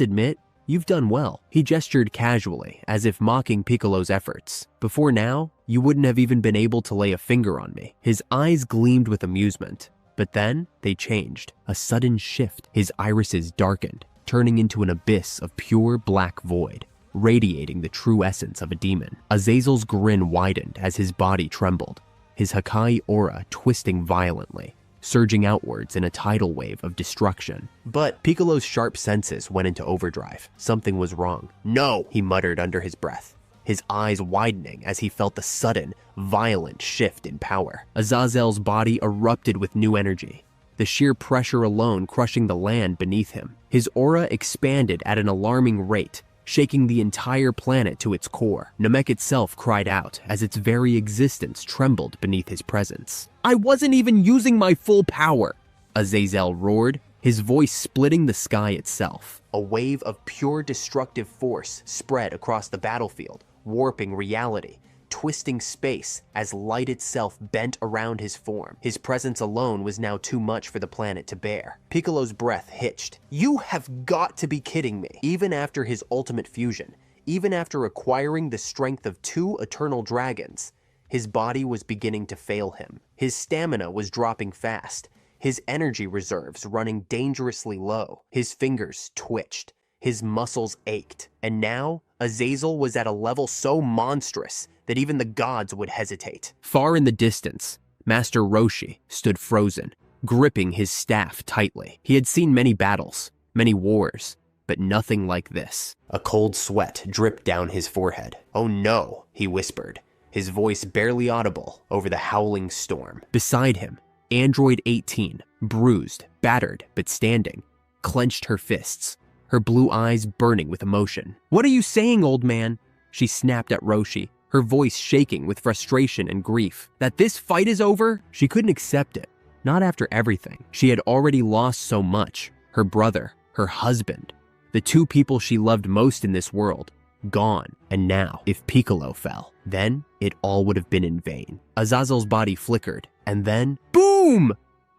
admit, you've done well." He gestured casually, as if mocking Piccolo's efforts. "Before now, you wouldn't have even been able to lay a finger on me." His eyes gleamed with amusement, but then they changed. A sudden shift. His irises darkened, turning into an abyss of pure black void, radiating the true essence of a demon. Azazel's grin widened as his body trembled, his Hakai aura twisting violently, surging outwards in a tidal wave of destruction. But Piccolo's sharp senses went into overdrive. Something was wrong. "No!" he muttered under his breath, his eyes widening as he felt the sudden, violent shift in power. Azazel's body erupted with new energy, the sheer pressure alone crushing the land beneath him. His aura expanded at an alarming rate, shaking the entire planet to its core. Namek itself cried out as its very existence trembled beneath his presence. "I wasn't even using my full power!" Azazel roared, his voice splitting the sky itself. A wave of pure destructive force spread across the battlefield, warping reality, twisting space as light itself bent around his form. His presence alone was now too much for the planet to bear. Piccolo's breath hitched. "You have got to be kidding me." Even after his ultimate fusion, even after acquiring the strength of 2 eternal dragons, his body was beginning to fail him. His stamina was dropping fast, his energy reserves running dangerously low. His fingers twitched, his muscles ached, and now Azazel was at a level so monstrous that even the gods would hesitate. Far in the distance, Master Roshi stood frozen, gripping his staff tightly. He had seen many battles, many wars, but nothing like this. A cold sweat dripped down his forehead. "Oh no," he whispered, his voice barely audible over the howling storm. Beside him, Android 18, bruised, battered, but standing, clenched her fists, her blue eyes burning with emotion. "What are you saying, old man?" she snapped at Roshi, her voice shaking with frustration and grief. "That this fight is over?" She couldn't accept it. Not after everything. She had already lost so much. Her brother, her husband, the 2 people she loved most in this world, gone. And now, if Piccolo fell, then it all would have been in vain. Azazel's body flickered, and then, boom!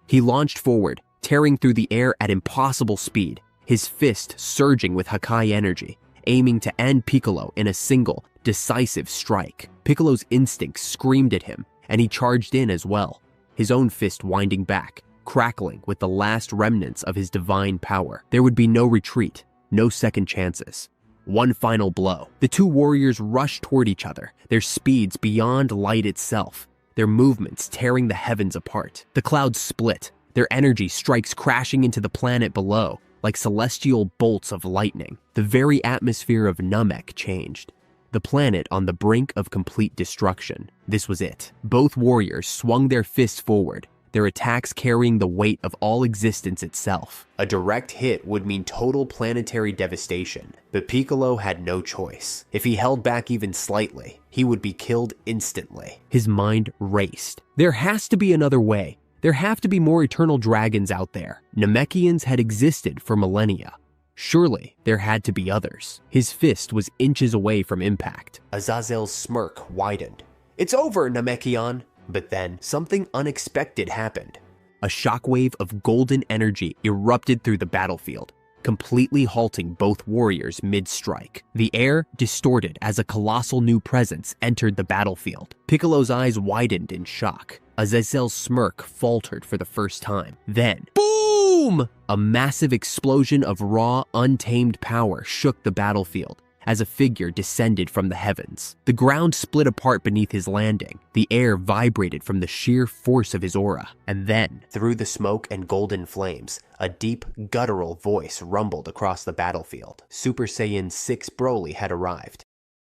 He launched forward, tearing through the air at impossible speed, his fist surging with Hakai energy, aiming to end Piccolo in a single, decisive strike. Piccolo's instincts screamed at him, and he charged in as well, his own fist winding back, crackling with the last remnants of his divine power. There would be no retreat, no second chances. One final blow. The 2 warriors rushed toward each other, their speeds beyond light itself, their movements tearing the heavens apart. The clouds split, their energy strikes crashing into the planet below like celestial bolts of lightning. The very atmosphere of Namek changed, the planet on the brink of complete destruction. This was it. Both warriors swung their fists forward, their attacks carrying the weight of all existence itself. A direct hit would mean total planetary devastation, but Piccolo had no choice. If he held back even slightly, he would be killed instantly. His mind raced. There has to be another way. There have to be more eternal dragons out there. Namekians had existed for millennia. Surely there had to be others. His fist was inches away from impact. Azazel's smirk widened. "It's over, Namekian." But then something unexpected happened. A shockwave of golden energy erupted through the battlefield, completely halting both warriors mid-strike. The air distorted as a colossal new presence entered the battlefield. Piccolo's eyes widened in shock. Azazel's smirk faltered for the first time. Then, boom! A massive explosion of raw, untamed power shook the battlefield as a figure descended from the heavens. The ground split apart beneath his landing. The air vibrated from the sheer force of his aura. And then, through the smoke and golden flames, a deep, guttural voice rumbled across the battlefield. Super Saiyan 6 Broly had arrived.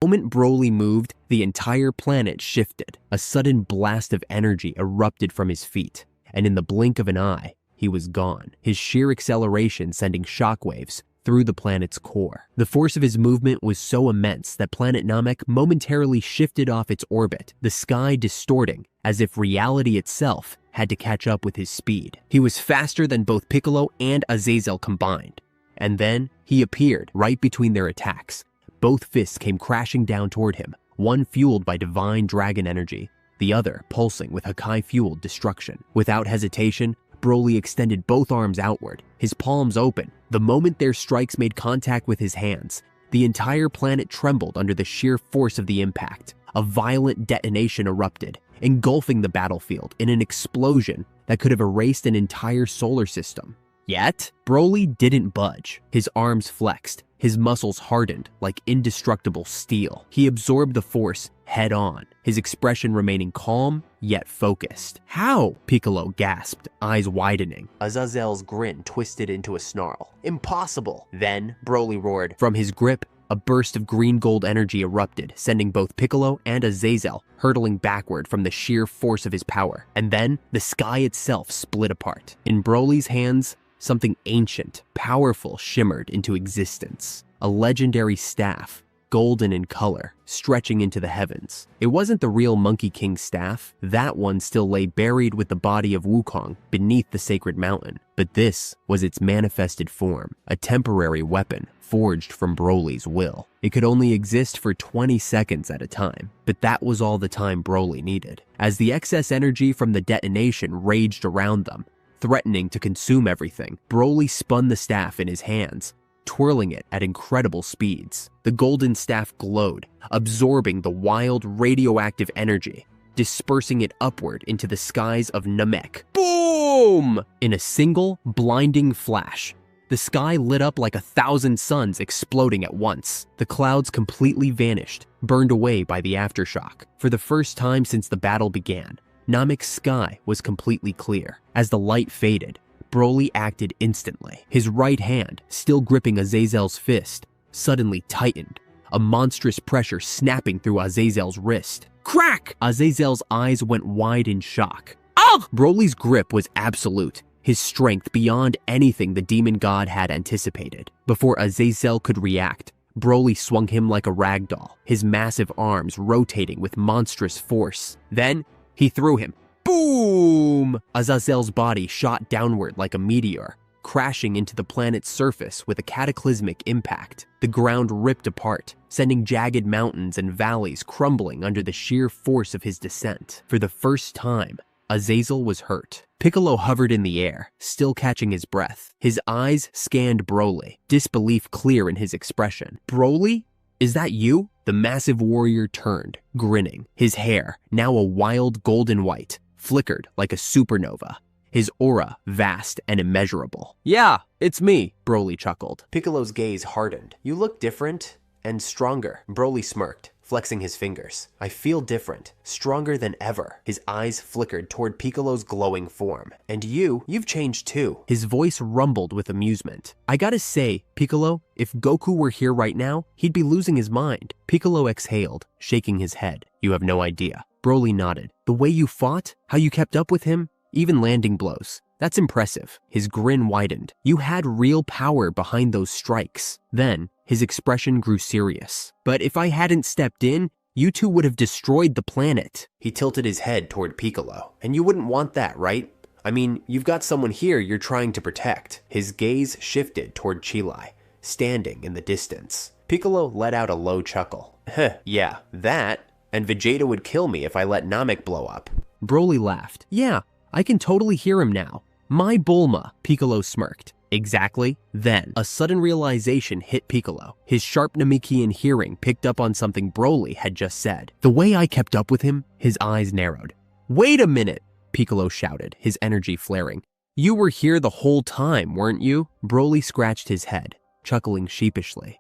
The moment Broly moved, the entire planet shifted. A sudden blast of energy erupted from his feet, and in the blink of an eye, he was gone, his sheer acceleration sending shockwaves through the planet's core. The force of his movement was so immense that planet Namek momentarily shifted off its orbit, the sky distorting as if reality itself had to catch up with his speed. He was faster than both Piccolo and Azazel combined. And then he appeared right between their attacks. Both fists came crashing down toward him, one fueled by divine dragon energy, the other pulsing with Hakai-fueled destruction. Without hesitation, Broly extended both arms outward, his palms open. The moment their strikes made contact with his hands, the entire planet trembled under the sheer force of the impact. A violent detonation erupted, engulfing the battlefield in an explosion that could have erased an entire solar system. Yet, Broly didn't budge. His arms flexed, his muscles hardened like indestructible steel. He absorbed the force head on, his expression remaining calm yet focused. How? Piccolo gasped, eyes widening. Azazel's grin twisted into a snarl. Impossible! Then, Broly roared. From his grip, a burst of green-gold energy erupted, sending both Piccolo and Azazel hurtling backward from the sheer force of his power. And then, the sky itself split apart. In Broly's hands, something ancient, powerful shimmered into existence. A legendary staff, golden in color, stretching into the heavens. It wasn't the real Monkey King's staff. That one still lay buried with the body of Wukong beneath the sacred mountain. But this was its manifested form, a temporary weapon forged from Broly's will. It could only exist for 20 seconds at a time, but that was all the time Broly needed. As the excess energy from the detonation raged around them, threatening to consume everything, Broly spun the staff in his hands, twirling it at incredible speeds. The golden staff glowed, absorbing the wild radioactive energy, dispersing it upward into the skies of Namek. Boom! In a single, blinding flash, the sky lit up like 1,000 suns exploding at once. The clouds completely vanished, burned away by the aftershock. For the first time since the battle began, Namek's sky was completely clear. As the light faded, Broly acted instantly. His right hand, still gripping Azazel's fist, suddenly tightened, a monstrous pressure snapping through Azazel's wrist. Crack! Azazel's eyes went wide in shock. Ugh! Broly's grip was absolute, his strength beyond anything the demon god had anticipated. Before Azazel could react, Broly swung him like a ragdoll, his massive arms rotating with monstrous force. Then, he threw him. Boom! Azazel's body shot downward like a meteor, crashing into the planet's surface with a cataclysmic impact. The ground ripped apart, sending jagged mountains and valleys crumbling under the sheer force of his descent. For the first time, Azazel was hurt. Piccolo hovered in the air, still catching his breath. His eyes scanned Broly, disbelief clear in his expression. Broly? Is that you? The massive warrior turned, grinning. His hair, now a wild golden white, flickered like a supernova, his aura vast and immeasurable. Yeah, it's me, Broly chuckled. Piccolo's gaze hardened. You look different and stronger. Broly smirked, flexing his fingers. I feel different, stronger than ever. His eyes flickered toward Piccolo's glowing form. And you've changed too. His voice rumbled with amusement. I gotta say, Piccolo, if Goku were here right now, he'd be losing his mind. Piccolo exhaled, shaking his head. You have no idea. Broly nodded. The way you fought, how you kept up with him, even landing blows. That's impressive. His grin widened. You had real power behind those strikes. Then, his expression grew serious. But if I hadn't stepped in, you two would have destroyed the planet. He tilted his head toward Piccolo. And you wouldn't want that, right? I mean, you've got someone here you're trying to protect. His gaze shifted toward Chilai, standing in the distance. Piccolo let out a low chuckle. Yeah, that, and Vegeta would kill me if I let Namek blow up. Broly laughed. Yeah, I can totally hear him now. My Bulma, Piccolo smirked. Exactly. Then, a sudden realization hit Piccolo. His sharp Namekian hearing picked up on something Broly had just said. The way I kept up with him, his eyes narrowed. Wait a minute, Piccolo shouted, his energy flaring. You were here the whole time, weren't you? Broly scratched his head, chuckling sheepishly.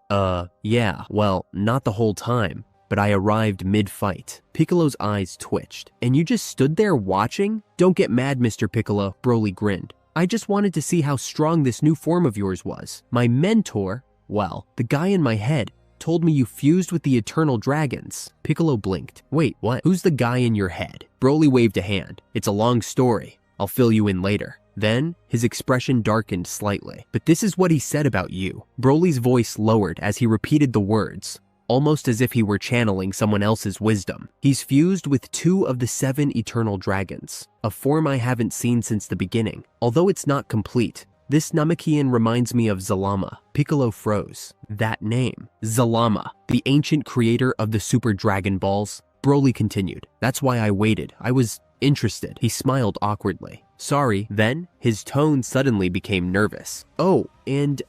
Yeah, well, not the whole time, but I arrived mid-fight. Piccolo's eyes twitched. And you just stood there watching? Don't get mad, Mr. Piccolo, Broly grinned. I just wanted to see how strong this new form of yours was. My mentor, well, the guy in my head, told me you fused with the Eternal Dragons. Piccolo blinked. Wait, what? Who's the guy in your head? Broly waved a hand. It's a long story. I'll fill you in later. Then, his expression darkened slightly. But this is what he said about you. Broly's voice lowered as he repeated the words, almost as if he were channeling someone else's wisdom. He's fused with 2 of the 7 Eternal Dragons, a form I haven't seen since the beginning. Although it's not complete, this Namekian reminds me of Zalama. Piccolo froze. That name, Zalama, the ancient creator of the Super Dragon Balls. Broly continued. That's why I waited. I was interested. He smiled awkwardly. Sorry. Then, his tone suddenly became nervous. Oh, and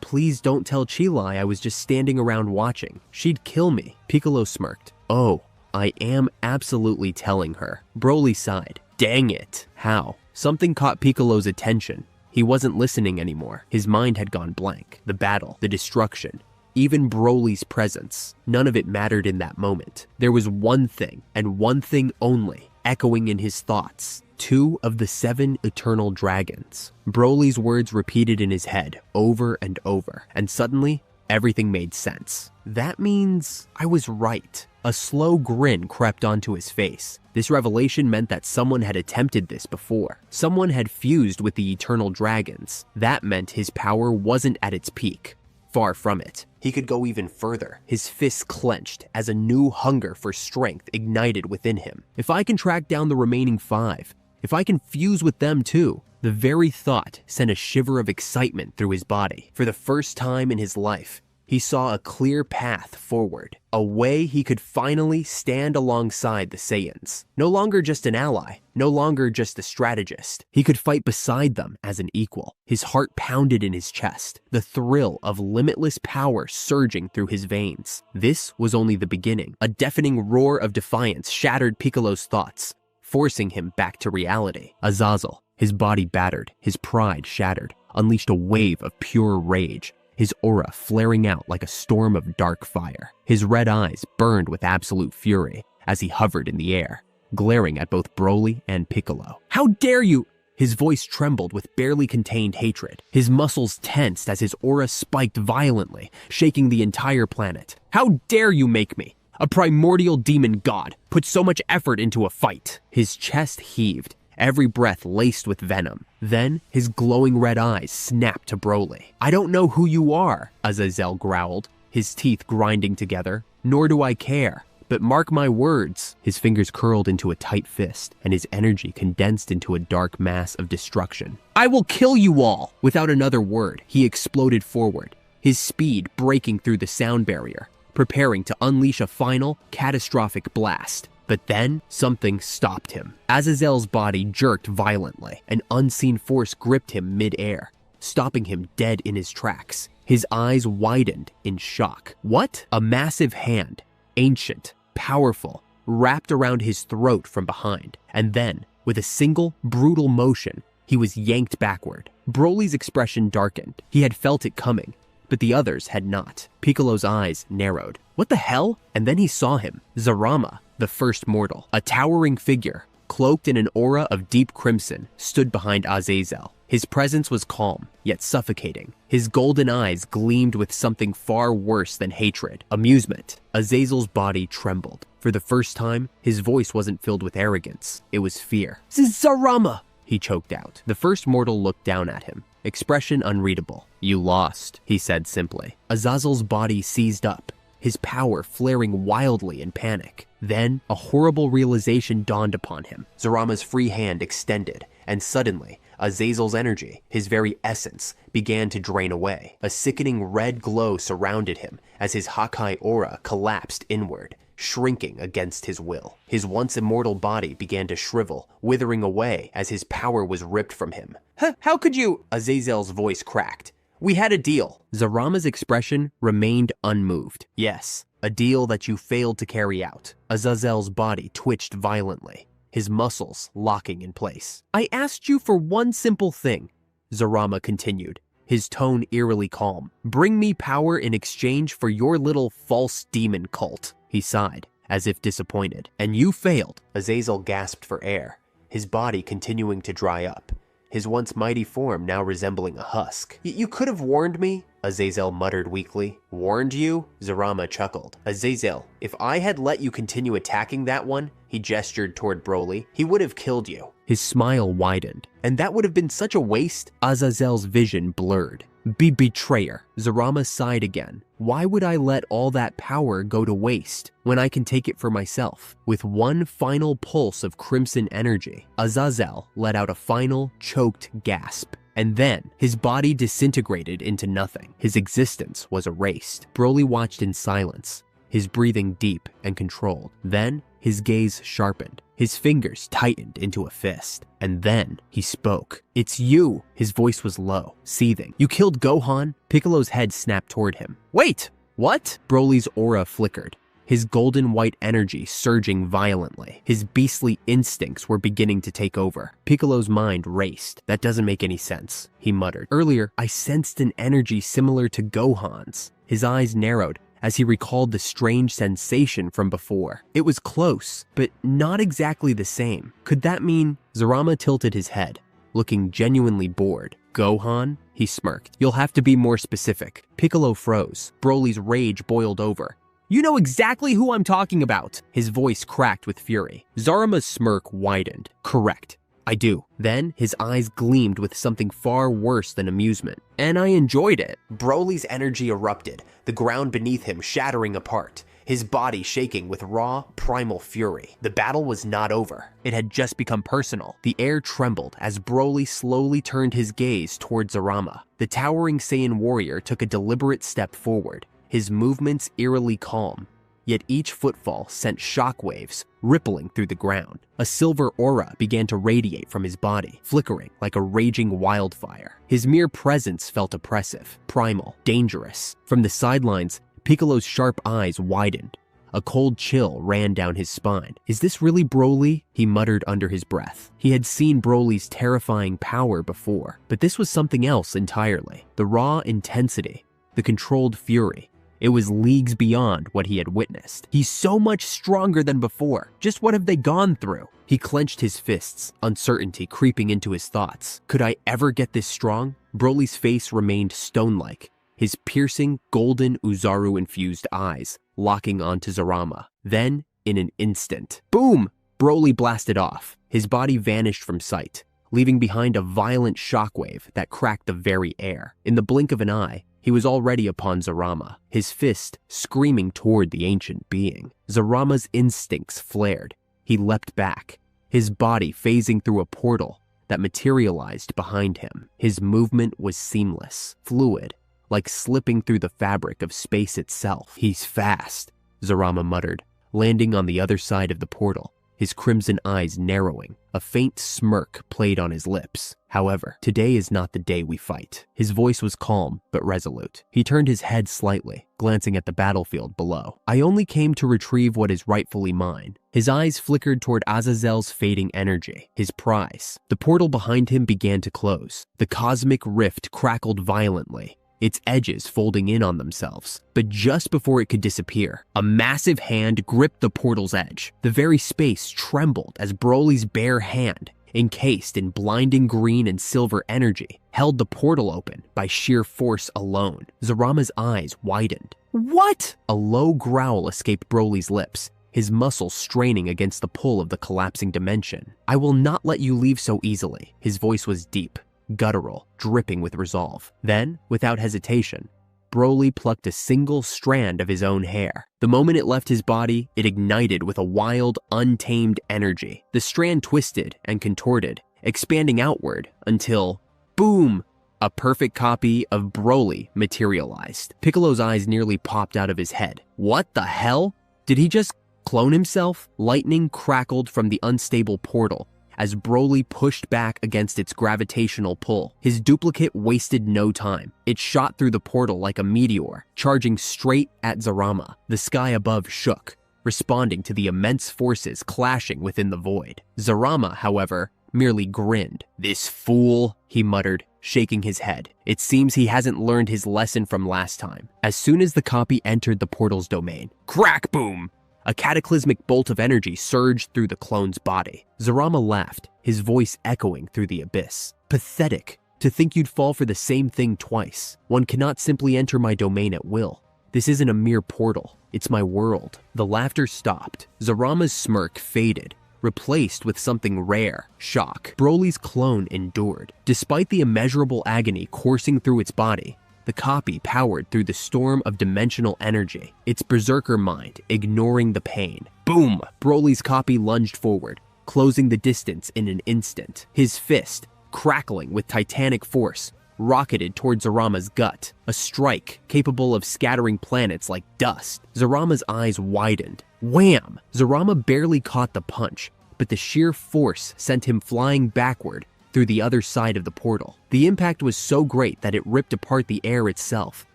please don't tell Chilai I was just standing around watching. She'd kill me. Piccolo smirked. Oh, I am absolutely telling her. Broly sighed. Dang it. How? Something caught Piccolo's attention. He wasn't listening anymore. His mind had gone blank. The battle, the destruction, even Broly's presence. None of it mattered in that moment. There was one thing, and one thing only, echoing in his thoughts. 2 of the 7 eternal dragons. Broly's words repeated in his head over and over, and suddenly, everything made sense. That means I was right. A slow grin crept onto his face. This revelation meant that someone had attempted this before. Someone had fused with the eternal dragons. That meant his power wasn't at its peak. Far from it. He could go even further. His fists clenched as a new hunger for strength ignited within him. If I can track down the remaining 5, if I can fuse with them too, the very thought sent a shiver of excitement through his body. For the first time in his life, he saw a clear path forward, a way he could finally stand alongside the Saiyans. No longer just an ally, no longer just a strategist. He could fight beside them as an equal. His heart pounded in his chest, the thrill of limitless power surging through his veins. This was only the beginning. A deafening roar of defiance shattered Piccolo's thoughts, forcing him back to reality. Azazel, his body battered, his pride shattered, unleashed a wave of pure rage, his aura flaring out like a storm of dark fire. His red eyes burned with absolute fury as he hovered in the air, glaring at both Broly and Piccolo. "How dare you!" His voice trembled with barely contained hatred. His muscles tensed as his aura spiked violently, shaking the entire planet. "How dare you make me, a primordial demon god, put so much effort into a fight?" His chest heaved, every breath laced with venom. Then, his glowing red eyes snapped to Broly. "I don't know who you are," Azazel growled, his teeth grinding together. "Nor do I care. But mark my words." His fingers curled into a tight fist, and his energy condensed into a dark mass of destruction. "I will kill you all!" Without another word, he exploded forward, his speed breaking through the sound barrier, preparing to unleash a final, catastrophic blast. But then, something stopped him. Azazel's body jerked violently. An unseen force gripped him mid-air, stopping him dead in his tracks. His eyes widened in shock. What? A massive hand, ancient, powerful, wrapped around his throat from behind. And then, with a single, brutal motion, he was yanked backward. Broly's expression darkened. He had felt it coming, but the others had not. Piccolo's eyes narrowed. What the hell? And then he saw him, Zarama, the first mortal. A towering figure, cloaked in an aura of deep crimson, stood behind Azazel. His presence was calm, yet suffocating. His golden eyes gleamed with something far worse than hatred, amusement. Azazel's body trembled. For the first time, his voice wasn't filled with arrogance. It was fear. "Zarama!" he choked out. The first mortal looked down at him, expression unreadable. "You lost," he said simply. Azazel's body seized up, his power flaring wildly in panic. Then, a horrible realization dawned upon him. Zarama's free hand extended, and suddenly, Azazel's energy, his very essence, began to drain away. A sickening red glow surrounded him as his Hakai aura collapsed inward, shrinking against his will. His once immortal body began to shrivel, withering away as his power was ripped from him. How could you?" Azazel's voice cracked. "We had a deal." Zarama's expression remained unmoved. "Yes, a deal that you failed to carry out." Azazel's body twitched violently, his muscles locking in place. "I asked you for one simple thing," Zarama continued, his tone eerily calm. "Bring me power in exchange for your little false demon cult." He sighed, as if disappointed. "And you failed." Azazel gasped for air, his body continuing to dry up, his once mighty form now resembling a husk. You could have warned me," Azazel muttered weakly. "Warned you?" Zarama chuckled. "Azazel, if I had let you continue attacking that one," he gestured toward Broly, "he would have killed you." His smile widened. "And that would have been such a waste?" Azazel's vision blurred. Betrayer." Zarama sighed again. "Why would I let all that power go to waste when I can take it for myself?" With one final pulse of crimson energy, Azazel let out a final, choked gasp. And then, his body disintegrated into nothing. His existence was erased. Broly watched in silence, his breathing deep and controlled. Then, his gaze sharpened. His fingers tightened into a fist. And then, he spoke. "It's you!" His voice was low, seething. "You killed Gohan?" Piccolo's head snapped toward him. "Wait! What?" Broly's aura flickered, his golden white energy surging violently. His beastly instincts were beginning to take over. Piccolo's mind raced. "That doesn't make any sense," he muttered. "Earlier, I sensed an energy similar to Gohan's." His eyes narrowed as he recalled the strange sensation from before. It was close, but not exactly the same. Could that mean? Zarama tilted his head, looking genuinely bored. Gohan? He smirked. You'll have to be more specific. Piccolo froze. Broly's rage boiled over. You know exactly who I'm talking about. His voice cracked with fury. Zarama's smirk widened. Correct. I do. Then his eyes gleamed with something far worse than amusement. And I enjoyed it. Broly's energy erupted, the ground beneath him shattering apart, his body shaking with raw, primal fury. The battle was not over. It had just become personal. The air trembled as Broly slowly turned his gaze toward Zarama. The towering Saiyan warrior took a deliberate step forward, his movements eerily calm. Yet each footfall sent shockwaves rippling through the ground. A silver aura began to radiate from his body, flickering like a raging wildfire. His mere presence felt oppressive, primal, dangerous. From the sidelines, Piccolo's sharp eyes widened. A cold chill ran down his spine. Is this really Broly? He muttered under his breath. He had seen Broly's terrifying power before, but this was something else entirely. The raw intensity, the controlled fury. It was leagues beyond what he had witnessed. He's so much stronger than before. Just what have they gone through? He clenched his fists, uncertainty creeping into his thoughts. Could I ever get this strong? Broly's face remained stone-like, his piercing, golden Uzaru-infused eyes locking onto Zarama. Then, in an instant, boom! Broly blasted off. His body vanished from sight, leaving behind a violent shockwave that cracked the very air. In the blink of an eye, he was already upon Zarama, his fist screaming toward the ancient being. Zarama's instincts flared. He leapt back, his body phasing through a portal that materialized behind him. His movement was seamless, fluid, like slipping through the fabric of space itself. He's fast, Zarama muttered, landing on the other side of the portal, his crimson eyes narrowing. A faint smirk played on his lips. However, today is not the day we fight. His voice was calm but resolute. He turned his head slightly, glancing at the battlefield below. I only came to retrieve what is rightfully mine. His eyes flickered toward Azazel's fading energy, his prize. The portal behind him began to close. The cosmic rift crackled violently, its edges folding in on themselves. But just before it could disappear, a massive hand gripped the portal's edge. The very space trembled as Broly's bare hand, encased in blinding green and silver energy, held the portal open by sheer force alone. Zarama's eyes widened. What? A low growl escaped Broly's lips, his muscles straining against the pull of the collapsing dimension. I will not let you leave so easily. His voice was deep, guttural, dripping with resolve. Then, without hesitation, Broly plucked a single strand of his own hair. The moment it left his body, it ignited with a wild, untamed energy. The strand twisted and contorted, expanding outward until, boom! A perfect copy of Broly materialized. Piccolo's eyes nearly popped out of his head. What the hell? Did he just clone himself? Lightning crackled from the unstable portal as Broly pushed back against its gravitational pull. His duplicate wasted no time. It shot through the portal like a meteor, charging straight at Zarama. The sky above shook, responding to the immense forces clashing within the void. Zarama, however, merely grinned. This fool, he muttered, shaking his head. It seems he hasn't learned his lesson from last time. As soon as the copy entered the portal's domain, crack boom! A cataclysmic bolt of energy surged through the clone's body. Zarama laughed, his voice echoing through the abyss. Pathetic. To think you'd fall for the same thing twice. One cannot simply enter my domain at will. This isn't a mere portal. It's my world. The laughter stopped. Zarama's smirk faded, replaced with something rare, shock. Broly's clone endured. Despite the immeasurable agony coursing through its body, the copy powered through the storm of dimensional energy, its berserker mind ignoring the pain. Boom! Broly's copy lunged forward, closing the distance in an instant. His fist, crackling with titanic force, rocketed toward Zarama's gut, a strike capable of scattering planets like dust. Zarama's eyes widened. Wham! Zarama barely caught the punch, but the sheer force sent him flying backward through the other side of the portal. The impact was so great that it ripped apart the air itself,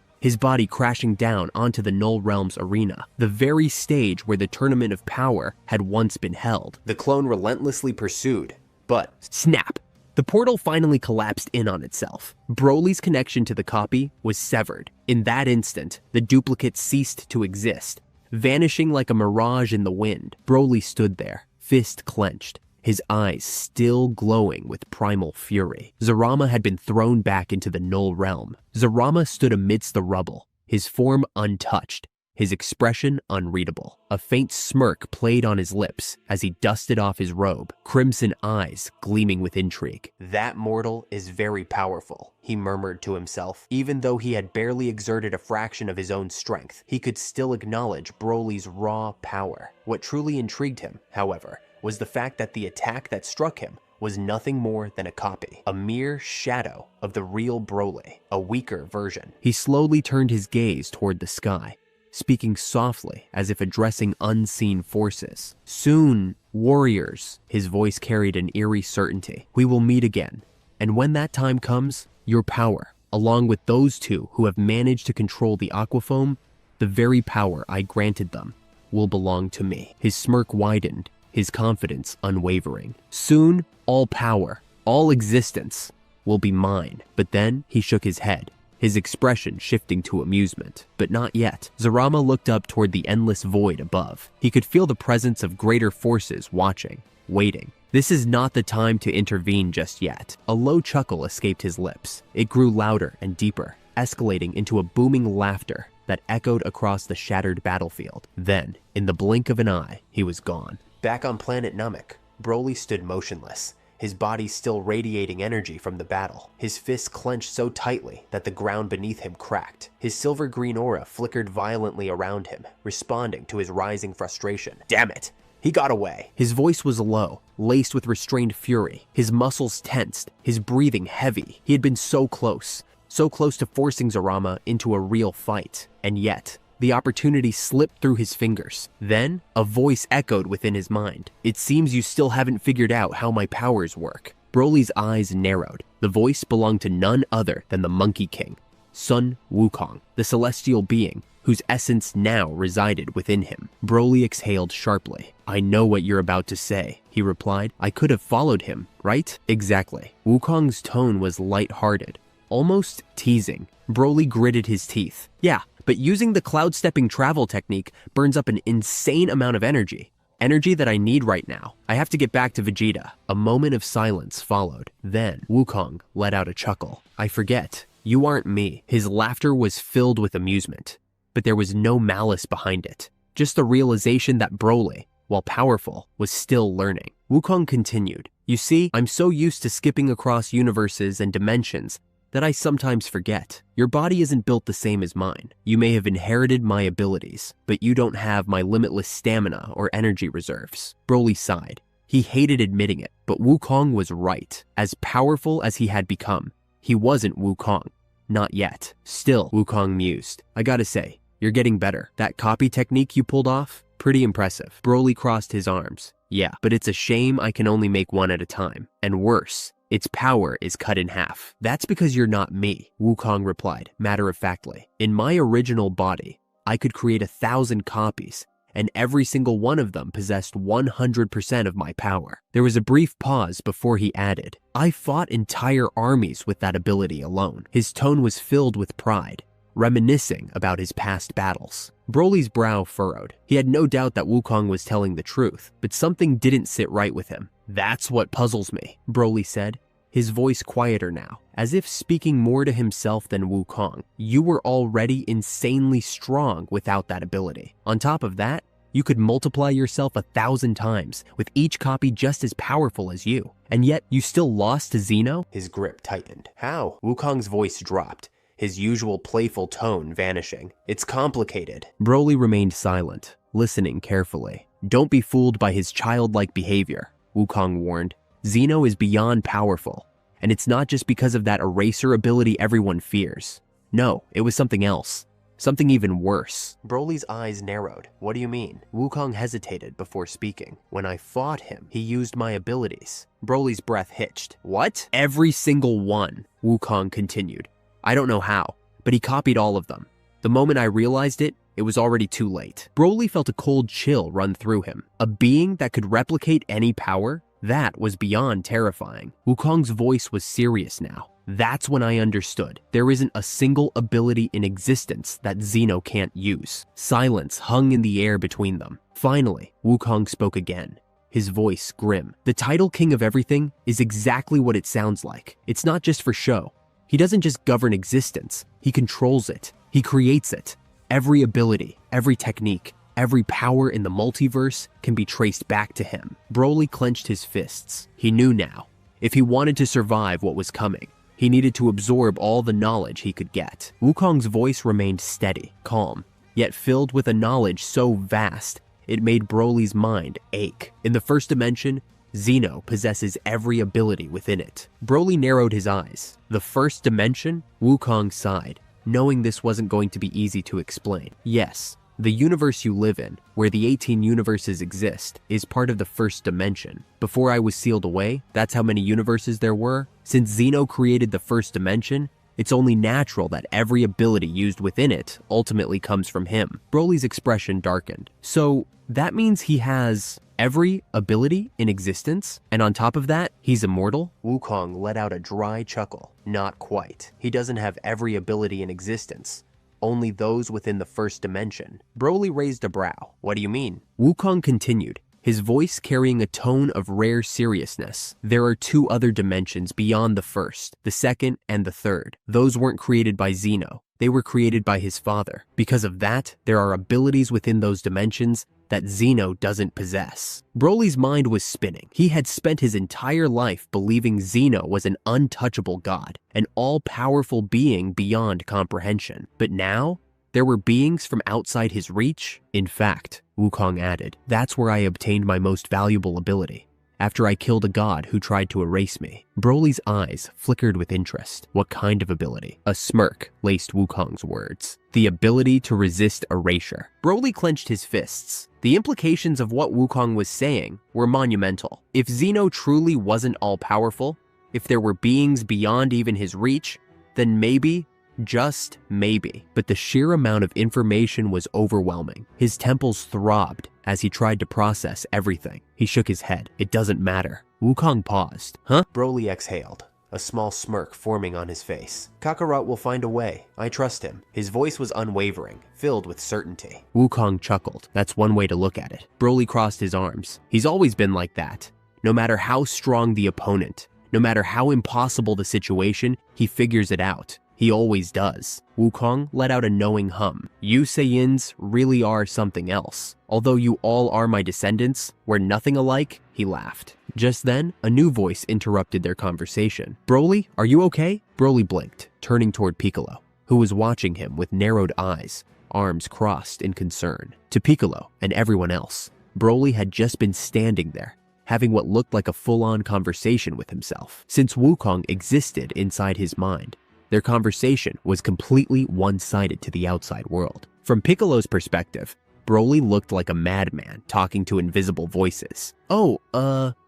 his body crashing down onto the Null Realms arena, the very stage where the Tournament of Power had once been held. The clone relentlessly pursued, but snap! The portal finally collapsed in on itself. Broly's connection to the copy was severed, In that instant, the duplicate ceased to exist, vanishing like a mirage in the wind. Broly stood there, fist clenched, his eyes still glowing with primal fury. Zerama had been thrown back into the null realm. Zerama stood amidst the rubble, his form untouched, his expression unreadable. A faint smirk played on his lips as he dusted off his robe, crimson eyes gleaming with intrigue. "That mortal is very powerful," he murmured to himself. Even though he had barely exerted a fraction of his own strength, he could still acknowledge Broly's raw power. What truly intrigued him, however, was the fact that the attack that struck him was nothing more than a copy, a mere shadow of the real Broly, a weaker version. He slowly turned his gaze toward the sky, speaking softly as if addressing unseen forces. "Soon, warriors," his voice carried an eerie certainty, "we will meet again. And when that time comes, your power, along with those two who have managed to control the Aquafoam, the very power I granted them, will belong to me." His smirk widened, his confidence unwavering. "Soon, all power, all existence will be mine." But then he shook his head, his expression shifting to amusement. But not yet. Zerama looked up toward the endless void above. He could feel the presence of greater forces watching, waiting. This is not the time to intervene just yet. A low chuckle escaped his lips. It grew louder and deeper, escalating into a booming laughter that echoed across the shattered battlefield. Then, in the blink of an eye, he was gone. Back on planet Namek, Broly stood motionless, his body still radiating energy from the battle. His fists clenched so tightly that the ground beneath him cracked. His silver-green aura flickered violently around him, responding to his rising frustration. Damn it! He got away. His voice was low, laced with restrained fury. His muscles tensed, his breathing heavy. He had been so close to forcing Zerama into a real fight. And yet, the opportunity slipped through his fingers. Then, a voice echoed within his mind. "It seems you still haven't figured out how my powers work." Broly's eyes narrowed. The voice belonged to none other than the Monkey King, Sun Wukong, the celestial being whose essence now resided within him. Broly exhaled sharply. "I know what you're about to say," he replied. "I could have followed him, right?" "Exactly." Wukong's tone was light-hearted, almost teasing. Broly gritted his teeth. "Yeah, but using the cloud-stepping travel technique burns up an insane amount of energy. Energy that I need right now. I have to get back to Vegeta." A moment of silence followed. Then, Wukong let out a chuckle. "I forget. You aren't me." His laughter was filled with amusement, but there was no malice behind it. Just the realization that Broly, while powerful, was still learning. Wukong continued. "You see, I'm so used to skipping across universes and dimensions that I sometimes forget. Your body isn't built the same as mine. You may have inherited my abilities, but you don't have my limitless stamina or energy reserves." Broly sighed. He hated admitting it, but Wukong was right. As powerful as he had become, he wasn't Wukong. Not yet. Still, Wukong mused. "I gotta say, you're getting better. That copy technique you pulled off? Pretty impressive." Broly crossed his arms. "Yeah, but it's a shame I can only make one at a time. And worse, its power is cut in half." "That's because you're not me," Wukong replied, matter-of-factly. "In my original body, I could create 1,000 copies, and every single one of them possessed 100% of my power." There was a brief pause before he added, "I fought entire armies with that ability alone." His tone was filled with pride, reminiscing about his past battles. Broly's brow furrowed. He had no doubt that Wukong was telling the truth, but something didn't sit right with him. "That's what puzzles me," Broly said, his voice quieter now, as if speaking more to himself than Wukong. "You were already insanely strong without that ability. On top of that, you could multiply yourself 1,000 times, with each copy just as powerful as you. And yet, you still lost to Zeno?" His grip tightened. "How?" Wukong's voice dropped, his usual playful tone vanishing. "It's complicated." Broly remained silent, listening carefully. "Don't be fooled by his childlike behavior," Wukong warned. "Zeno is beyond powerful, and it's not just because of that eraser ability everyone fears. No, it was something else. Something even worse." Broly's eyes narrowed. "What do you mean?" Wukong hesitated before speaking. "When I fought him, he used my abilities." Broly's breath hitched. "What?" "Every single one," Wukong continued. "I don't know how, but he copied all of them. The moment I realized it, it was already too late." Broly felt a cold chill run through him. A being that could replicate any power? That was beyond terrifying. Wukong's voice was serious now. That's when I understood. There isn't a single ability in existence that Zeno can't use. Silence hung in the air between them. Finally, Wukong spoke again, his voice grim. The title King of Everything is exactly what it sounds like. It's not just for show. He doesn't just govern existence, he controls it. He creates it. Every ability, every technique, every power in the multiverse can be traced back to him. Broly clenched his fists. He knew now. If he wanted to survive what was coming, he needed to absorb all the knowledge he could get. Wukong's voice remained steady, calm, yet filled with a knowledge so vast it made Broly's mind ache. In the first dimension, Zeno possesses every ability within it. Broly narrowed his eyes. The first dimension? Wukong sighed, knowing this wasn't going to be easy to explain. Yes, the universe you live in, where the 18 universes exist, is part of the first dimension. Before I was sealed away, that's how many universes there were. Since Zeno created the first dimension, it's only natural that every ability used within it ultimately comes from him. Broly's expression darkened. So that means he has every ability in existence, and on top of that, he's immortal? Wukong let out a dry chuckle. Not quite. He doesn't have every ability in existence, only those within the first dimension. Broly raised a brow. What do you mean? Wukong continued, his voice carrying a tone of rare seriousness. There are two other dimensions beyond the first, the second and the third. Those weren't created by Zeno. They were created by his father. Because of that, there are abilities within those dimensions that Zeno doesn't possess. Broly's mind was spinning. He had spent his entire life believing Zeno was an untouchable god, an all-powerful being beyond comprehension. But now, there were beings from outside his reach? In fact, Wukong added, that's where I obtained my most valuable ability, after I killed a god who tried to erase me. Broly's eyes flickered with interest. What kind of ability? A smirk laced Wukong's words. The ability to resist erasure. Broly clenched his fists. The implications of what Wukong was saying were monumental. If Zeno truly wasn't all-powerful, if there were beings beyond even his reach, then maybe, just maybe. But the sheer amount of information was overwhelming. His temples throbbed as he tried to process everything. He shook his head. It doesn't matter. Wukong paused. Huh? Broly exhaled, a small smirk forming on his face. Kakarot will find a way. I trust him. His voice was unwavering, filled with certainty. Wukong chuckled. That's one way to look at it. Broly crossed his arms. He's always been like that. No matter how strong the opponent, no matter how impossible the situation, he figures it out. He always does. Wukong let out a knowing hum. You Saiyans really are something else. Although you all are my descendants, we're nothing alike, he laughed. Just then, a new voice interrupted their conversation. Broly, are you okay? Broly blinked, turning toward Piccolo, who was watching him with narrowed eyes, arms crossed in concern. To Piccolo and everyone else, Broly had just been standing there, having what looked like a full-on conversation with himself. Since Wukong existed inside his mind, their conversation was completely one-sided to the outside world. From Piccolo's perspective, Broly looked like a madman talking to invisible voices. Oh,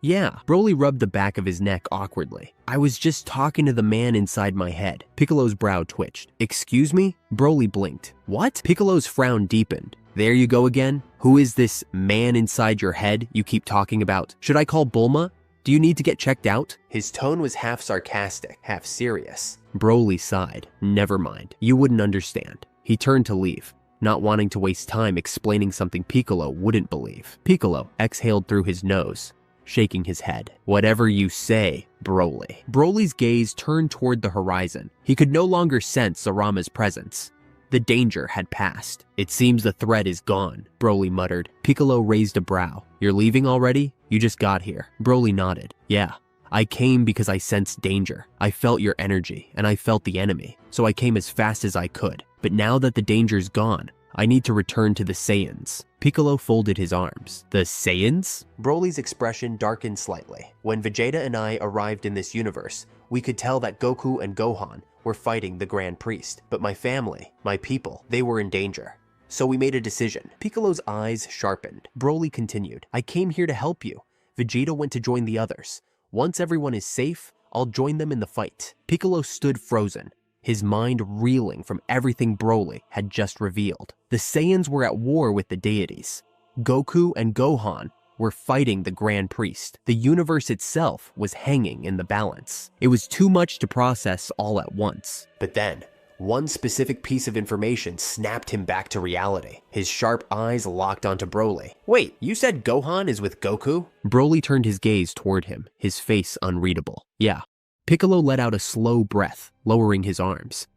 yeah. Broly rubbed the back of his neck awkwardly. I was just talking to the man inside my head. Piccolo's brow twitched. Excuse me? Broly blinked. What? Piccolo's frown deepened. There you go again? Who is this man inside your head you keep talking about? Should I call Bulma? Do you need to get checked out? His tone was half sarcastic, half serious. Broly sighed. Never mind. You wouldn't understand. He turned to leave, not wanting to waste time explaining something Piccolo wouldn't believe. Piccolo exhaled through his nose, shaking his head. Whatever you say, Broly. Broly's gaze turned toward the horizon. He could no longer sense Sarama's presence. The danger had passed. It seems the threat is gone, Broly muttered. Piccolo raised a brow. You're leaving already? You just got here. Broly nodded. Yeah, I came because I sensed danger. I felt your energy, and I felt the enemy, so I came as fast as I could. But now that the danger's gone, I need to return to the Saiyans. Piccolo folded his arms. The Saiyans? Broly's expression darkened slightly. When Vegeta and I arrived in this universe, we could tell that Goku and Gohan were fighting the Grand Priest. But my family, my people, they were in danger. So we made a decision. Piccolo's eyes sharpened. Broly continued. I came here to help you. Vegeta went to join the others. Once everyone is safe, I'll join them in the fight. Piccolo stood frozen, his mind reeling from everything Broly had just revealed. The Saiyans were at war with the deities. Goku and Gohan were fighting the Grand Priest. The universe itself was hanging in the balance. It was too much to process all at once. But then, one specific piece of information snapped him back to reality. His sharp eyes locked onto Broly. "Wait, you said Gohan is with Goku?" Broly turned his gaze toward him, his face unreadable. "Yeah." Piccolo let out a slow breath, lowering his arms.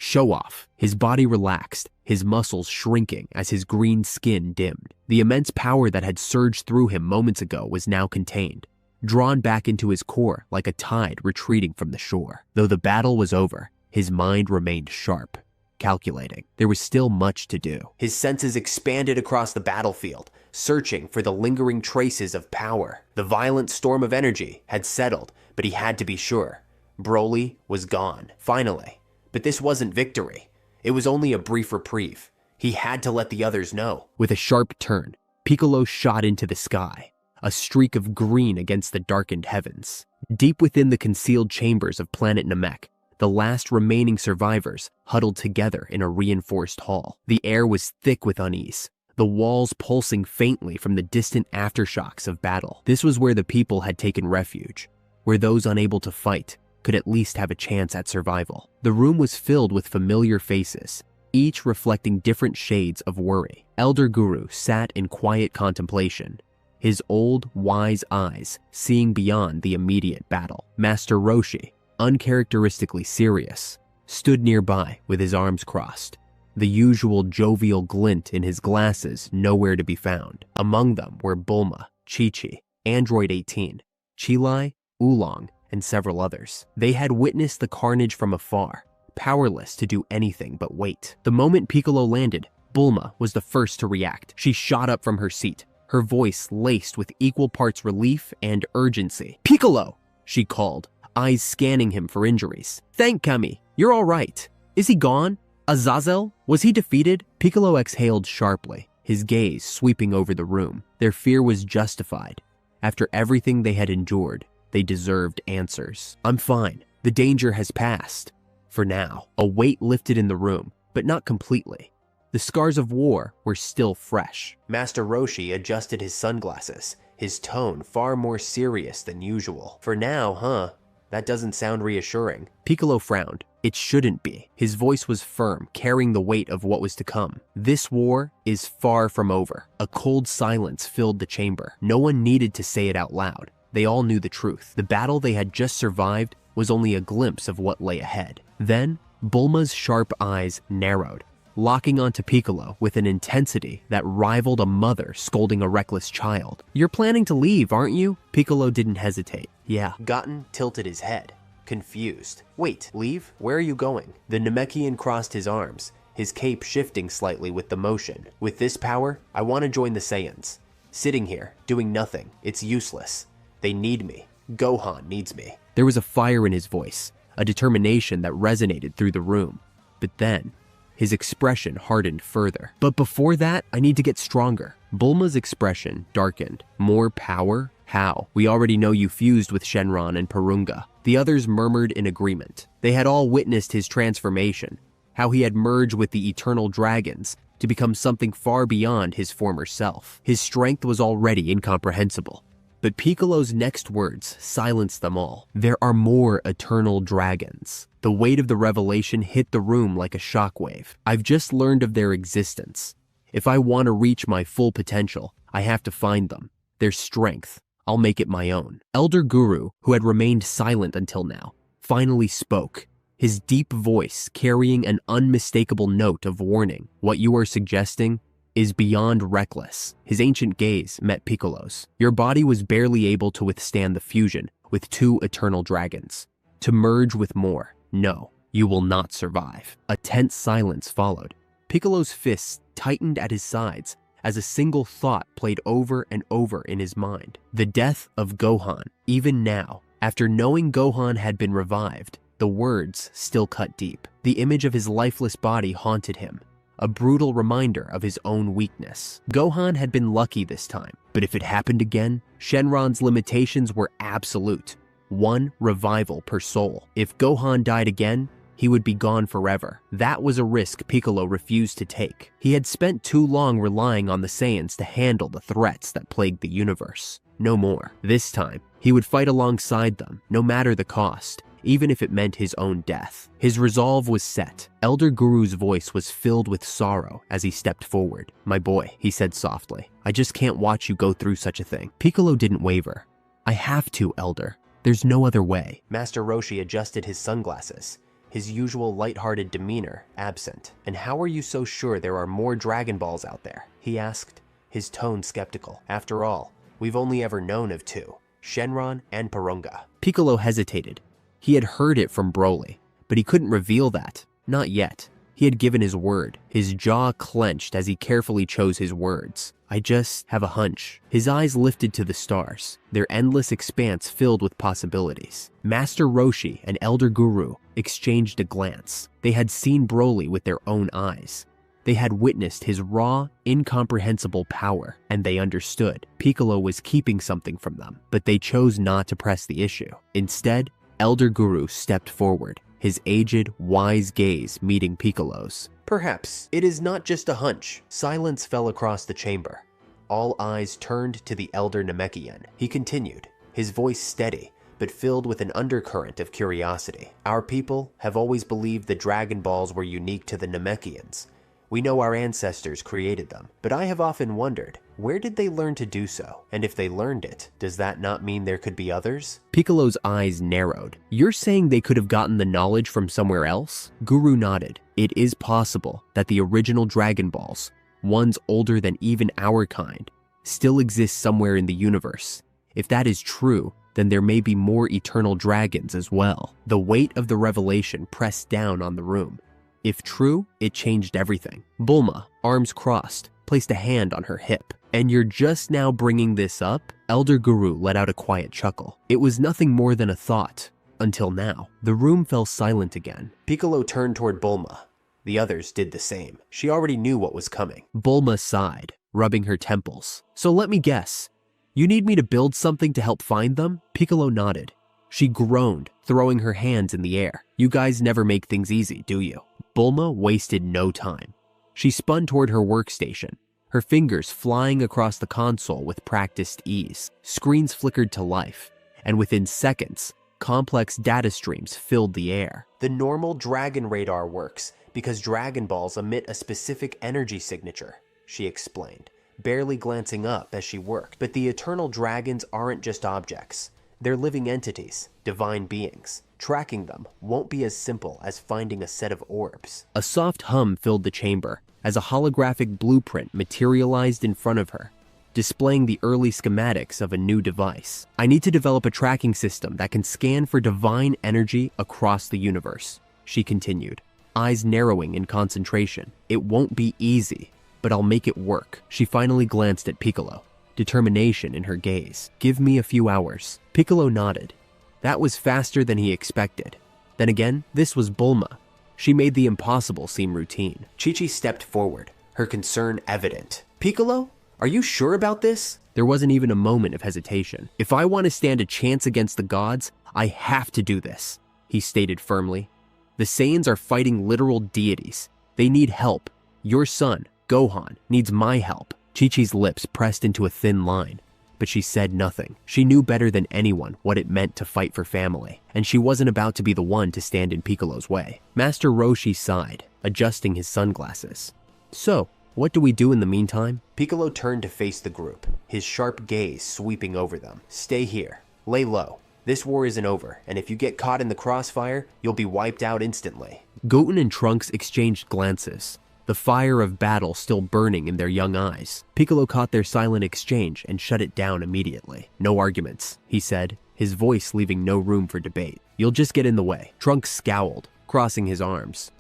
Show off. His body relaxed, his muscles shrinking as his green skin dimmed. The immense power that had surged through him moments ago was now contained, drawn back into his core like a tide retreating from the shore. Though the battle was over, his mind remained sharp, calculating. There was still much to do. His senses expanded across the battlefield, searching for the lingering traces of power. The violent storm of energy had settled, but he had to be sure. Broly was gone, finally. But this wasn't victory. It was only a brief reprieve. He had to let the others know. With a sharp turn, Piccolo shot into the sky, a streak of green against the darkened heavens. Deep within the concealed chambers of planet Namek, the last remaining survivors huddled together in a reinforced hall. The air was thick with unease, the walls pulsing faintly from the distant aftershocks of battle. This was where the people had taken refuge, where those unable to fight could at least have a chance at survival. The room was filled with familiar faces, each reflecting different shades of worry. Elder Guru sat in quiet contemplation, his old, wise eyes seeing beyond the immediate battle. Master Roshi, uncharacteristically serious, stood nearby with his arms crossed, the usual jovial glint in his glasses nowhere to be found. Among them were Bulma, Chi-Chi, Android 18, Chilai, Oolong, and several others. They had witnessed the carnage from afar, powerless to do anything but wait. The moment Piccolo landed, Bulma was the first to react. She shot up from her seat, her voice laced with equal parts relief and urgency. "Piccolo!" she called, eyes scanning him for injuries. "Thank Kami, you're all right. Is he gone? Azazel, was he defeated?" Piccolo exhaled sharply, his gaze sweeping over the room. Their fear was justified. After everything they had endured, they deserved answers. "I'm fine. The danger has passed. For now." A weight lifted in the room, but not completely. The scars of war were still fresh. Master Roshi adjusted his sunglasses, his tone far more serious than usual. "For now, huh? That doesn't sound reassuring." Piccolo frowned. It shouldn't be. His voice was firm, carrying the weight of what was to come. "This war is far from over." A cold silence filled the chamber. No one needed to say it out loud. They all knew the truth. The battle they had just survived was only a glimpse of what lay ahead. Then, Bulma's sharp eyes narrowed, locking onto Piccolo with an intensity that rivaled a mother scolding a reckless child. "You're planning to leave, aren't you?" Piccolo didn't hesitate. "Yeah." Goten tilted his head, confused. "Wait, leave? Where are you going?" The Namekian crossed his arms, his cape shifting slightly with the motion. "With this power, I want to join the Saiyans. Sitting here, doing nothing, it's useless. They need me. Gohan needs me." There was a fire in his voice, a determination that resonated through the room. But then, his expression hardened further. "But before that, I need to get stronger." Bulma's expression darkened. "More power? How? We already know you fused with Shenron and Porunga." The others murmured in agreement. They had all witnessed his transformation, how he had merged with the eternal dragons to become something far beyond his former self. His strength was already incomprehensible. But Piccolo's next words silenced them all. "There are more eternal dragons." The weight of the revelation hit the room like a shockwave. "I've just learned of their existence. If I want to reach my full potential, I have to find them. Their strength, I'll make it my own." Elder Guru, who had remained silent until now, finally spoke, his deep voice carrying an unmistakable note of warning. "What you are suggesting is beyond reckless." His ancient gaze met Piccolo's. "Your body was barely able to withstand the fusion with two eternal dragons. To merge with more, no, you will not survive." A tense silence followed. Piccolo's fists tightened at his sides as a single thought played over and over in his mind. The death of Gohan. Even now, after knowing Gohan had been revived, the words still cut deep. The image of his lifeless body haunted him, a brutal reminder of his own weakness. Gohan had been lucky this time, but if it happened again, Shenron's limitations were absolute. One revival per soul. If Gohan died again, he would be gone forever. That was a risk Piccolo refused to take. He had spent too long relying on the Saiyans to handle the threats that plagued the universe. No more. This time, he would fight alongside them, no matter the cost, even if it meant his own death. His resolve was set. Elder Guru's voice was filled with sorrow as he stepped forward. "My boy," he said softly, "I just can't watch you go through such a thing." Piccolo didn't waver. "I have to, Elder. There's no other way." Master Roshi adjusted his sunglasses, his usual lighthearted demeanor absent. "And how are you so sure there are more Dragon Balls out there?" he asked, his tone skeptical. "After all, we've only ever known of two, Shenron and Porunga." Piccolo hesitated. He had heard it from Broly, but he couldn't reveal that. Not yet. He had given his word. His jaw clenched as he carefully chose his words. "I just have a hunch." His eyes lifted to the stars, their endless expanse filled with possibilities. Master Roshi and Elder Guru exchanged a glance. They had seen Broly with their own eyes. They had witnessed his raw, incomprehensible power, and they understood Piccolo was keeping something from them, but they chose not to press the issue. Instead, Elder Guru stepped forward, his aged, wise gaze meeting Piccolo's. "Perhaps it is not just a hunch." Silence fell across the chamber. All eyes turned to the Elder Namekian. He continued, his voice steady, but filled with an undercurrent of curiosity. "Our people have always believed the Dragon Balls were unique to the Namekians. We know our ancestors created them, but I have often wondered, where did they learn to do so? And if they learned it, does that not mean there could be others?" Piccolo's eyes narrowed. "You're saying they could have gotten the knowledge from somewhere else?" Guru nodded. "It is possible that the original Dragon Balls, ones older than even our kind, still exist somewhere in the universe. If that is true, then there may be more eternal dragons as well." The weight of the revelation pressed down on the room. If true, it changed everything. Bulma, arms crossed, placed a hand on her hip. "And you're just now bringing this up?" Elder Guru let out a quiet chuckle. It was nothing more than a thought, until now. The room fell silent again. Piccolo turned toward Bulma. The others did the same. She already knew what was coming. Bulma sighed, rubbing her temples. "So let me guess. You need me to build something to help find them?" Piccolo nodded. She groaned, throwing her hands in the air. "You guys never make things easy, do you?" Bulma wasted no time. She spun toward her workstation, her fingers flying across the console with practiced ease. Screens flickered to life, and within seconds, complex data streams filled the air. "The normal Dragon Radar works because Dragon Balls emit a specific energy signature," she explained, barely glancing up as she worked. "But the eternal dragons aren't just objects. They're living entities, divine beings. Tracking them won't be as simple as finding a set of orbs." A soft hum filled the chamber as a holographic blueprint materialized in front of her, displaying the early schematics of a new device. "I need to develop a tracking system that can scan for divine energy across the universe," she continued, eyes narrowing in concentration. "It won't be easy, but I'll make it work." She finally glanced at Piccolo, determination in her gaze. "Give me a few hours." Piccolo nodded. That was faster than he expected. Then again, this was Bulma. She made the impossible seem routine. Chi-Chi stepped forward, her concern evident. "Piccolo, are you sure about this?" There wasn't even a moment of hesitation. "If I want to stand a chance against the gods, I have to do this," he stated firmly. "The Saiyans are fighting literal deities. They need help. Your son, Gohan, needs my help." Chi-Chi's lips pressed into a thin line, but she said nothing. She knew better than anyone what it meant to fight for family, and she wasn't about to be the one to stand in Piccolo's way. Master Roshi sighed, adjusting his sunglasses. "So, what do we do in the meantime?" Piccolo turned to face the group, his sharp gaze sweeping over them. "Stay here. Lay low. This war isn't over, and if you get caught in the crossfire, you'll be wiped out instantly." Goten and Trunks exchanged glances, the fire of battle still burning in their young eyes. Piccolo caught their silent exchange and shut it down immediately. "No arguments," he said, his voice leaving no room for debate. "You'll just get in the way." Trunks scowled, crossing his arms.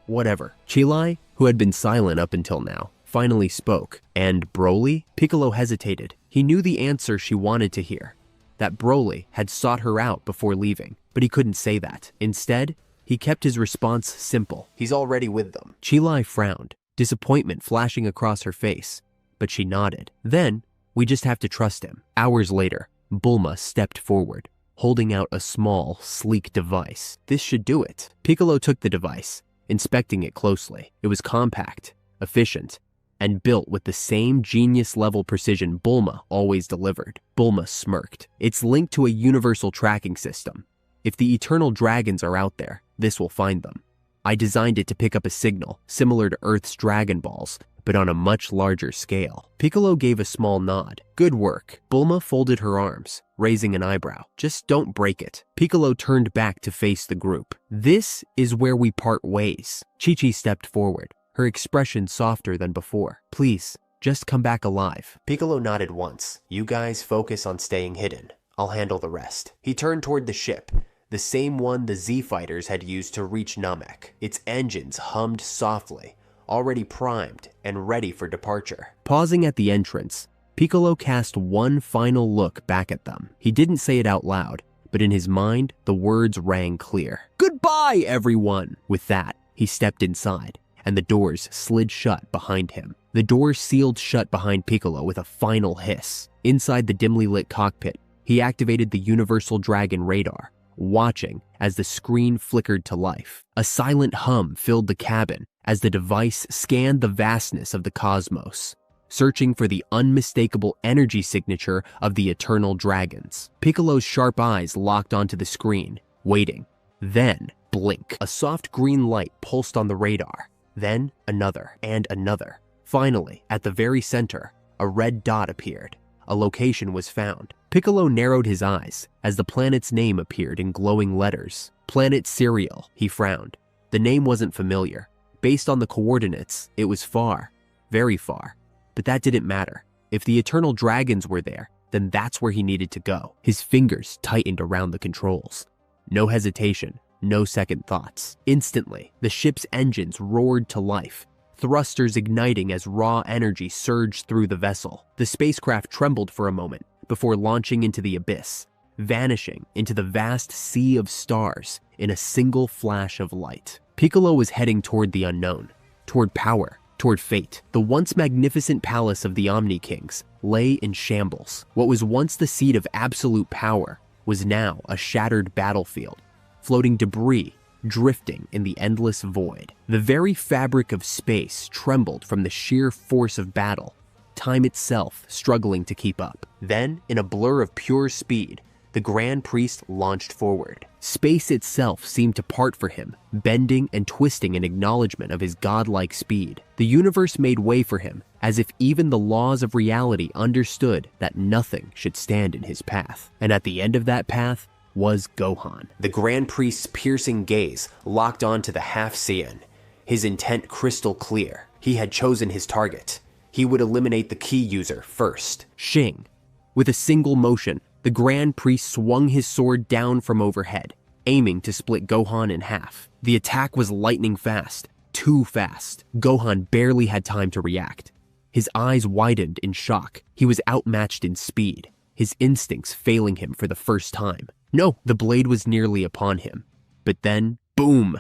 Whatever. Chilai, who had been silent up until now, finally spoke. "And Broly?" Piccolo hesitated. He knew the answer she wanted to hear, that Broly had sought her out before leaving, but he couldn't say that. Instead, he kept his response simple. "He's already with them." Chilai frowned, disappointment flashing across her face, but she nodded. "Then, we just have to trust him." Hours later, Bulma stepped forward, holding out a small, sleek device. This should do it. Piccolo took the device, inspecting it closely. It was compact, efficient, and built with the same genius-level precision Bulma always delivered. Bulma smirked. It's linked to a universal tracking system. If the Eternal Dragons are out there, this will find them. I designed it to pick up a signal, similar to Earth's Dragon Balls, but on a much larger scale. Piccolo gave a small nod. Good work. Bulma folded her arms, raising an eyebrow. Just don't break it. Piccolo turned back to face the group. This is where we part ways. Chi-Chi stepped forward, her expression softer than before. Please, just come back alive. Piccolo nodded once. You guys focus on staying hidden. I'll handle the rest. He turned toward the ship, the same one the Z-Fighters had used to reach Namek. Its engines hummed softly, already primed and ready for departure. Pausing at the entrance, Piccolo cast one final look back at them. He didn't say it out loud, but in his mind, the words rang clear. Goodbye, everyone! With that, he stepped inside, and the doors slid shut behind him. The doors sealed shut behind Piccolo with a final hiss. Inside the dimly lit cockpit, he activated the Universal Dragon radar, watching as the screen flickered to life. A silent hum filled the cabin as the device scanned the vastness of the cosmos, searching for the unmistakable energy signature of the Eternal Dragons. Piccolo's sharp eyes locked onto the screen, waiting. Then, blink. A soft green light pulsed on the radar. Then, another and another. Finally, at the very center, a red dot appeared. A location was found. Piccolo narrowed his eyes as the planet's name appeared in glowing letters. Planet Cereal, he frowned. The name wasn't familiar. Based on the coordinates, it was far, very far. But that didn't matter. If the Eternal Dragons were there, then that's where he needed to go. His fingers tightened around the controls. No hesitation, no second thoughts. Instantly, the ship's engines roared to life, thrusters igniting as raw energy surged through the vessel. The spacecraft trembled for a moment before launching into the abyss, vanishing into the vast sea of stars in a single flash of light. Piccolo was heading toward the unknown, toward power, toward fate. The once magnificent palace of the Omni Kings lay in shambles. What was once the seat of absolute power was now a shattered battlefield, floating debris drifting in the endless void. The very fabric of space trembled from the sheer force of battle, time itself struggling to keep up. Then, in a blur of pure speed, the Grand Priest launched forward. Space itself seemed to part for him, bending and twisting in acknowledgement of his godlike speed. The universe made way for him, as if even the laws of reality understood that nothing should stand in his path. And at the end of that path was Gohan. The Grand Priest's piercing gaze locked onto the half-Saiyan, his intent crystal clear. He had chosen his target. He would eliminate the key user first. Shing. With a single motion, the Grand Priest swung his sword down from overhead, aiming to split Gohan in half. The attack was lightning fast, too fast. Gohan barely had time to react. His eyes widened in shock. He was outmatched in speed, his instincts failing him for the first time. No, the blade was nearly upon him. But then, boom!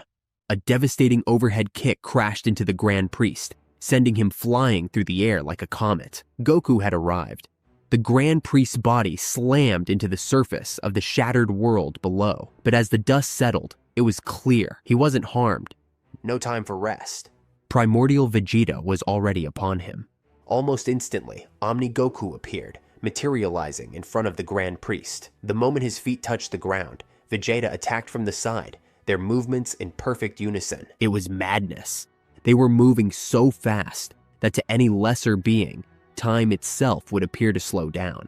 A devastating overhead kick crashed into the Grand Priest, sending him flying through the air like a comet. Goku had arrived. The Grand Priest's body slammed into the surface of the shattered world below. But as the dust settled, it was clear he wasn't harmed. No time for rest. Primordial Vegeta was already upon him. Almost instantly, Omni Goku appeared, materializing in front of the Grand Priest. The moment his feet touched the ground, Vegeta attacked from the side, their movements in perfect unison. It was madness. They were moving so fast that to any lesser being, time itself would appear to slow down.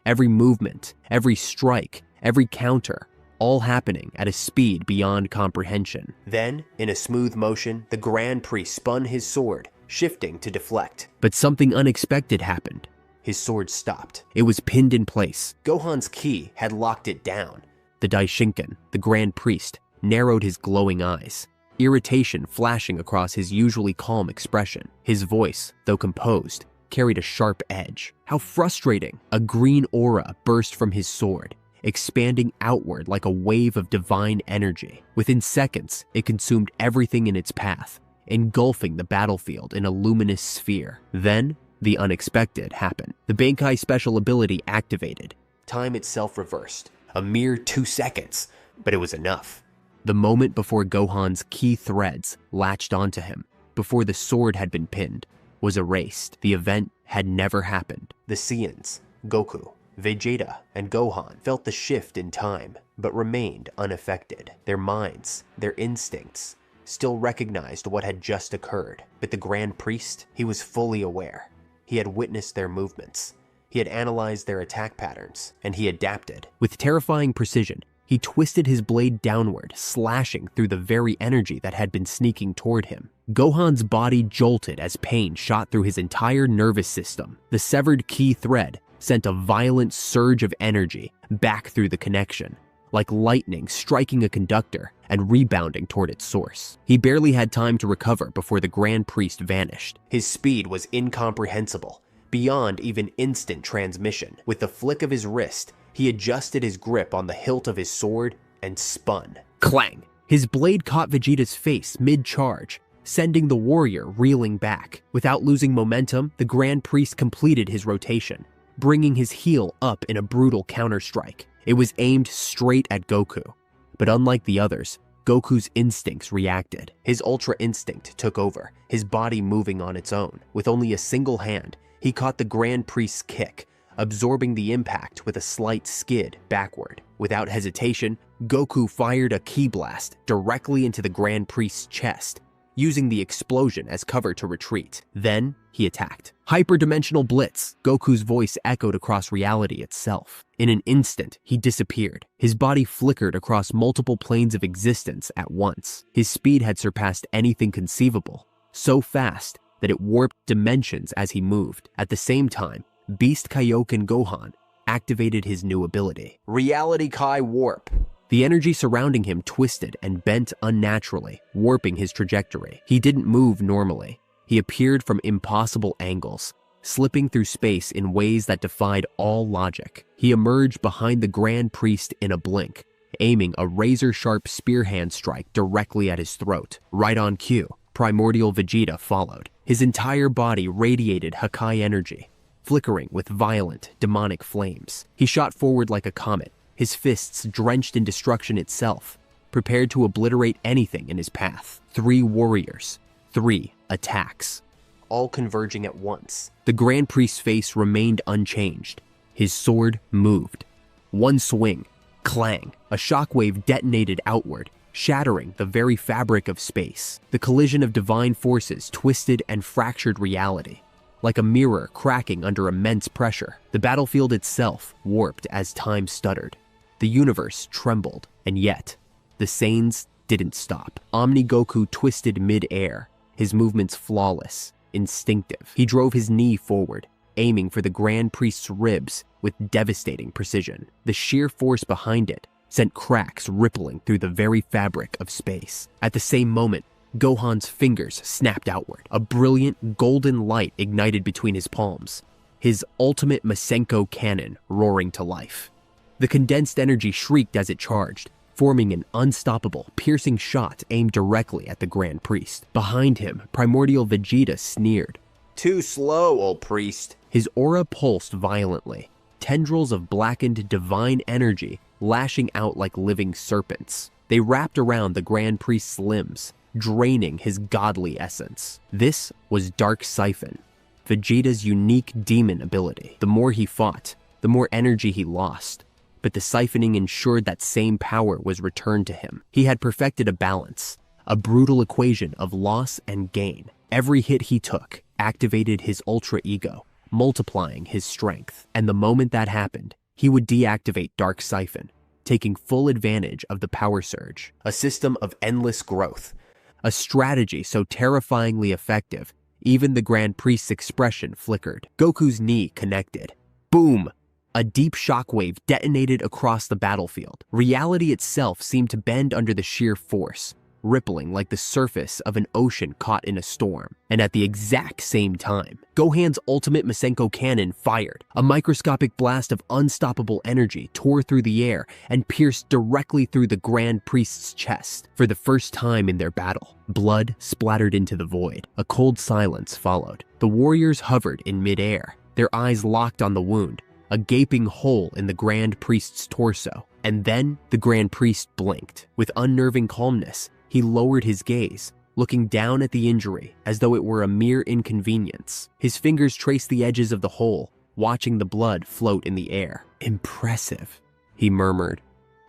Every movement, every strike, every counter, all happening at a speed beyond comprehension. Then, in a smooth motion, the Grand Priest spun his sword, shifting to deflect. But something unexpected happened. His sword stopped. It was pinned in place. Gohan's ki had locked it down. The Daishinkan, the Grand Priest, narrowed his glowing eyes, irritation flashing across his usually calm expression. His voice, though composed, carried a sharp edge. How frustrating! A green aura burst from his sword, expanding outward like a wave of divine energy. Within seconds, it consumed everything in its path, engulfing the battlefield in a luminous sphere. Then, the unexpected happened. The Bankai special ability activated. Time itself reversed. A mere 2 seconds, but it was enough. The moment before Gohan's key threads latched onto him, before the sword had been pinned, was erased. The event had never happened. The Saiyans, Goku, Vegeta, and Gohan felt the shift in time, but remained unaffected. Their minds, their instincts, still recognized what had just occurred. But the Grand Priest, he was fully aware. He had witnessed their movements. He had analyzed their attack patterns, and he adapted. With terrifying precision, he twisted his blade downward, slashing through the very energy that had been sneaking toward him. Gohan's body jolted as pain shot through his entire nervous system. The severed key thread sent a violent surge of energy back through the connection, like lightning striking a conductor and rebounding toward its source. He barely had time to recover before the Grand Priest vanished. His speed was incomprehensible, beyond even instant transmission. With the flick of his wrist, he adjusted his grip on the hilt of his sword and spun. Clang! His blade caught Vegeta's face mid-charge, sending the warrior reeling back. Without losing momentum, the Grand Priest completed his rotation, bringing his heel up in a brutal counterstrike. It was aimed straight at Goku. But unlike the others, Goku's instincts reacted. His Ultra Instinct took over, his body moving on its own. With only a single hand, he caught the Grand Priest's kick, absorbing the impact with a slight skid backward. Without hesitation, Goku fired a ki blast directly into the Grand Priest's chest, using the explosion as cover to retreat. Then, he attacked. Hyperdimensional Blitz! Goku's voice echoed across reality itself. In an instant, he disappeared. His body flickered across multiple planes of existence at once. His speed had surpassed anything conceivable, so fast that it warped dimensions as he moved. At the same time, Beast Kaioken Gohan activated his new ability, Reality Kai Warp. The energy surrounding him twisted and bent unnaturally, warping his trajectory. He didn't move normally. He appeared from impossible angles, slipping through space in ways that defied all logic. He emerged behind the Grand Priest in a blink, aiming a razor-sharp spear hand strike directly at his throat. Right on cue, Primordial Vegeta followed. His entire body radiated Hakai energy, flickering with violent, demonic flames. He shot forward like a comet, his fists drenched in destruction itself, prepared to obliterate anything in his path. 3 warriors, 3 attacks, all converging at once. The Grand Priest's face remained unchanged. His sword moved. One swing, clang, a shockwave detonated outward, shattering the very fabric of space. The collision of divine forces twisted and fractured reality, like a mirror cracking under immense pressure. The battlefield itself warped as time stuttered. The universe trembled, and yet, the Saiyans didn't stop. Omni Goku twisted mid-air, his movements flawless, instinctive. He drove his knee forward, aiming for the Grand Priest's ribs with devastating precision. The sheer force behind it sent cracks rippling through the very fabric of space. At the same moment, Gohan's fingers snapped outward. A brilliant golden light ignited between his palms, his ultimate Masenko cannon roaring to life. The condensed energy shrieked as it charged, forming an unstoppable, piercing shot aimed directly at the Grand Priest. Behind him, Primordial Vegeta sneered. "Too slow, old priest." His aura pulsed violently, tendrils of blackened divine energy lashing out like living serpents. They wrapped around the Grand Priest's limbs, draining his godly essence. This was Dark Siphon, Vegeta's unique demon ability. The more he fought, the more energy he lost, but the siphoning ensured that same power was returned to him. He had perfected a balance, a brutal equation of loss and gain. Every hit he took activated his ultra ego, multiplying his strength. And the moment that happened, he would deactivate Dark Siphon, taking full advantage of the power surge. A system of endless growth, a strategy so terrifyingly effective, even the Grand Priest's expression flickered. Goku's knee connected. Boom! A deep shockwave detonated across the battlefield. Reality itself seemed to bend under the sheer force, rippling like the surface of an ocean caught in a storm. And at the exact same time, Gohan's ultimate Masenko cannon fired. A microscopic blast of unstoppable energy tore through the air and pierced directly through the Grand Priest's chest. For the first time in their battle, blood splattered into the void. A cold silence followed. The warriors hovered in midair, their eyes locked on the wound, a gaping hole in the Grand Priest's torso. And then the Grand Priest blinked. With unnerving calmness, he lowered his gaze, looking down at the injury as though it were a mere inconvenience. His fingers traced the edges of the hole, watching the blood float in the air. "Impressive," he murmured.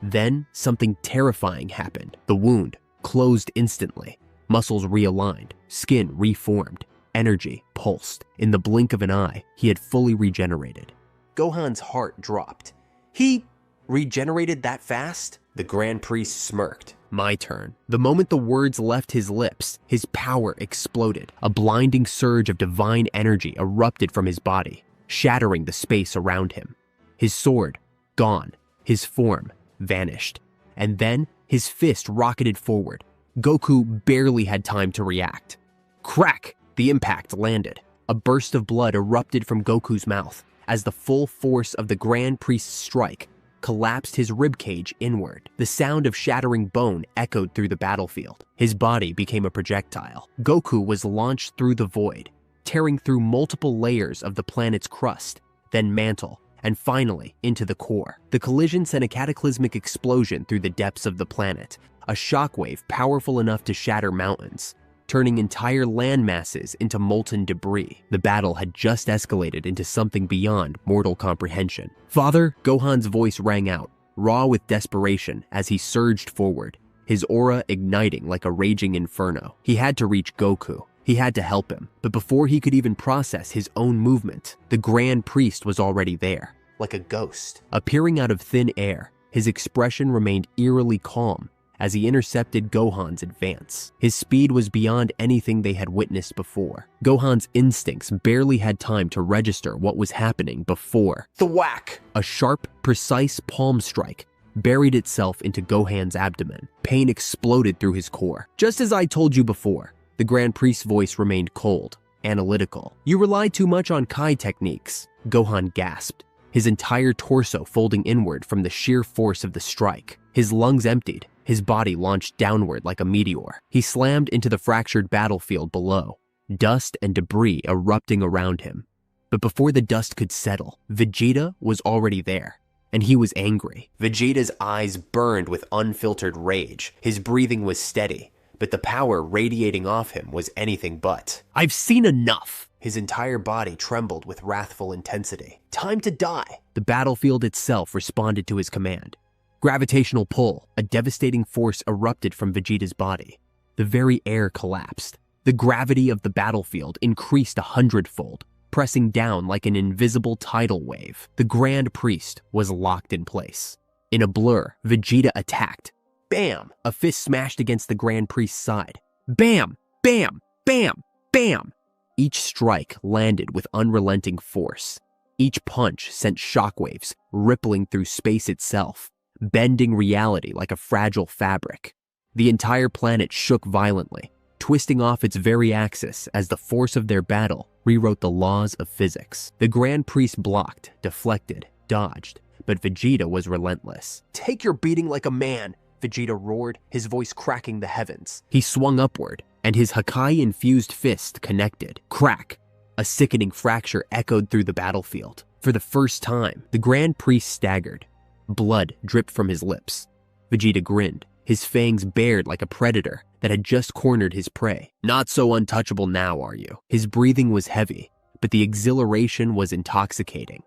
Then something terrifying happened. The wound closed instantly. Muscles realigned, skin reformed, energy pulsed. In the blink of an eye, he had fully regenerated. Gohan's heart dropped. "He regenerated that fast?" The Grand Priest smirked. "My turn." The moment the words left his lips, his power exploded. A blinding surge of divine energy erupted from his body, shattering the space around him. His sword, gone. His form vanished. And then his fist rocketed forward. Goku barely had time to react. Crack! The impact landed. A burst of blood erupted from Goku's mouth as the full force of the Grand Priest's strike collapsed his ribcage inward. The sound of shattering bone echoed through the battlefield. His body became a projectile. Goku was launched through the void, tearing through multiple layers of the planet's crust, then mantle, and finally into the core. The collision sent a cataclysmic explosion through the depths of the planet, a shockwave powerful enough to shatter mountains, turning entire land masses into molten debris. The battle had just escalated into something beyond mortal comprehension. "Father," Gohan's voice rang out, raw with desperation as he surged forward, his aura igniting like a raging inferno. He had to reach Goku. He had to help him, but before he could even process his own movement, the Grand Priest was already there, like a ghost. Appearing out of thin air, his expression remained eerily calm as he intercepted Gohan's advance. His speed was beyond anything they had witnessed before. Gohan's instincts barely had time to register what was happening before. Thwack! A sharp, precise palm strike buried itself into Gohan's abdomen. Pain exploded through his core. "Just as I told you before," the Grand Priest's voice remained cold, analytical. "You rely too much on Kai techniques." Gohan gasped, his entire torso folding inward from the sheer force of the strike. His lungs emptied, his body launched downward like a meteor. He slammed into the fractured battlefield below, dust and debris erupting around him. But before the dust could settle, Vegeta was already there, and he was angry. Vegeta's eyes burned with unfiltered rage. His breathing was steady, but the power radiating off him was anything but. "I've seen enough!" His entire body trembled with wrathful intensity. "Time to die!" The battlefield itself responded to his command. Gravitational pull, a devastating force erupted from Vegeta's body. The very air collapsed. The gravity of the battlefield increased 100-fold, pressing down like an invisible tidal wave. The Grand Priest was locked in place. In a blur, Vegeta attacked. Bam! A fist smashed against the Grand Priest's side. Bam! Bam! Bam! Bam! Each strike landed with unrelenting force. Each punch sent shockwaves rippling through space itself, bending reality like a fragile fabric. The entire planet shook violently, twisting off its very axis as the force of their battle rewrote the laws of physics. The Grand Priest blocked, deflected, dodged, but Vegeta was relentless. "Take your beating like a man," Vegeta roared, his voice cracking the heavens. He swung upward, and his Hakai-infused fist connected. Crack! A sickening fracture echoed through the battlefield. For the first time, the Grand Priest staggered. Blood dripped from his lips. Vegeta grinned, his fangs bared like a predator that had just cornered his prey. "Not so untouchable now, are you?" His breathing was heavy, but the exhilaration was intoxicating.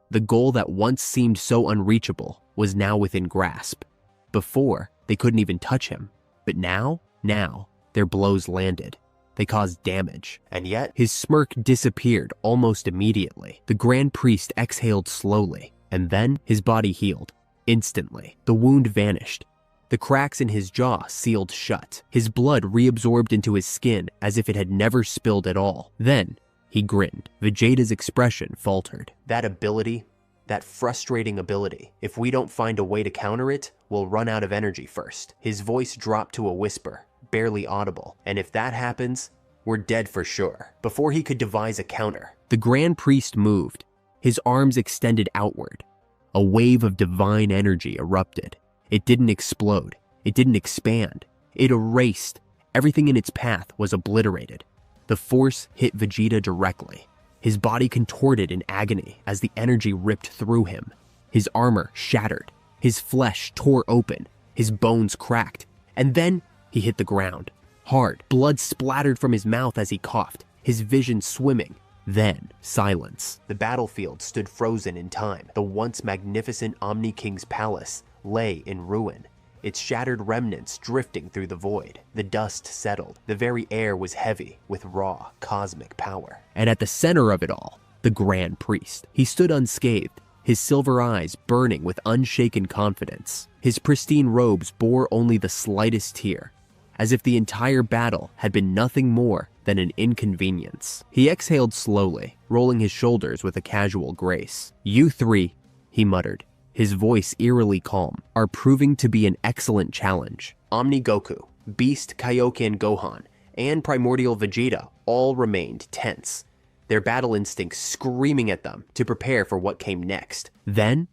The goal that once seemed so unreachable was now within grasp. Before, they couldn't even touch him, but now, their blows landed. They caused damage, and yet his smirk disappeared almost immediately. The Grand Priest exhaled slowly, and then his body healed. Instantly, the wound vanished. The cracks in his jaw sealed shut. His blood reabsorbed into his skin as if it had never spilled at all. Then, he grinned. Vegeta's expression faltered. "That ability, that frustrating ability, if we don't find a way to counter it, we'll run out of energy first." His voice dropped to a whisper, barely audible. "And if that happens, we're dead for sure." Before he could devise a counter, the Grand Priest moved, his arms extended outward. A wave of divine energy erupted. It didn't explode. It didn't expand. It erased. Everything in its path was obliterated. The force hit Vegeta directly. His body contorted in agony as the energy ripped through him. His armor shattered. His flesh tore open, his bones cracked, and then he hit the ground. Hard, blood splattered from his mouth as he coughed, his vision swimming. Then, silence. The battlefield stood frozen in time. The once magnificent Omni King's palace lay in ruin, its shattered remnants drifting through the void. The dust settled. The very air was heavy with raw, cosmic power. And at the center of it all, the Grand Priest. He stood unscathed, his silver eyes burning with unshaken confidence. His pristine robes bore only the slightest tear, as if the entire battle had been nothing more than an inconvenience. He exhaled slowly, rolling his shoulders with a casual grace. "You three," he muttered, his voice eerily calm, "are proving to be an excellent challenge." Omni Goku, Beast Kaioken Gohan, and Primordial Vegeta all remained tense, their battle instincts screaming at them to prepare for what came next. Then,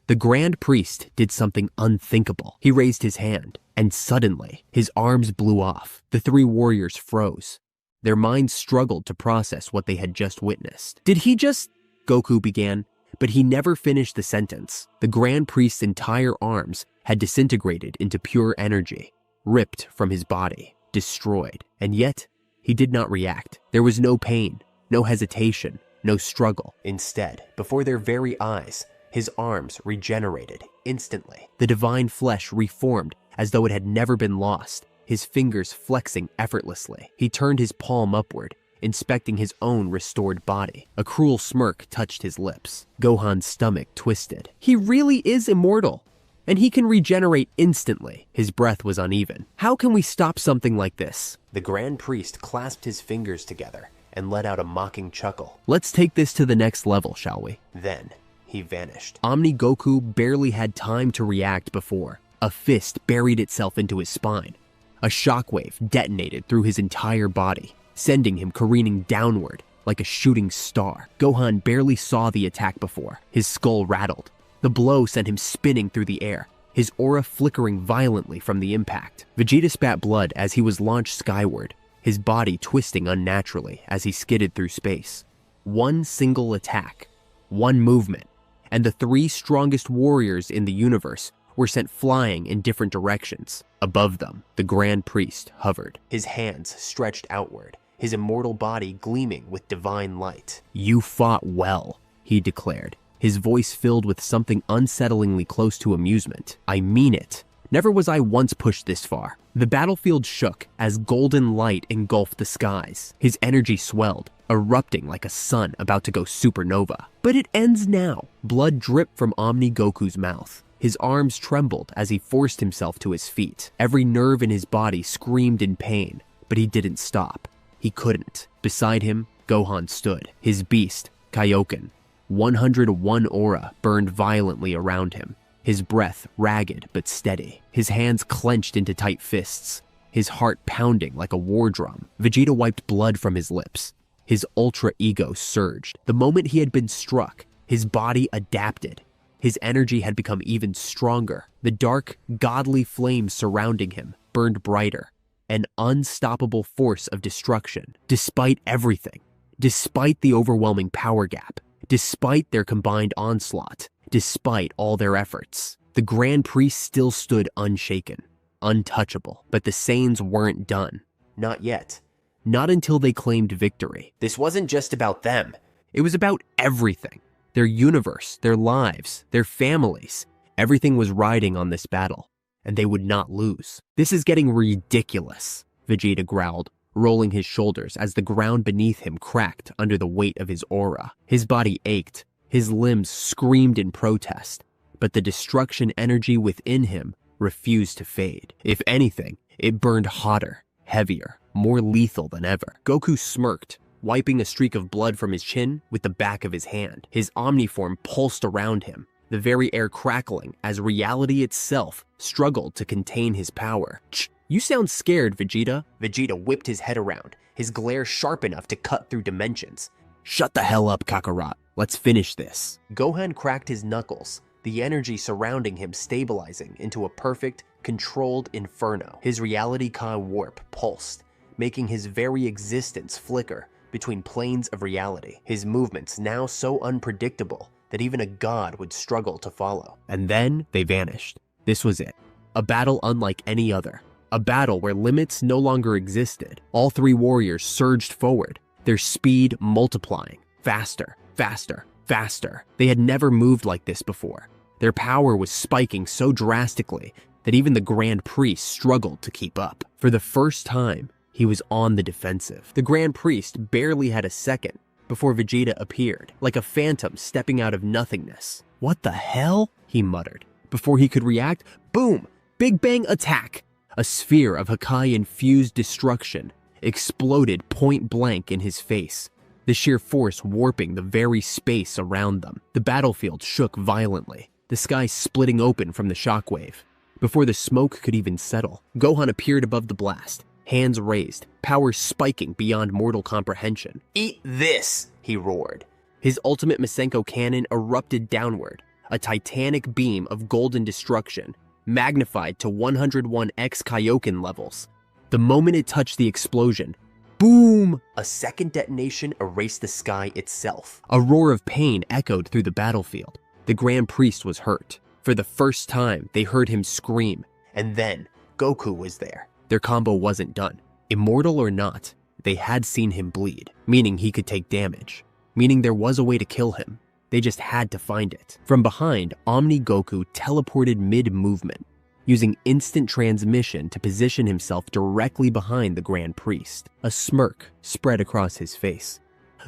the Grand Priest did something unthinkable. He raised his hand, and suddenly, his arms blew off. The three warriors froze. Their minds struggled to process what they had just witnessed. "Did he just—" Goku began, but he never finished the sentence. The Grand Priest's entire arms had disintegrated into pure energy, ripped from his body, destroyed. And yet, he did not react. There was no pain, no hesitation, no struggle. Instead, before their very eyes, his arms regenerated instantly. The divine flesh reformed as though it had never been lost, his fingers flexing effortlessly. He turned his palm upward, inspecting his own restored body. A cruel smirk touched his lips. Gohan's stomach twisted. "He really is immortal, and he can regenerate instantly." His breath was uneven. "How can we stop something like this?" The Grand Priest clasped his fingers together and let out a mocking chuckle. "Let's take this to the next level, shall we?" Then, he vanished. Omni Goku barely had time to react before a fist buried itself into his spine. A shockwave detonated through his entire body, sending him careening downward like a shooting star. Gohan barely saw the attack before. His skull rattled. The blow sent him spinning through the air, his aura flickering violently from the impact. Vegeta spat blood as he was launched skyward, his body twisting unnaturally as he skidded through space. One single attack, one movement, and the three strongest warriors in the universe were sent flying in different directions. Above them, the Grand Priest hovered, his hands stretched outward, his immortal body gleaming with divine light. "You fought well," he declared, his voice filled with something unsettlingly close to amusement. "I mean it. Never was I once pushed this far." The battlefield shook as golden light engulfed the skies. His energy swelled, erupting like a sun about to go supernova. "But it ends now." Blood dripped from Omni Goku's mouth. His arms trembled as he forced himself to his feet. Every nerve in his body screamed in pain, but he didn't stop. He couldn't. Beside him, Gohan stood, his beast, Kaioken. 101 aura burned violently around him, his breath ragged but steady, his hands clenched into tight fists, his heart pounding like a war drum. Vegeta wiped blood from his lips. His ultra ego surged. The moment he had been struck, his body adapted. His energy had become even stronger. The dark, godly flames surrounding him burned brighter, an unstoppable force of destruction. Despite everything, despite the overwhelming power gap, despite their combined onslaught, despite all their efforts, the Grand Priest still stood unshaken, untouchable. But the Saiyans weren't done. Not yet. Not until they claimed victory. This wasn't just about them. It was about everything. Their universe, their lives, their families. Everything was riding on this battle, and they would not lose. "This is getting ridiculous," Vegeta growled, rolling his shoulders as the ground beneath him cracked under the weight of his aura. His body ached, his limbs screamed in protest, but the destruction energy within him refused to fade. If anything, it burned hotter, heavier, more lethal than ever. Goku smirked, wiping a streak of blood from his chin with the back of his hand. His omniform pulsed around him, the very air crackling as reality itself struggled to contain his power. "Shh, you sound scared, Vegeta." Vegeta whipped his head around, his glare sharp enough to cut through dimensions. "Shut the hell up, Kakarot. Let's finish this." Gohan cracked his knuckles, the energy surrounding him stabilizing into a perfect, controlled inferno. His reality Kai warp pulsed, making his very existence flicker between planes of reality, his movements now so unpredictable that even a god would struggle to follow. And then they vanished. This was it. A battle unlike any other. A battle where limits no longer existed. All three warriors surged forward, their speed multiplying. Faster, faster, faster. They had never moved like this before. Their power was spiking so drastically that even the Grand Priest struggled to keep up. For the first time, he was on the defensive. The Grand Priest barely had a second before Vegeta appeared, like a phantom stepping out of nothingness. "What the hell?" he muttered. Before he could react, boom! Big Bang attack! A sphere of Hakai-infused destruction exploded point blank in his face, the sheer force warping the very space around them. The battlefield shook violently, the sky splitting open from the shockwave. Before the smoke could even settle, Gohan appeared above the blast, hands raised, power spiking beyond mortal comprehension. "Eat this!" he roared. His ultimate Masenko cannon erupted downward, a titanic beam of golden destruction, magnified to 101x Kaioken levels. The moment it touched the explosion, boom! A second detonation erased the sky itself. A roar of pain echoed through the battlefield. The Grand Priest was hurt. For the first time, they heard him scream. And then, Goku was there. Their combo wasn't done. Immortal or not, they had seen him bleed, meaning he could take damage, meaning there was a way to kill him. They just had to find it. From behind, Omni Goku teleported mid-movement, using instant transmission to position himself directly behind the Grand Priest. A smirk spread across his face.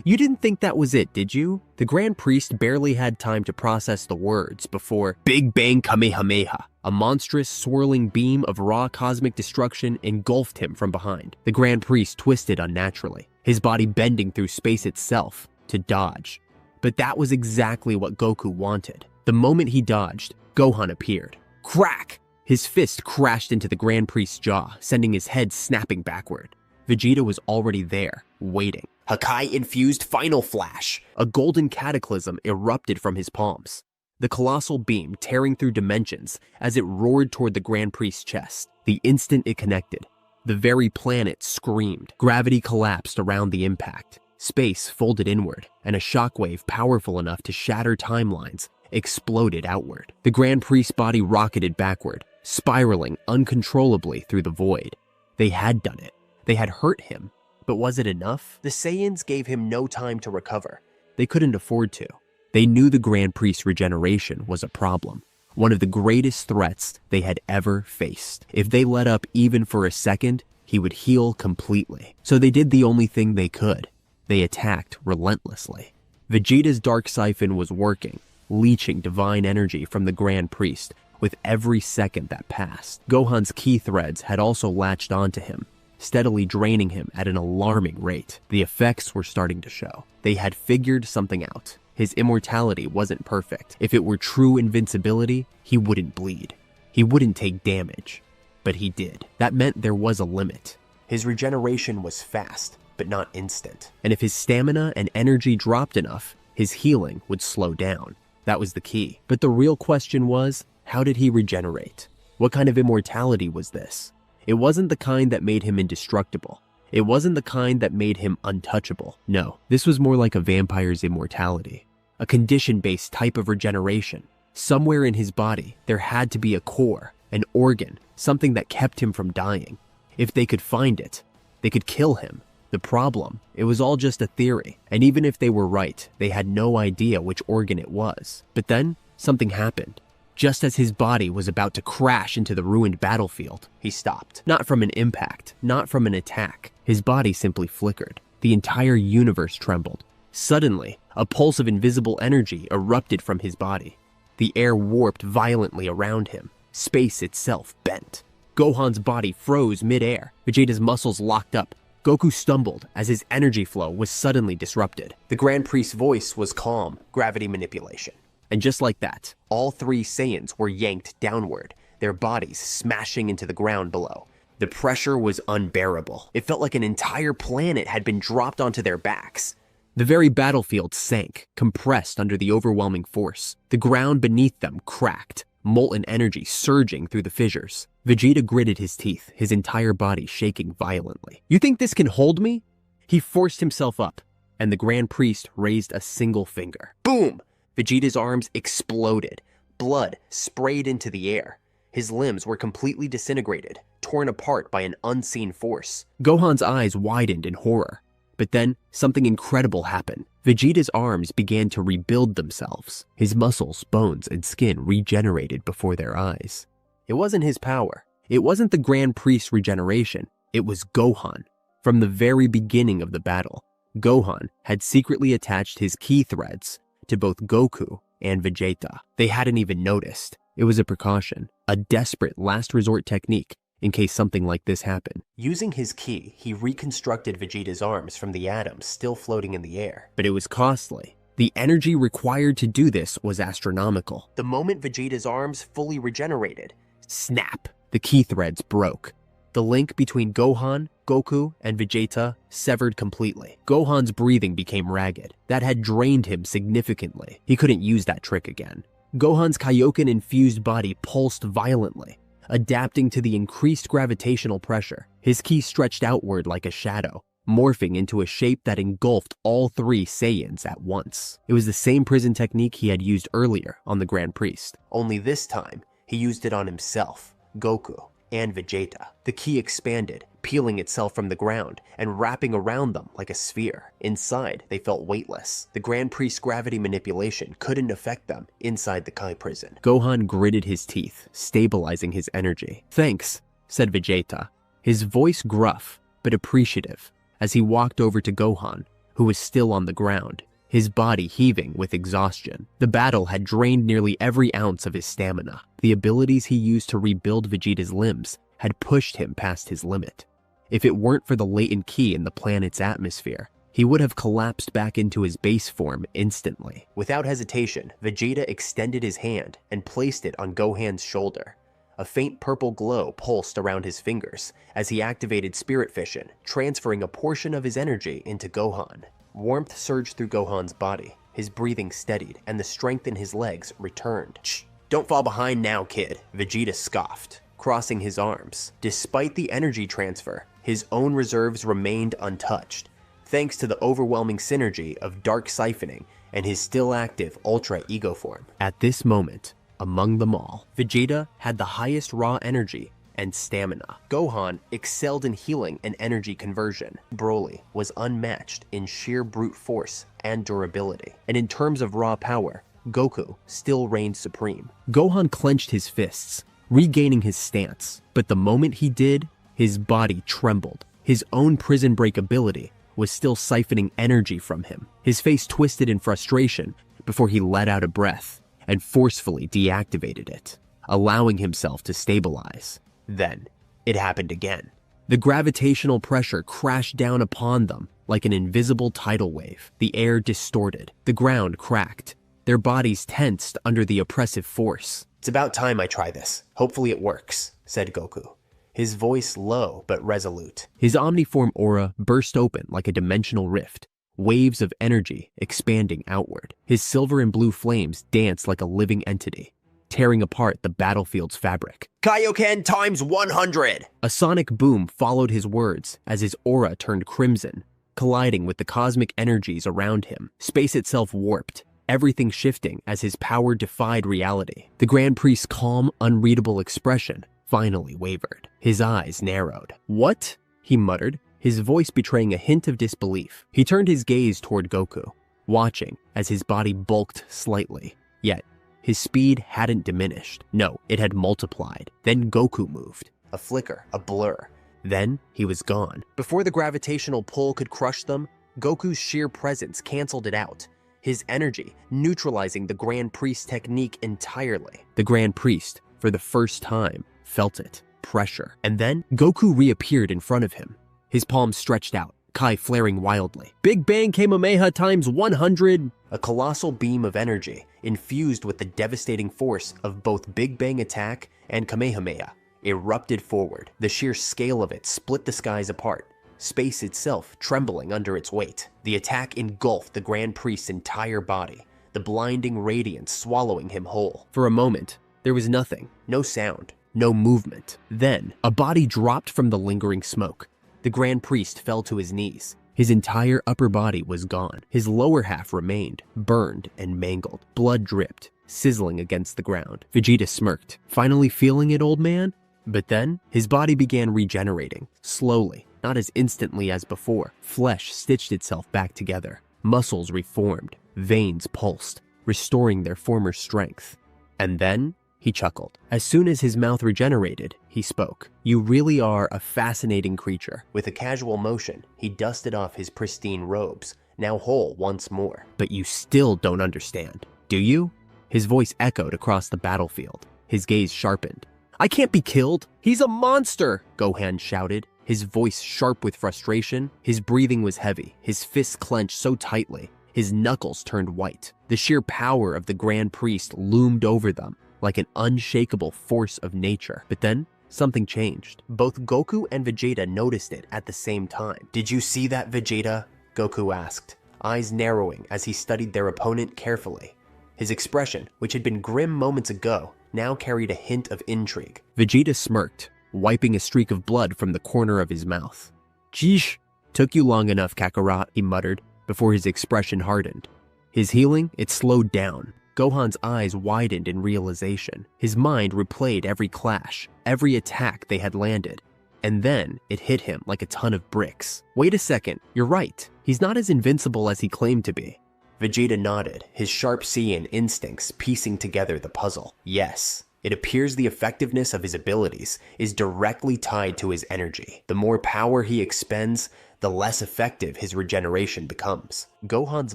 "You didn't think that was it, did you?" The Grand Priest barely had time to process the words before Big Bang Kamehameha. A monstrous, swirling beam of raw cosmic destruction engulfed him from behind. The Grand Priest twisted unnaturally, his body bending through space itself to dodge. But that was exactly what Goku wanted. The moment he dodged, Gohan appeared. Crack! His fist crashed into the Grand Priest's jaw, sending his head snapping backward. Vegeta was already there, waiting. Hakai-infused Final Flash! A golden cataclysm erupted from his palms, the colossal beam tearing through dimensions as it roared toward the Grand Priest's chest. The instant it connected, the very planet screamed. Gravity collapsed around the impact. Space folded inward, and a shockwave powerful enough to shatter timelines exploded outward. The Grand Priest's body rocketed backward, spiraling uncontrollably through the void. They had done it. They had hurt him. But was it enough? The Saiyans gave him no time to recover. They couldn't afford to. They knew the Grand Priest's regeneration was a problem, one of the greatest threats they had ever faced. If they let up even for a second, he would heal completely. So they did the only thing they could. They attacked relentlessly. Vegeta's Dark Siphon was working, leeching divine energy from the Grand Priest with every second that passed. Gohan's ki threads had also latched onto him, steadily draining him at an alarming rate. The effects were starting to show. They had figured something out. His immortality wasn't perfect. If it were true invincibility, he wouldn't bleed. He wouldn't take damage. But he did. That meant there was a limit. His regeneration was fast, but not instant. And if his stamina and energy dropped enough, his healing would slow down. That was the key. But the real question was, how did he regenerate? What kind of immortality was this? It wasn't the kind that made him indestructible. It wasn't the kind that made him untouchable. No, this was more like a vampire's immortality. A condition-based type of regeneration. Somewhere in his body, there had to be a core, an organ, something that kept him from dying. If they could find it, they could kill him. The problem, it was all just a theory. And even if they were right, they had no idea which organ it was. But then, something happened. Just as his body was about to crash into the ruined battlefield, he stopped. Not from an impact, not from an attack. His body simply flickered. The entire universe trembled. Suddenly, a pulse of invisible energy erupted from his body. The air warped violently around him. Space itself bent. Gohan's body froze mid-air. Vegeta's muscles locked up. Goku stumbled as his energy flow was suddenly disrupted. The Grand Priest's voice was calm, gravity manipulation. And just like that, all three Saiyans were yanked downward, their bodies smashing into the ground below. The pressure was unbearable. It felt like an entire planet had been dropped onto their backs. The very battlefield sank, compressed under the overwhelming force. The ground beneath them cracked, molten energy surging through the fissures. Vegeta gritted his teeth, his entire body shaking violently. "You think this can hold me?" He forced himself up, and the Grand Priest raised a single finger. Boom! Vegeta's arms exploded. Blood sprayed into the air. His limbs were completely disintegrated, torn apart by an unseen force. Gohan's eyes widened in horror. But then, something incredible happened. Vegeta's arms began to rebuild themselves. His muscles, bones, and skin regenerated before their eyes. It wasn't his power. It wasn't the Grand Priest's regeneration. It was Gohan. From the very beginning of the battle, Gohan had secretly attached his ki threads to both Goku and Vegeta. They hadn't even noticed. It was a precaution, a desperate last resort technique in case something like this happened. Using his ki, he reconstructed Vegeta's arms from the atoms still floating in the air. But it was costly. The energy required to do this was astronomical. The moment Vegeta's arms fully regenerated, snap, the ki threads broke. The link between Gohan, Goku, and Vegeta severed completely. Gohan's breathing became ragged. That had drained him significantly. He couldn't use that trick again. Gohan's Kaioken-infused body pulsed violently, adapting to the increased gravitational pressure. His ki stretched outward like a shadow, morphing into a shape that engulfed all three Saiyans at once. It was the same prison technique he had used earlier on the Grand Priest, only this time he used it on himself, Goku, and Vegeta. The ki expanded, peeling itself from the ground and wrapping around them like a sphere. Inside, they felt weightless. The Grand Priest's gravity manipulation couldn't affect them inside the Kai prison. Gohan gritted his teeth, stabilizing his energy. "Thanks," said Vegeta, his voice gruff but appreciative, as he walked over to Gohan, who was still on the ground, his body heaving with exhaustion. The battle had drained nearly every ounce of his stamina. The abilities he used to rebuild Vegeta's limbs had pushed him past his limit. If it weren't for the latent ki in the planet's atmosphere, he would have collapsed back into his base form instantly. Without hesitation, Vegeta extended his hand and placed it on Gohan's shoulder. A faint purple glow pulsed around his fingers as he activated Spirit Fission, transferring a portion of his energy into Gohan. Warmth surged through Gohan's body, his breathing steadied, and the strength in his legs returned. "Shh, don't fall behind now, kid," Vegeta scoffed, crossing his arms. Despite the energy transfer, his own reserves remained untouched, thanks to the overwhelming synergy of dark siphoning and his still active Ultra Ego form. At this moment, among them all, Vegeta had the highest raw energy and stamina. Gohan excelled in healing and energy conversion. Broly was unmatched in sheer brute force and durability. And in terms of raw power, Goku still reigned supreme. Gohan clenched his fists, regaining his stance. But the moment he did, his body trembled. His own prison break ability was still siphoning energy from him. His face twisted in frustration before he let out a breath and forcefully deactivated it, allowing himself to stabilize. Then, it happened again. The gravitational pressure crashed down upon them like an invisible tidal wave. The air distorted. The ground cracked. Their bodies tensed under the oppressive force. "It's about time I try this. Hopefully it works," said Goku, his voice low but resolute. His omniform aura burst open like a dimensional rift, waves of energy expanding outward. His silver and blue flames danced like a living entity, tearing apart the battlefield's fabric. "Kaioken times 100! A sonic boom followed his words as his aura turned crimson, colliding with the cosmic energies around him. Space itself warped, everything shifting as his power defied reality. The Grand Priest's calm, unreadable expression finally wavered. His eyes narrowed. "What?" he muttered, his voice betraying a hint of disbelief. He turned his gaze toward Goku, watching as his body bulked slightly. Yet, his speed hadn't diminished. No, it had multiplied. Then Goku moved. A flicker, a blur. Then he was gone. Before the gravitational pull could crush them, Goku's sheer presence canceled it out, his energy neutralizing the Grand Priest technique entirely. The Grand Priest, for the first time, felt it. Pressure. And then Goku reappeared in front of him, his palms stretched out, Kai flaring wildly. "Big Bang Kamehameha times 100! A colossal beam of energy, infused with the devastating force of both Big Bang attack and Kamehameha, erupted forward. The sheer scale of it split the skies apart, space itself trembling under its weight. The attack engulfed the Grand Priest's entire body, the blinding radiance swallowing him whole. For a moment, there was nothing, no sound, no movement. Then, a body dropped from the lingering smoke. The Grand Priest fell to his knees, His entire upper body was gone. His lower half remained, burned and mangled. Blood dripped, sizzling against the ground. Vegeta smirked. Finally feeling it, old man? But then, his body began regenerating, slowly, not as instantly as before. Flesh stitched itself back together. Muscles reformed. Veins pulsed, restoring their former strength. And then, he chuckled. As soon as his mouth regenerated, he spoke. You really are a fascinating creature. With a casual motion, he dusted off his pristine robes, now whole once more. But you still don't understand, do you? His voice echoed across the battlefield. His gaze sharpened. I can't be killed. He's a monster, Gohan shouted, his voice sharp with frustration. His breathing was heavy, his fists clenched so tightly. His knuckles turned white. The sheer power of the Grand Priest loomed over them like an unshakable force of nature. But then, something changed. Both Goku and Vegeta noticed it at the same time. Did you see that, Vegeta? Goku asked, eyes narrowing as he studied their opponent carefully. His expression, which had been grim moments ago, now carried a hint of intrigue. Vegeta smirked, wiping a streak of blood from the corner of his mouth. Jeesh, took you long enough, Kakarot, he muttered, before his expression hardened. His healing, it slowed down. Gohan's eyes widened in realization. His mind replayed every clash, every attack they had landed. And then it hit him like a ton of bricks. Wait a second, you're right. He's not as invincible as he claimed to be. Vegeta nodded, his sharp Saiyan instincts piecing together the puzzle. Yes, it appears the effectiveness of his abilities is directly tied to his energy. The more power he expends, the less effective his regeneration becomes. Gohan's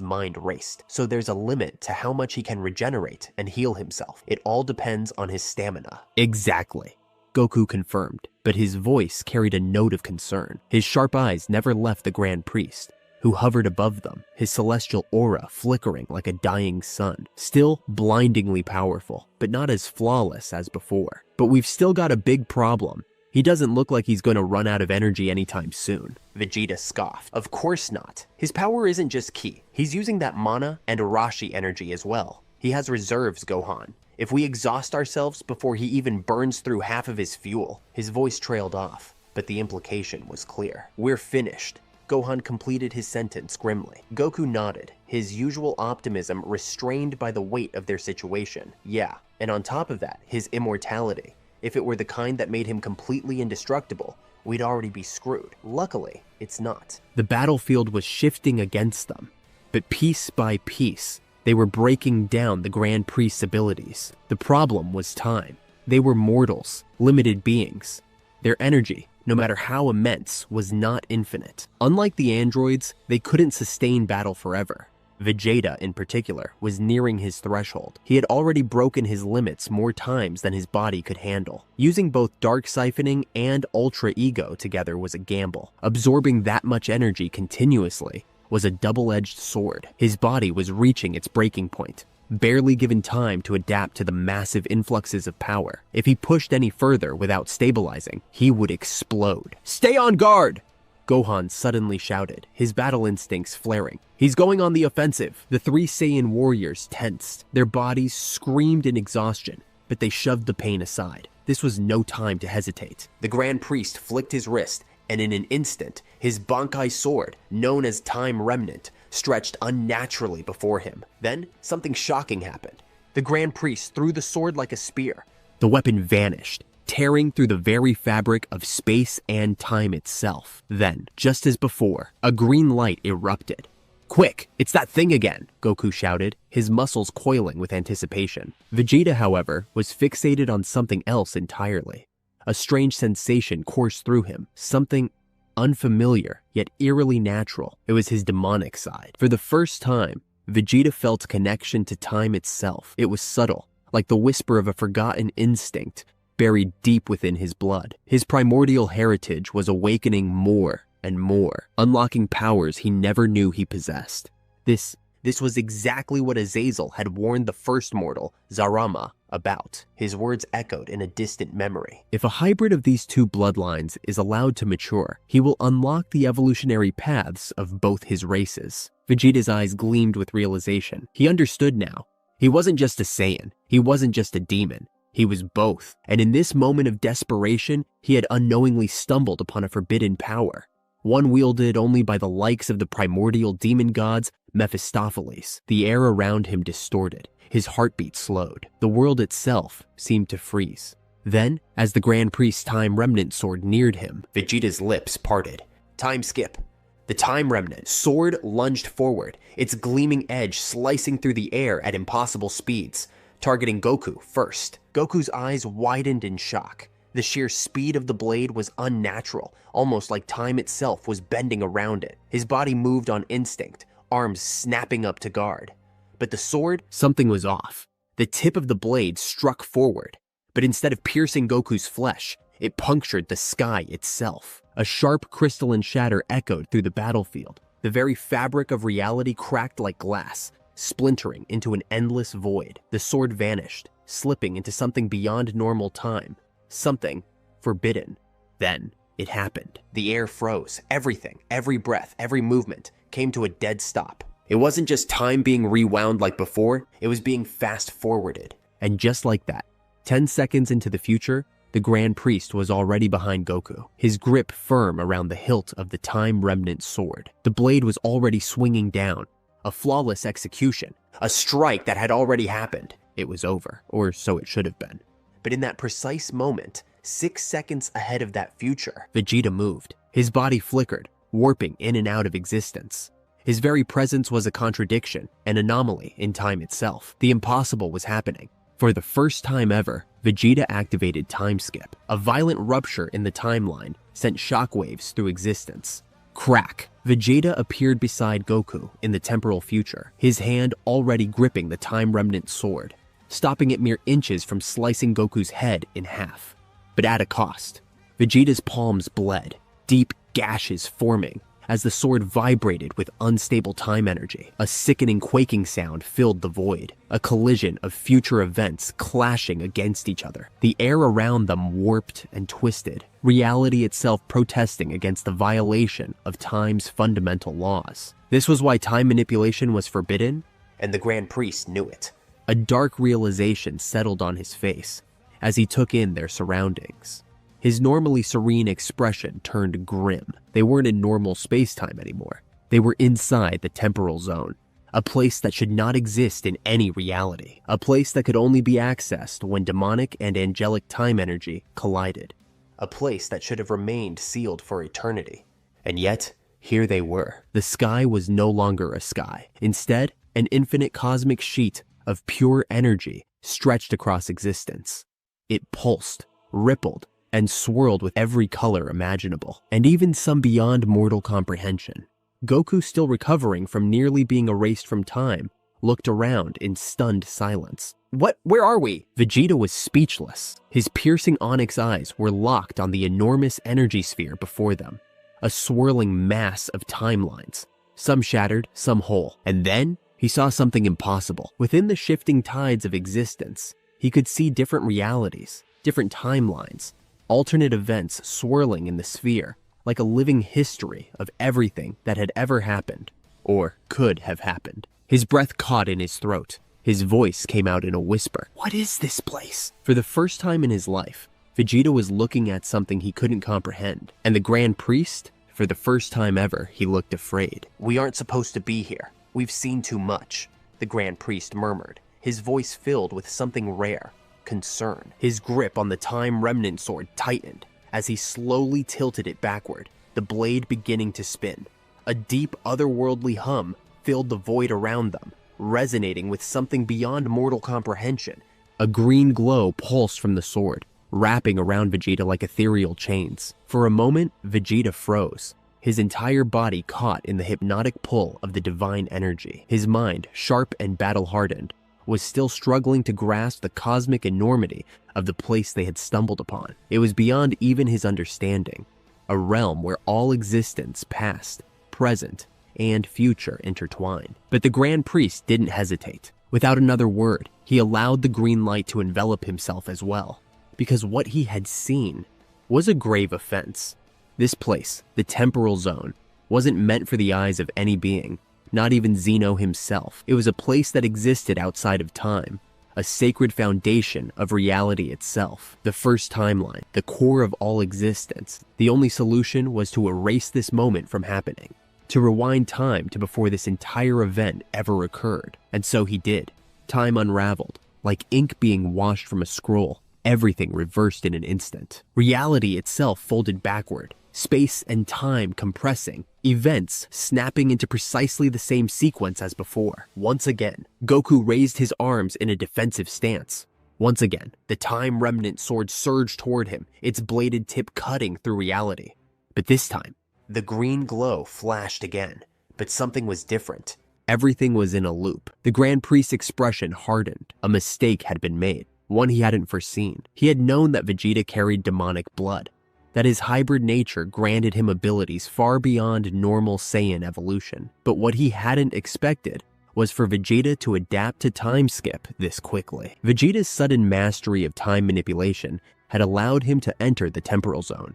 mind raced, so there's a limit to how much he can regenerate and heal himself. It all depends on his stamina. Exactly, Goku confirmed, but his voice carried a note of concern. His sharp eyes never left the Grand Priest, who hovered above them, his celestial aura flickering like a dying sun. Still blindingly powerful, but not as flawless as before. But we've still got a big problem. He doesn't look like he's going to run out of energy anytime soon. Vegeta scoffed. Of course not. His power isn't just ki. He's using that mana and Arashi energy as well. He has reserves, Gohan. If we exhaust ourselves before he even burns through half of his fuel, his voice trailed off, but the implication was clear. We're finished. Gohan completed his sentence grimly. Goku nodded, his usual optimism restrained by the weight of their situation. Yeah, and on top of that, his immortality. If it were the kind that made him completely indestructible, we'd already be screwed. Luckily, it's not. The battlefield was shifting against them, but piece by piece, they were breaking down the Grand Priest's abilities. The problem was time. They were mortals, limited beings. Their energy, no matter how immense, was not infinite. Unlike the androids, they couldn't sustain battle forever. Vegeta, in particular, was nearing his threshold. He had already broken his limits more times than his body could handle. Using both dark siphoning and ultra ego together was a gamble. Absorbing that much energy continuously was a double-edged sword. His body was reaching its breaking point, barely given time to adapt to the massive influxes of power. If he pushed any further without stabilizing, he would explode. Stay on guard! Gohan suddenly shouted, his battle instincts flaring. He's going on the offensive. The three Saiyan warriors tensed. Their bodies screamed in exhaustion, but they shoved the pain aside. This was no time to hesitate. The Grand Priest flicked his wrist, and in an instant, his Bankai sword, known as Time Remnant, stretched unnaturally before him. Then, something shocking happened. The Grand Priest threw the sword like a spear. The weapon vanished, tearing through the very fabric of space and time itself. Then, just as before, a green light erupted. Quick, it's that thing again, Goku shouted, his muscles coiling with anticipation. Vegeta, however, was fixated on something else entirely. A strange sensation coursed through him, something unfamiliar, yet eerily natural. It was his demonic side. For the first time, Vegeta felt a connection to time itself. It was subtle, like the whisper of a forgotten instinct buried deep within his blood. His primordial heritage was awakening more and more, unlocking powers he never knew he possessed. This was exactly what Azazel had warned the first mortal, Zarama, about. His words echoed in a distant memory. If a hybrid of these two bloodlines is allowed to mature, he will unlock the evolutionary paths of both his races. Vegeta's eyes gleamed with realization. He understood now. He wasn't just a Saiyan. He wasn't just a demon. He was both. And in this moment of desperation, he had unknowingly stumbled upon a forbidden power. one wielded only by the likes of the primordial demon gods Mephistopheles. The air around him distorted, his heartbeat slowed. The world itself seemed to freeze. Then, as the Grand Priest's Time Remnant sword neared him, Vegeta's lips parted. Time skip. The Time Remnant sword lunged forward, its gleaming edge slicing through the air at impossible speeds, targeting Goku first. Goku's eyes widened in shock. The sheer speed of the blade was unnatural, almost like time itself was bending around it. His body moved on instinct, arms snapping up to guard. But the sword, something was off. The tip of the blade struck forward, but instead of piercing Goku's flesh, it punctured the sky itself. A sharp crystalline shatter echoed through the battlefield. The very fabric of reality cracked like glass, splintering into an endless void. The sword vanished, slipping into something beyond normal time, something forbidden. Then it happened. The air froze. Everything, every breath, every movement came to a dead stop. It wasn't just time being rewound like before, it was being fast-forwarded. And just like that, 10 seconds into the future, the Grand Priest was already behind Goku, his grip firm around the hilt of the Time Remnant sword. The blade was already swinging down, a flawless execution, a strike that had already happened. It was over, or so it should have been. But in that precise moment, 6 seconds ahead of that future, Vegeta moved. His body flickered, warping in and out of existence. His very presence was a contradiction, an anomaly in time itself. The impossible was happening. For the first time ever, Vegeta activated Time Skip. A violent rupture in the timeline sent shockwaves through existence. Crack! Vegeta appeared beside Goku in the temporal future, his hand already gripping the Time Remnant sword, stopping it mere inches from slicing Goku's head in half. But at a cost. Vegeta's palms bled, deep gashes forming as the sword vibrated with unstable time energy. A sickening quaking sound filled the void, a collision of future events clashing against each other. The air around them warped and twisted, reality itself protesting against the violation of time's fundamental laws. This was why time manipulation was forbidden, and the Grand Priest knew it. A dark realization settled on his face as he took in their surroundings. His normally serene expression turned grim. They weren't in normal space-time anymore. They were inside the temporal zone, a place that should not exist in any reality, a place that could only be accessed when demonic and angelic time energy collided, a place that should have remained sealed for eternity. And yet, here they were. The sky was no longer a sky. Instead, an infinite cosmic sheet of pure energy stretched across existence. It pulsed, rippled, and swirled with every color imaginable, and even some beyond mortal comprehension. Goku, still recovering from nearly being erased from time, looked around in stunned silence. Where are we? Vegeta was speechless. His piercing onyx eyes were locked on the enormous energy sphere before them, a swirling mass of timelines, some shattered, some whole. And then he saw something impossible. Within the shifting tides of existence, he could see different realities, different timelines, alternate events swirling in the sphere, like a living history of everything that had ever happened, or could have happened. His breath caught in his throat. His voice came out in a whisper. What is this place? For the first time in his life, Vegeta was looking at something he couldn't comprehend, and the Grand Priest, for the first time ever, he looked afraid. We aren't supposed to be here. We've seen too much, the Grand Priest murmured, his voice filled with something rare. Concern. His grip on the Time Remnant sword tightened as he slowly tilted it backward, the blade beginning to spin. A deep, otherworldly hum filled the void around them, resonating with something beyond mortal comprehension. A green glow pulsed from the sword, wrapping around Vegeta like ethereal chains. For a moment, Vegeta froze, his entire body caught in the hypnotic pull of the divine energy. His mind, sharp and battle-hardened, was still struggling to grasp the cosmic enormity of the place they had stumbled upon. It was beyond even his understanding, a realm where all existence, past, present, and future intertwine. But the Grand Priest didn't hesitate. Without another word, he allowed the green light to envelop himself as well, because what he had seen was a grave offense. This place, the temporal zone, wasn't meant for the eyes of any being, not even Zeno himself. It was a place that existed outside of time, a sacred foundation of reality itself, the first timeline, the core of all existence. The only solution was to erase this moment from happening, to rewind time to before this entire event ever occurred. And so he did. Time unraveled, like ink being washed from a scroll. Everything reversed in an instant. Reality itself folded backward, space and time compressing, events snapping into precisely the same sequence as before. Once again, Goku raised his arms in a defensive stance. Once again, the time remnant sword surged toward him, its bladed tip cutting through reality. But this time, the green glow flashed again, but something was different. Everything was in a loop. The Grand Priest's expression hardened. A mistake had been made, one he hadn't foreseen. He had known that Vegeta carried demonic blood, that his hybrid nature granted him abilities far beyond normal Saiyan evolution. But what he hadn't expected was for Vegeta to adapt to time skip this quickly. Vegeta's sudden mastery of time manipulation had allowed him to enter the temporal zone,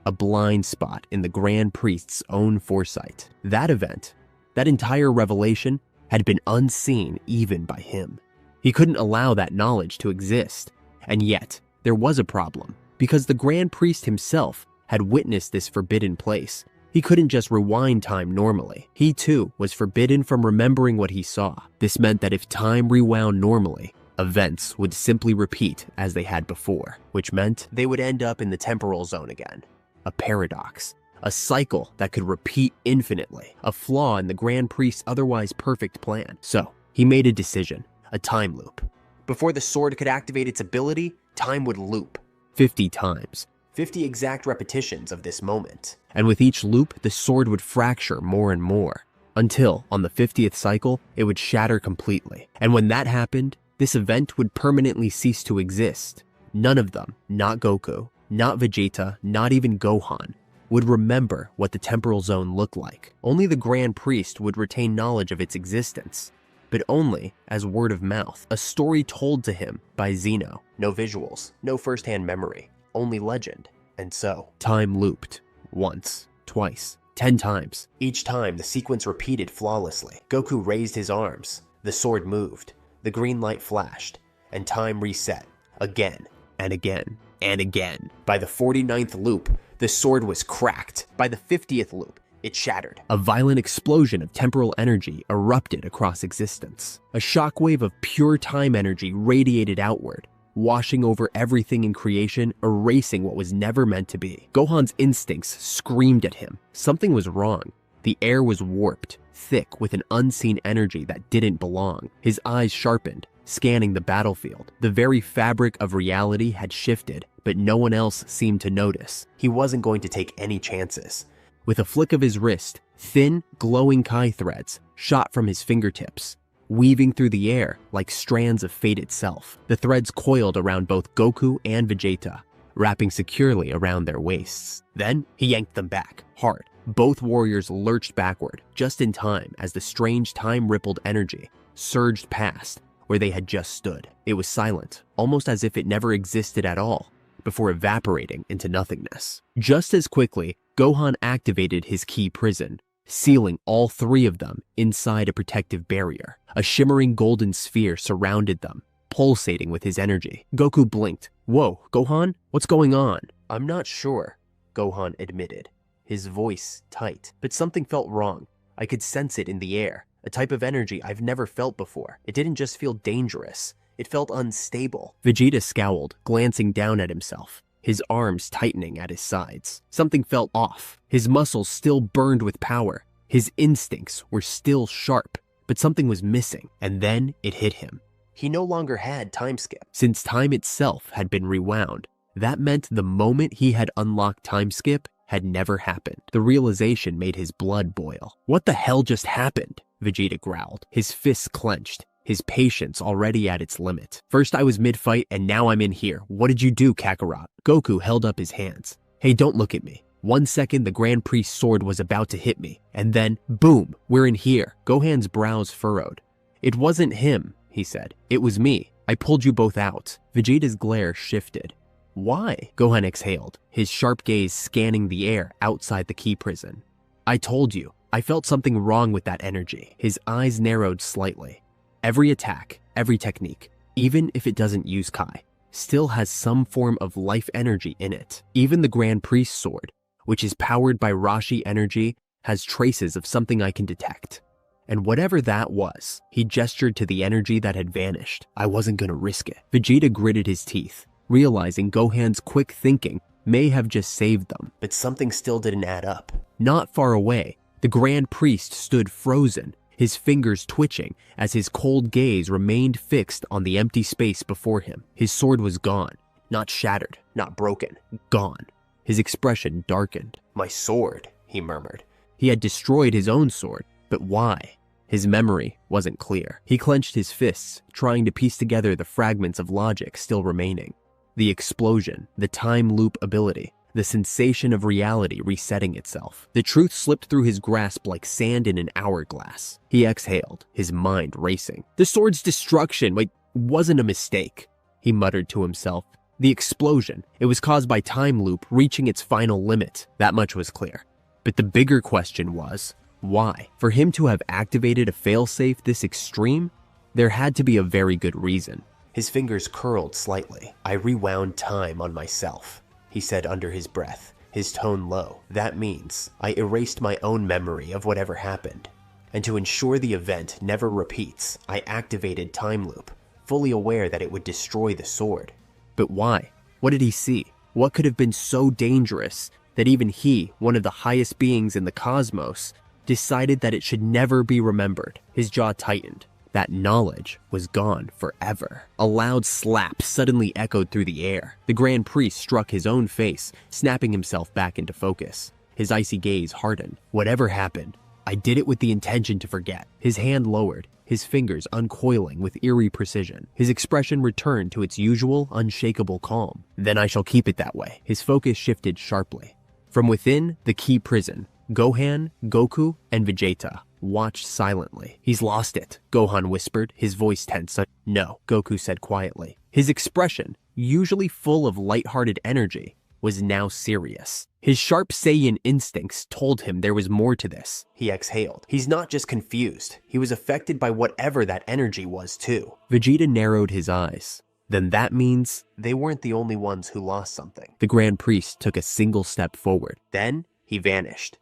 a blind spot in the Grand Priest's own foresight. That event, that entire revelation, had been unseen even by him. He couldn't allow that knowledge to exist. And yet, there was a problem. Because the Grand Priest himself had witnessed this forbidden place, he couldn't just rewind time normally. He too was forbidden from remembering what he saw. This meant that if time rewound normally, events would simply repeat as they had before, which meant they would end up in the temporal zone again. A paradox, a cycle that could repeat infinitely, a flaw in the Grand Priest's otherwise perfect plan. So, he made a decision, a time loop. Before the sword could activate its ability, time would loop. 50 times. 50 exact repetitions of this moment. And with each loop, the sword would fracture more and more, until, on the 50th cycle, it would shatter completely. And when that happened, this event would permanently cease to exist. None of them, not Goku, not Vegeta, not even Gohan, would remember what the temporal zone looked like. Only the Grand Priest would retain knowledge of its existence, but only as word of mouth, a story told to him by Zeno. No visuals, no first-hand memory, only legend. And so, time looped. Once, twice, 10 times. Each time, the sequence repeated flawlessly. Goku raised his arms, the sword moved, the green light flashed, and time reset. Again, and again, and again. By the 49th loop, the sword was cracked. By the 50th loop, it shattered. A violent explosion of temporal energy erupted across existence. A shockwave of pure time energy radiated outward, washing over everything in creation, erasing what was never meant to be. Gohan's instincts screamed at him. Something was wrong. The air was warped, thick with an unseen energy that didn't belong. His eyes sharpened, scanning the battlefield. The very fabric of reality had shifted, but no one else seemed to notice. He wasn't going to take any chances. With a flick of his wrist, thin, glowing Kai threads shot from his fingertips, weaving through the air like strands of fate itself. The threads coiled around both Goku and Vegeta, wrapping securely around their waists. Then, he yanked them back, hard. Both warriors lurched backward, just in time as the strange time-rippled energy surged past where they had just stood. It was silent, almost as if it never existed at all, before evaporating into nothingness. Just as quickly, Gohan activated his key prison, sealing all three of them inside a protective barrier. A shimmering golden sphere surrounded them, pulsating with his energy. Goku blinked. "Whoa, Gohan? What's going on?" "I'm not sure," Gohan admitted, his voice tight. But something felt wrong. I could sense it in the air, a type of energy I've never felt before. It didn't just feel dangerous. It felt unstable. Vegeta scowled, glancing down at himself, his arms tightening at his sides. Something felt off. His muscles still burned with power. His instincts were still sharp, but something was missing. And then it hit him. He no longer had time skip. Since time itself had been rewound, that meant the moment he had unlocked time skip had never happened. The realization made his blood boil. "What the hell just happened?" Vegeta growled, his fists clenched, his patience already at its limit. "First I was mid-fight and now I'm in here. What did you do, Kakarot?" Goku held up his hands. "Hey, don't look at me." 1 second the Grand Priest's sword was about to hit me, and then, boom, we're in here. Gohan's brows furrowed. "It wasn't him," he said. "It was me. I pulled you both out." Vegeta's glare shifted. "Why?" Gohan exhaled, his sharp gaze scanning the air outside the key prison. "I told you. I felt something wrong with that energy." His eyes narrowed slightly. Every attack, every technique, even if it doesn't use Kai, still has some form of life energy in it. Even the Grand Priest's sword, which is powered by Rashi energy, has traces of something I can detect. And whatever that was, he gestured to the energy that had vanished. I wasn't gonna risk it. Vegeta gritted his teeth, realizing Gohan's quick thinking may have just saved them. But something still didn't add up. Not far away, the Grand Priest stood frozen, his fingers twitching as his cold gaze remained fixed on the empty space before him. His sword was gone, not shattered, not broken, gone. His expression darkened. My sword, he murmured. He had destroyed his own sword, but why? His memory wasn't clear. He clenched his fists, trying to piece together the fragments of logic still remaining. The explosion, the time loop ability, the sensation of reality resetting itself. The truth slipped through his grasp like sand in an hourglass. He exhaled, his mind racing. The sword's destruction, wasn't a mistake, he muttered to himself. The explosion, it was caused by time loop reaching its final limit. That much was clear. But the bigger question was, why? For him to have activated a failsafe this extreme, there had to be a very good reason. His fingers curled slightly. I rewound time on myself, he said under his breath, his tone low. That means I erased my own memory of whatever happened. And to ensure the event never repeats, I activated time loop, fully aware that it would destroy the sword. But why? What did he see? What could have been so dangerous that even he, one of the highest beings in the cosmos, decided that it should never be remembered? His jaw tightened. That knowledge was gone forever. A loud slap suddenly echoed through the air. The Grand Priest struck his own face, snapping himself back into focus. His icy gaze hardened. Whatever happened, I did it with the intention to forget. His hand lowered, his fingers uncoiling with eerie precision. His expression returned to its usual, unshakable calm. Then I shall keep it that way. His focus shifted sharply. From within the key prison, Gohan, Goku, and Vegeta watched silently. He's lost it, Gohan whispered, his voice tense. No, Goku said quietly. His expression, usually full of lighthearted energy, was now serious. His sharp Saiyan instincts told him there was more to this. He exhaled. He's not just confused. He was affected by whatever that energy was too. Vegeta narrowed his eyes. Then that means they weren't the only ones who lost something. The Grand Priest took a single step forward. Then he vanished.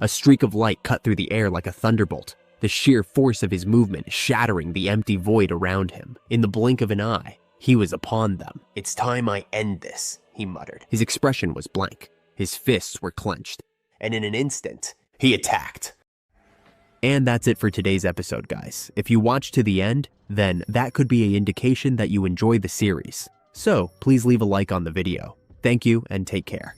A streak of light cut through the air like a thunderbolt, the sheer force of his movement shattering the empty void around him. In the blink of an eye, he was upon them. It's time I end this, he muttered. His expression was blank. His fists were clenched. And in an instant, he attacked. And that's it for today's episode, guys. If you watched to the end, then that could be an indication that you enjoy the series. So please leave a like on the video. Thank you and take care.